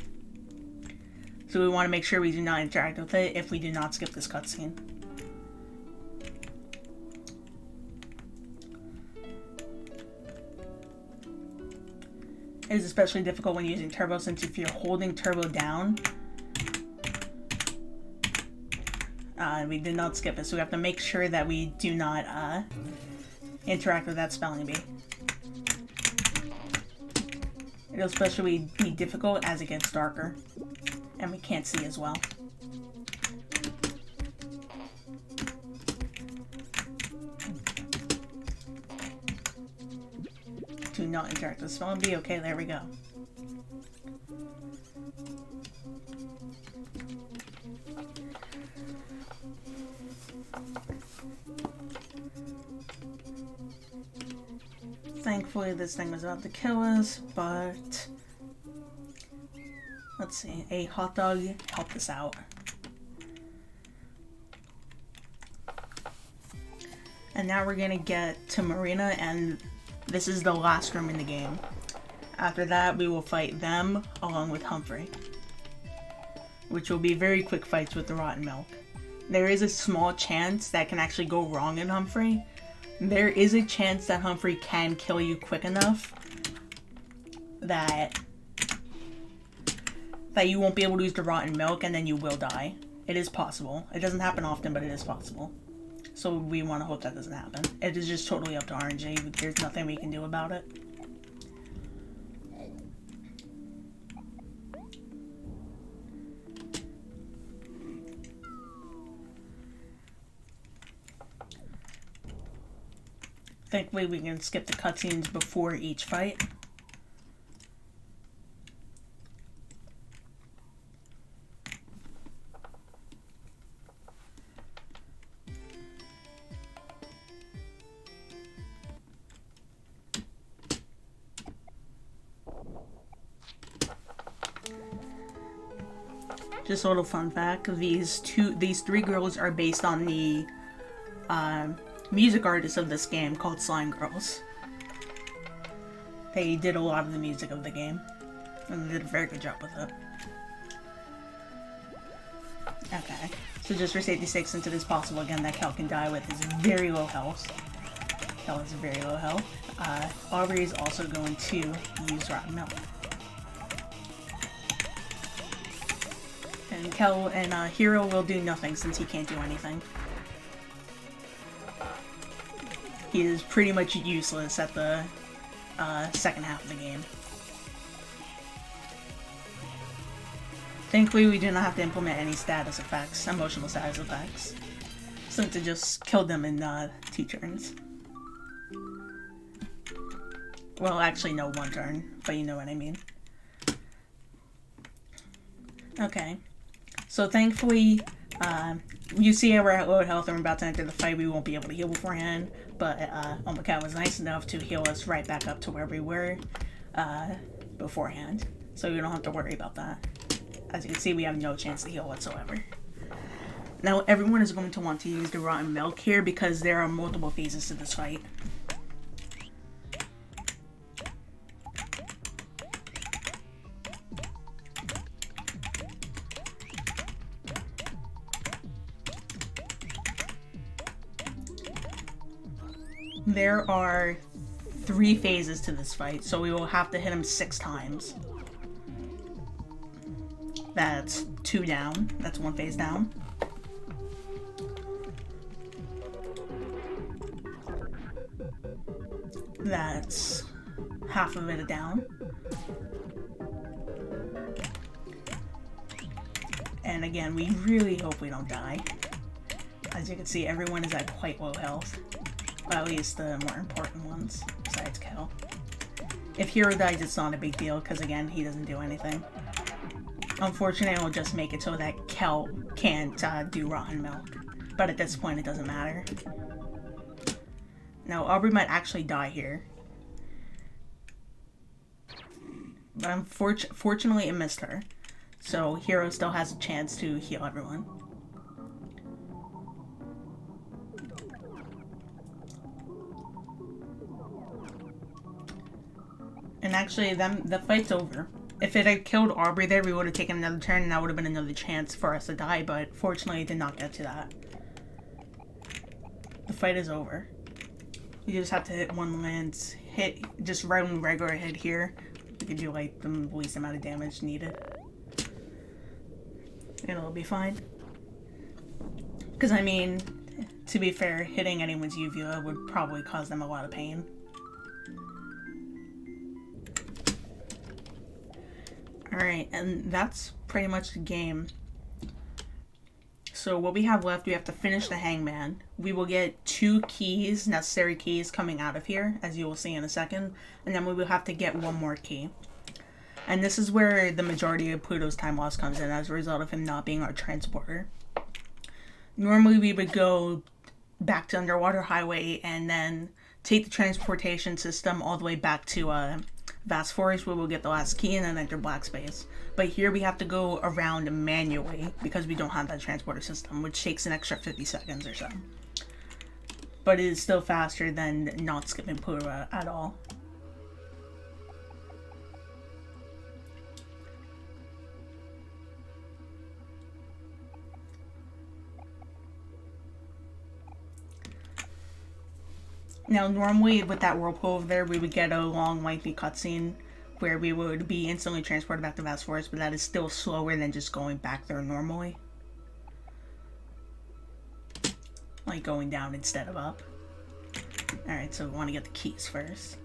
So we want to make sure we do not interact with it if we do not skip this cutscene. It is especially difficult when using turbo, since if you're holding turbo down, we did not skip it, so we have to make sure that we do not interact with that spelling bee. It'll especially be difficult as it gets darker, and we can't see as well. Do not interact with the spelling bee. Okay, there we go. Thankfully, this thing was about to kill us, but let's see, a hot dog helped us out. And now we're gonna get to Marina, and this is the last room in the game. After that, we will fight them along with Humphrey, which will be very quick fights with the rotten milk. There is a small chance that can actually go wrong in Humphrey. There is a chance that Humphrey can kill you quick enough that you won't be able to use the rotten milk and then you will die. It is possible. It doesn't happen often, but it is possible. So we want to hope that doesn't happen. It is just totally up to RNG. There's nothing we can do about it. Thankfully, we can skip the cutscenes before each fight. Just a little fun fact, these three girls are based on the music artist of this game called Slime Girls. They did a lot of the music of the game, and they did a very good job with it. Okay, so just for safety's sake, since it is possible again that Kel can die with his very low health. Kel has very low health. Aubrey is also going to use rotten milk. And Kel and Hero will do nothing since he can't do anything. He is pretty much useless at the second half of the game. Thankfully, we do not have to implement any status effects, emotional status effects, since it just killed them in 2 turns. Well, actually, no, 1 turn, but you know what I mean. Okay, so thankfully, you see we're at low health and we're about to enter the fight. We won't be able to heal beforehand, but Omakat was nice enough to heal us right back up to where we were beforehand, so we don't have to worry about that. As you can see, we have no chance to heal whatsoever. Now, everyone is going to want to use the rotten milk here because there are multiple phases to this fight. there are 3 phases to this fight, so we will have to hit him 6 times. That's 2 down. That's 1 phase down. That's half of it down. And again, we really hope we don't die. As you can see, everyone is at quite low health. Well, at least the more important ones, besides Kel. If Hero dies, it's not a big deal, because again, he doesn't do anything. Unfortunately, it'll just make it so that Kel can't do Rotten Milk. But at this point, it doesn't matter. Now, Aubrey might actually die here. But unfortunately, it missed her. So, Hero still has a chance to heal everyone. And actually, the fight's over. If it had killed Aubrey there, we would have taken another turn, and that would have been another chance for us to die, but fortunately, it did not get to that. The fight is over. You just have to hit 1 lance, hit just round regular hit here. We can do like the least amount of damage needed. It'll be fine. Because I mean, to be fair, hitting anyone's uvula would probably cause them a lot of pain. Alright, and that's pretty much the game. So what we have left, we have to finish the hangman. We will get 2 keys, necessary keys, coming out of here, as you will see in a second. And then we will have to get 1 more key. And this is where the majority of Pluto's time loss comes in, as a result of him not being our transporter. Normally we would go back to Underwater Highway and then take the transportation system all the way back to Vast Forest, where we'll get the last key and then enter Black Space. But here we have to go around manually because we don't have that transporter system, which takes an extra 50 seconds or so. But it is still faster than not skipping Pluto at all. Now, normally with that whirlpool over there, we would get a long, lengthy cutscene where we would be instantly transported back to Vast Forest, but that is still slower than just going back there normally. Like going down instead of up. Alright, so we want to get the keys first.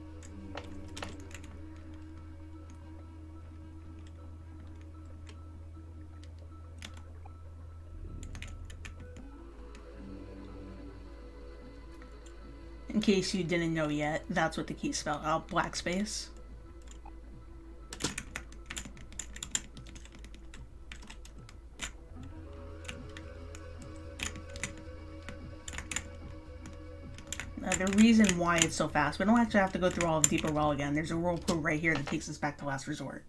In case you didn't know yet, that's what the key spelled out, Black Space. Now, the reason why it's so fast, we don't actually have to go through all of Deeper Well again. There's a whirlpool right here that takes us back to Last Resort.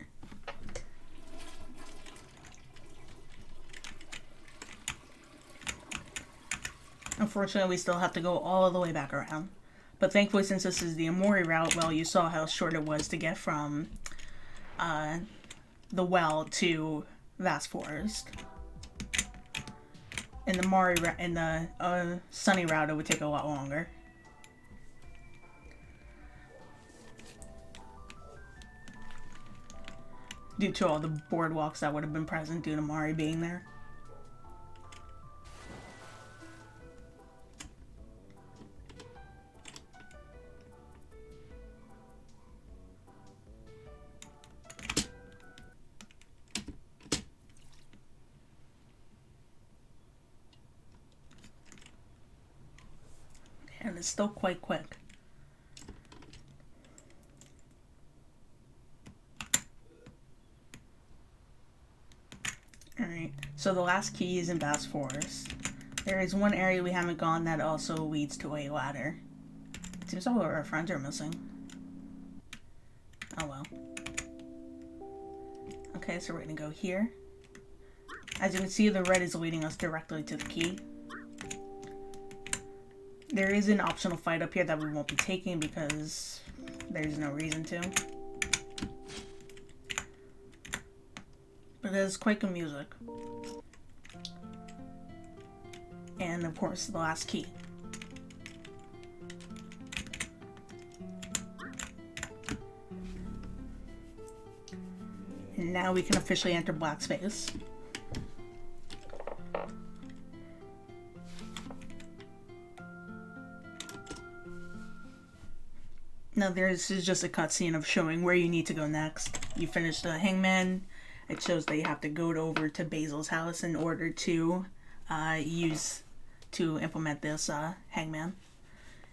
Unfortunately, we still have to go all the way back around. But thankfully, since this is the OMORI route, well, you saw how short it was to get from the well to Vast Forest. In the Sunny route, it would take a lot longer. Due to all the boardwalks that would have been present due to Mari being there. And it's still quite quick. Alright, so the last key is in Vast Forest. There is one area we haven't gone that also leads to a ladder. It seems all our friends are missing. Oh well. Okay, so we're gonna go here. As you can see, the red is leading us directly to the key. There is an optional fight up here that we won't be taking because there's no reason to. But it is quite good music. And of course, the last key. Now we can officially enter black space. Now this is just a cutscene of showing where you need to go next. You finish the hangman. It shows that you have to go over to Basil's house in order to implement this hangman.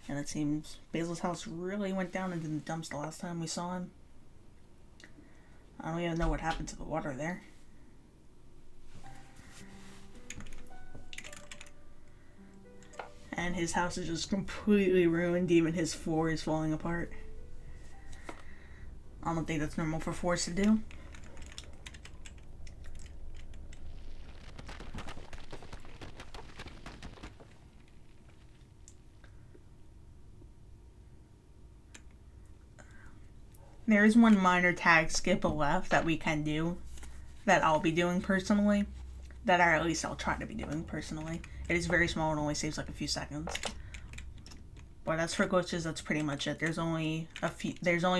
And it seems Basil's house really went down into the dumps the last time we saw him. I don't even know what happened to the water there. And his house is just completely ruined. Even his floor is falling apart. I don't think that's normal for Forest to do. There is one minor tag skip left that we can do, that I'll be doing personally, that at least I'll try to be doing personally. It is very small and only saves like a few seconds. But as for glitches, that's pretty much it. There's only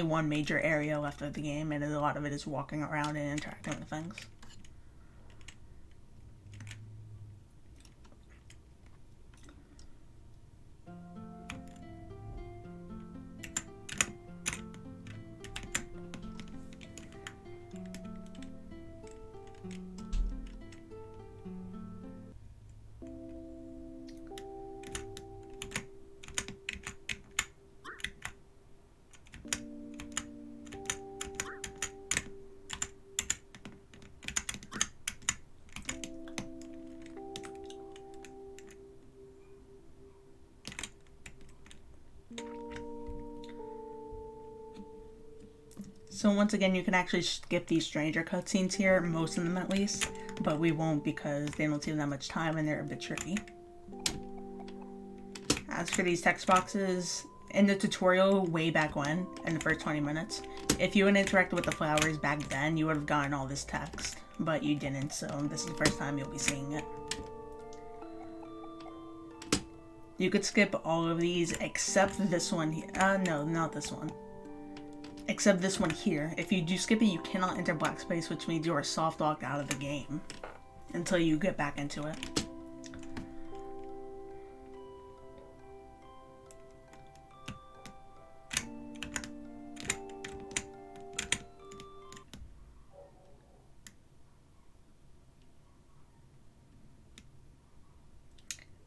one major area left of the game, and a lot of it is walking around and interacting with things. So once again, you can actually skip these stranger cutscenes here, most of them at least, but we won't because they don't take that much time and they're a bit tricky. As for these text boxes, in the tutorial way back when, in the first 20 minutes, if you had interacted with the flowers back then, you would have gotten all this text, but you didn't, so this is the first time you'll be seeing it. You could skip all of these except this one here. No, not this one. Except this one here. If you do skip it, you cannot enter black space, which means you are soft locked out of the game until you get back into it.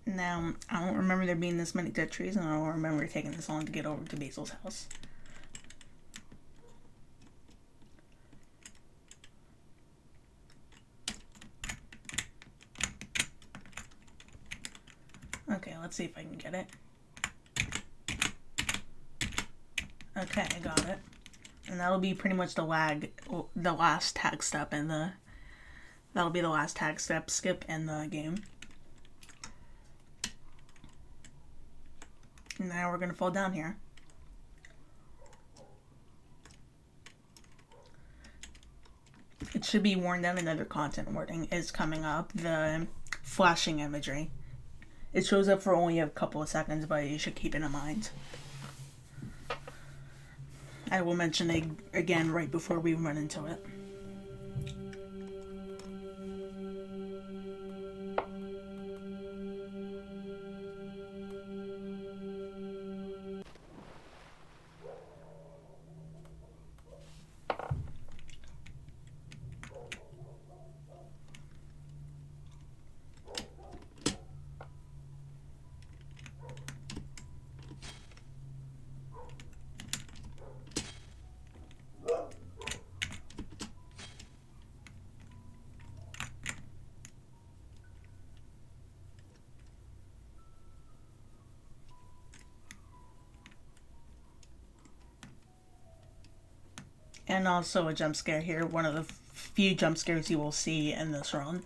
Now, I don't remember there being this many dead trees, and I don't remember taking this long to get over to Basil's house. Okay, let's see if I can get it. Okay, I got it. And that'll be pretty much the last tag step in the... That'll be the last tag step skip in the game. And now we're gonna fall down here. It should be warned that another content warning is coming up. The flashing imagery. It shows up for only a couple of seconds, but you should keep it in mind. I will mention it again right before we run into it. And also a jump scare here, one of the few jump scares you will see in this run.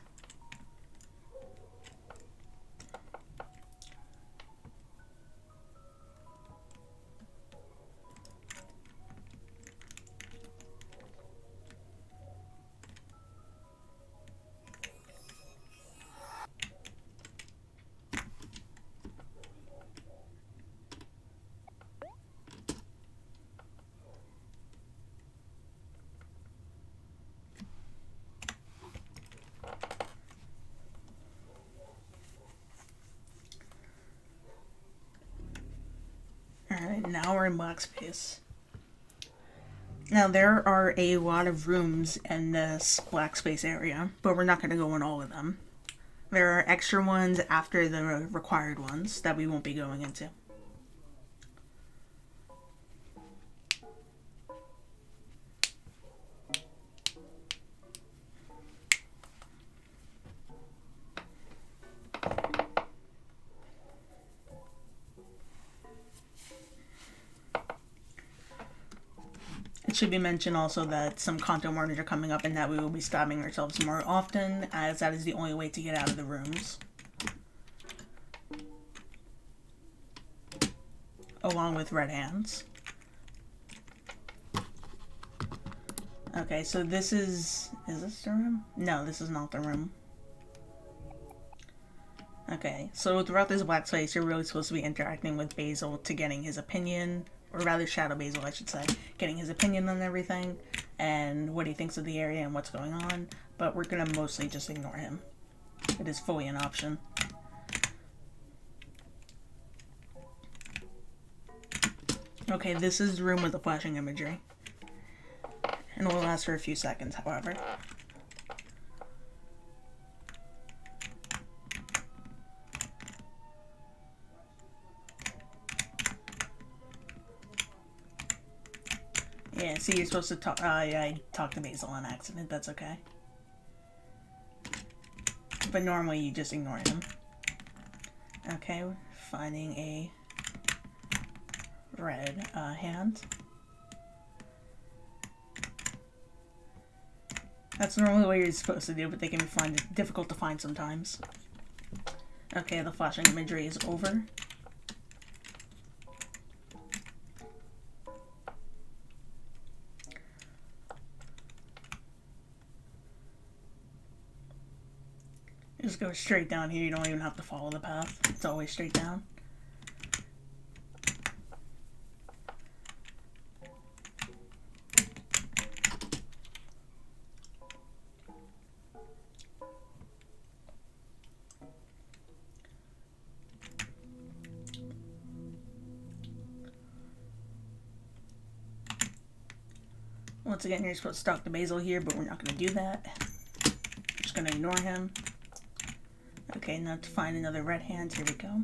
now we're in black space. Now there are a lot of rooms in this black space area, but we're not going to go in all of them. There are extra ones after the required ones that we won't be going into. It should be mentioned also that some content warnings are coming up and that we will be stabbing ourselves more often, as that is the only way to get out of the rooms. Along with red hands. Okay, so this is this the room? No, this is not the room. Okay, so throughout this black space, you're really supposed to be interacting with Basil to getting his opinion, or rather Shadow Basil, I should say, getting his opinion on everything, and what he thinks of the area and what's going on, but we're gonna mostly just ignore him. It is fully an option. Okay, this is the room with the flashing imagery. And it will last for a few seconds, however. Yeah, see, you're supposed to talk. Yeah, I talked to Basil on accident. That's okay. But normally you just ignore him. Okay, finding a red hand. That's normally what you're supposed to do, but they can be difficult to find sometimes. Okay, the flashing imagery is over. Just go straight down here. You don't even have to follow the path. It's always straight down. Once again, you're supposed to talk to Basil here, but we're not going to do that. Just going to ignore him. Okay, now to find another red hand, here we go.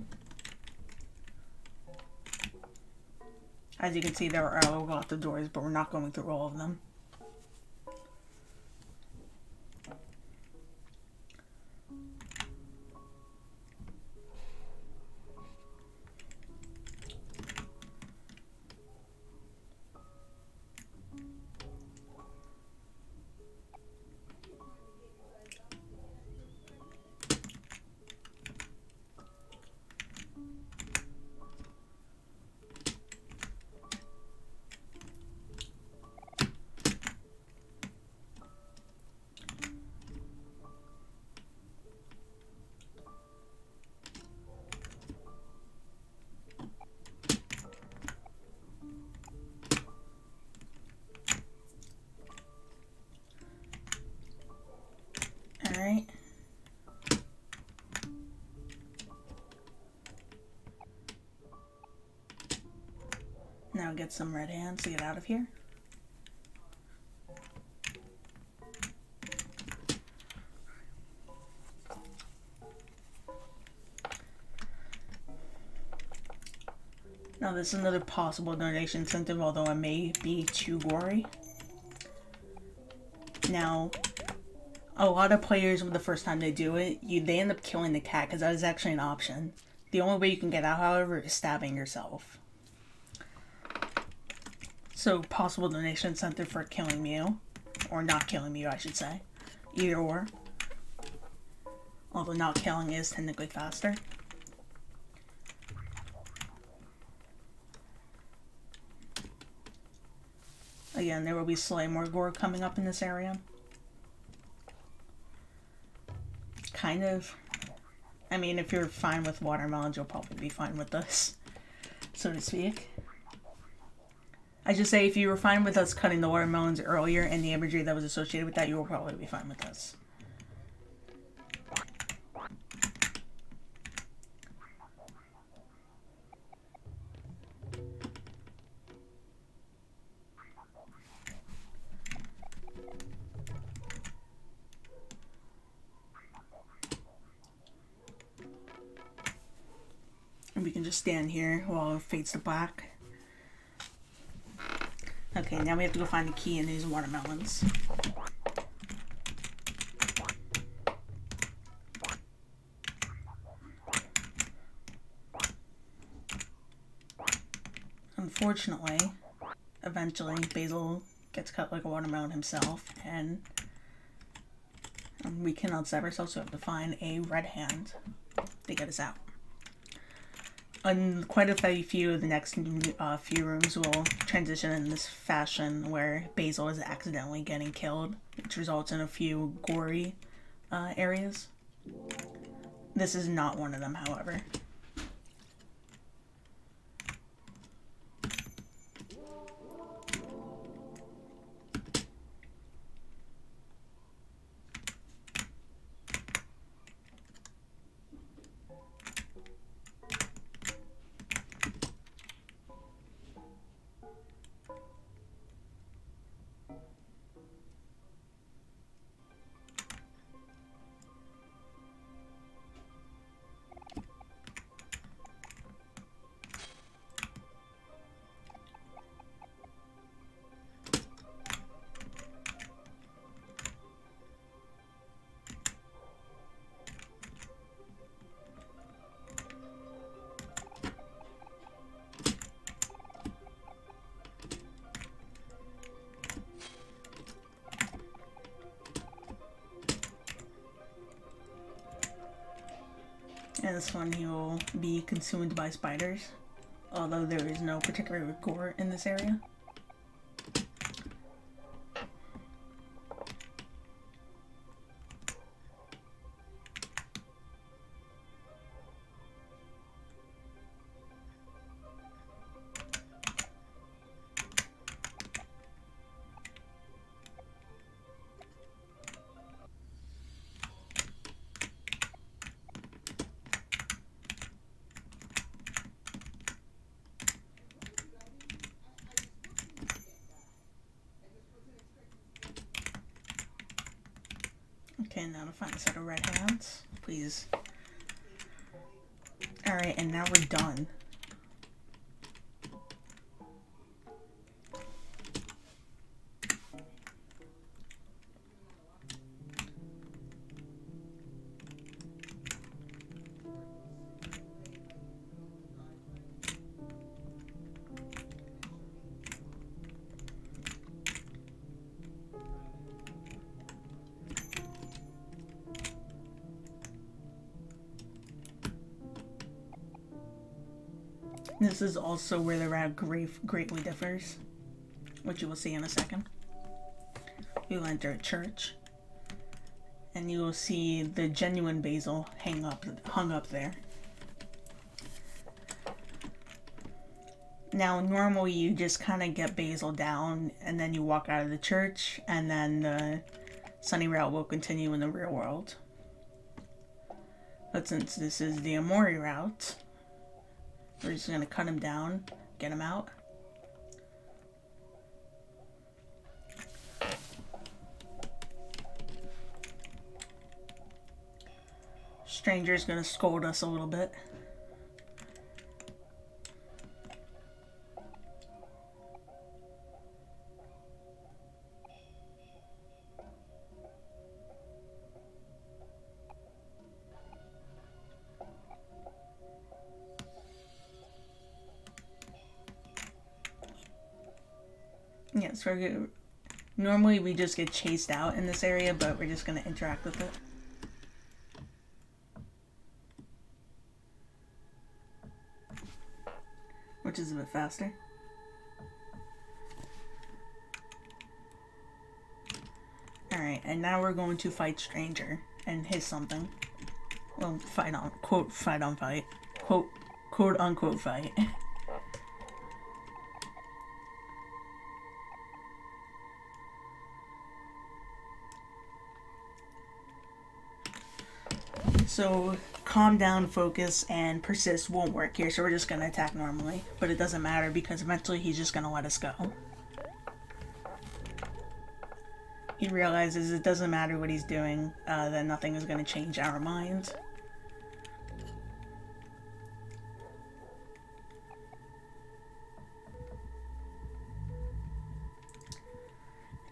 As you can see, there are a lot of doors, but we're not going through all of them. Alright. Now get some red hands to get out of here. Now this is another possible donation incentive, although it may be too gory. Now, a lot of players, the first time they do it, they end up killing the cat, because that is actually an option. The only way you can get out, however, is stabbing yourself. So, possible donation incentive for killing Mew. Or not killing Mew, I should say. Either or. Although not killing is technically faster. Again, there will be slightly more gore coming up in this area. Kind of. I mean, if you're fine with watermelons, you'll probably be fine with this, so to speak. I should say, if you were fine with us cutting the watermelons earlier and the imagery that was associated with that, you will probably be fine with this. just stand here while it fades to black. Okay, now we have to go find the key in these watermelons. Unfortunately, eventually Basil gets cut like a watermelon himself, and we cannot save ourselves, so we have to find a red hand to get us out. And quite a few of the next few rooms will transition in this fashion where Basil is accidentally getting killed, which results in a few gory areas. This is not one of them, however. And this one, he will be consumed by spiders, although there is no particular gore in this area. Okay, now to find a set of red hands, please. Alright, and now we're done. This is also where the route greatly differs, which you will see in a second. You will enter a church, and you will see the genuine Basil hung up there. Now, normally you just kind of get Basil down, and then you walk out of the church, and then the sunny route will continue in the real world. But since this is the OMORI route, we're just going to cut him down, get him out. Stranger's going to scold us a little bit. Yeah, so normally we just get chased out in this area, but we're just going to interact with it. Which is a bit faster. Alright, and now we're going to fight Stranger and his something. Well, fight on fight. Quote unquote fight. So, calm down, focus, and persist won't work here, so we're just going to attack normally. But it doesn't matter because eventually he's just going to let us go. He realizes it doesn't matter what he's doing, that nothing is going to change our minds.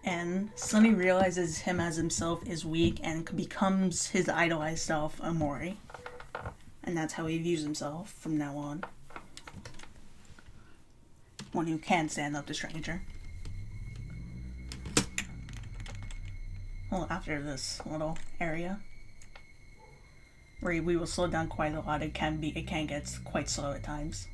And Sunny realizes him as himself is weak and becomes his idolized self, OMORI. And that's how he views himself from now on. One who can stand up to stranger. Well, after this little area, where we will slow down quite a lot, it can get quite slow at times.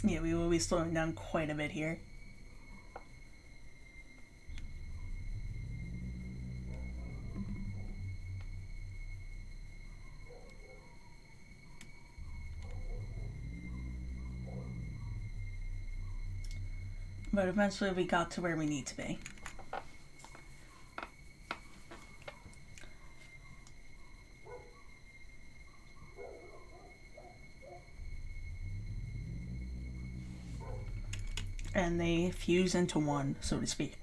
Yeah, we will be slowing down quite a bit here. But eventually we got to where we need to be. And they fuse into one, so to speak.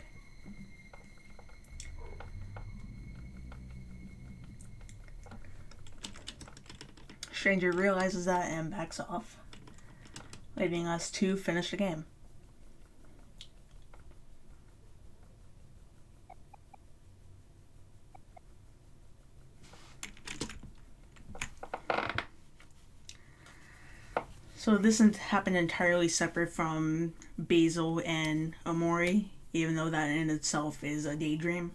Stranger realizes that and backs off, leaving us to finish the game. So this happened entirely separate from Basil and OMORI, even though that in itself is a daydream.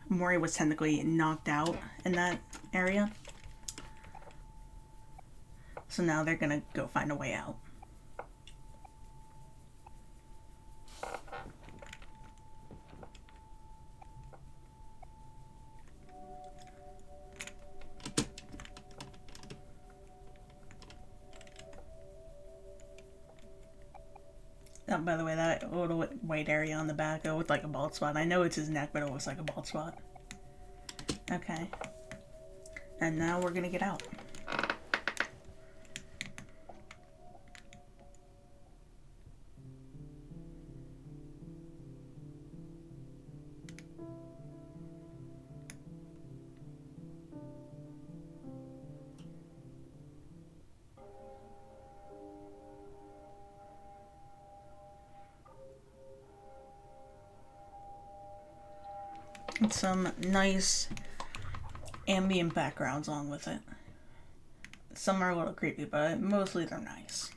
OMORI was technically knocked out in that area. So now they're gonna go find a way out. Oh, by the way, that little white area on the back, it looked like a bald spot. I know it's his neck, but it looks like a bald spot. Okay. And now we're gonna get out. And some nice ambient backgrounds along with it. Some are a little creepy, but mostly they're nice.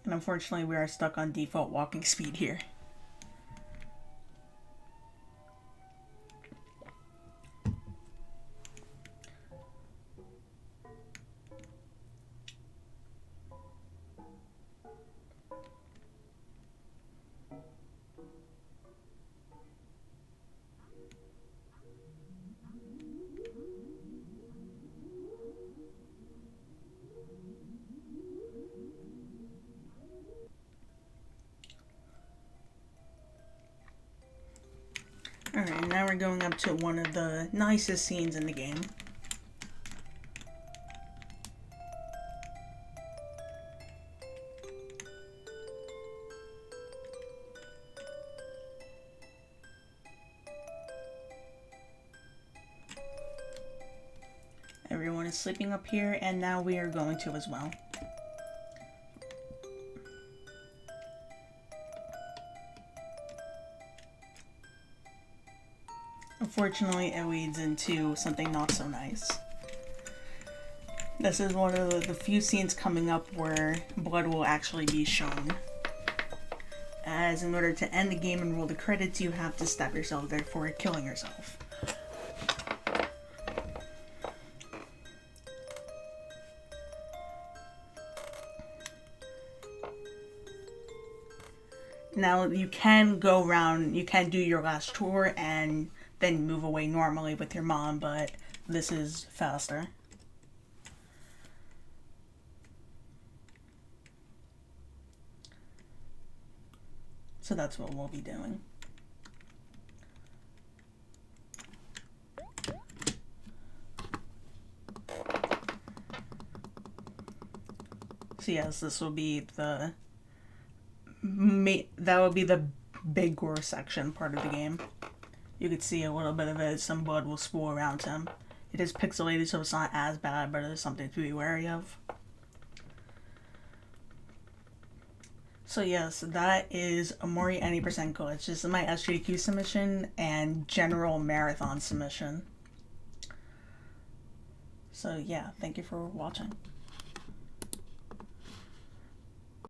And unfortunately, we are stuck on default walking speed here. Alright, now we're going up to one of the nicest scenes in the game. Everyone is sleeping up here, and now we are going to as well. Unfortunately, it leads into something not so nice. This is one of the few scenes coming up where blood will actually be shown. As in order to end the game and roll the credits, you have to stab yourself, therefore killing yourself. Now, you can go around, you can do your last tour and then move away normally with your mom, but this is faster. So that's what we'll be doing. So yes, this will be that would be the big gore section part of the game. You could see a little bit of it, some blood will spool around him. It is pixelated, so it's not as bad, but it is something to be wary of. So yes, that is OMORI any percent glitch. This is my SGDQ submission and general marathon submission. So yeah, thank you for watching.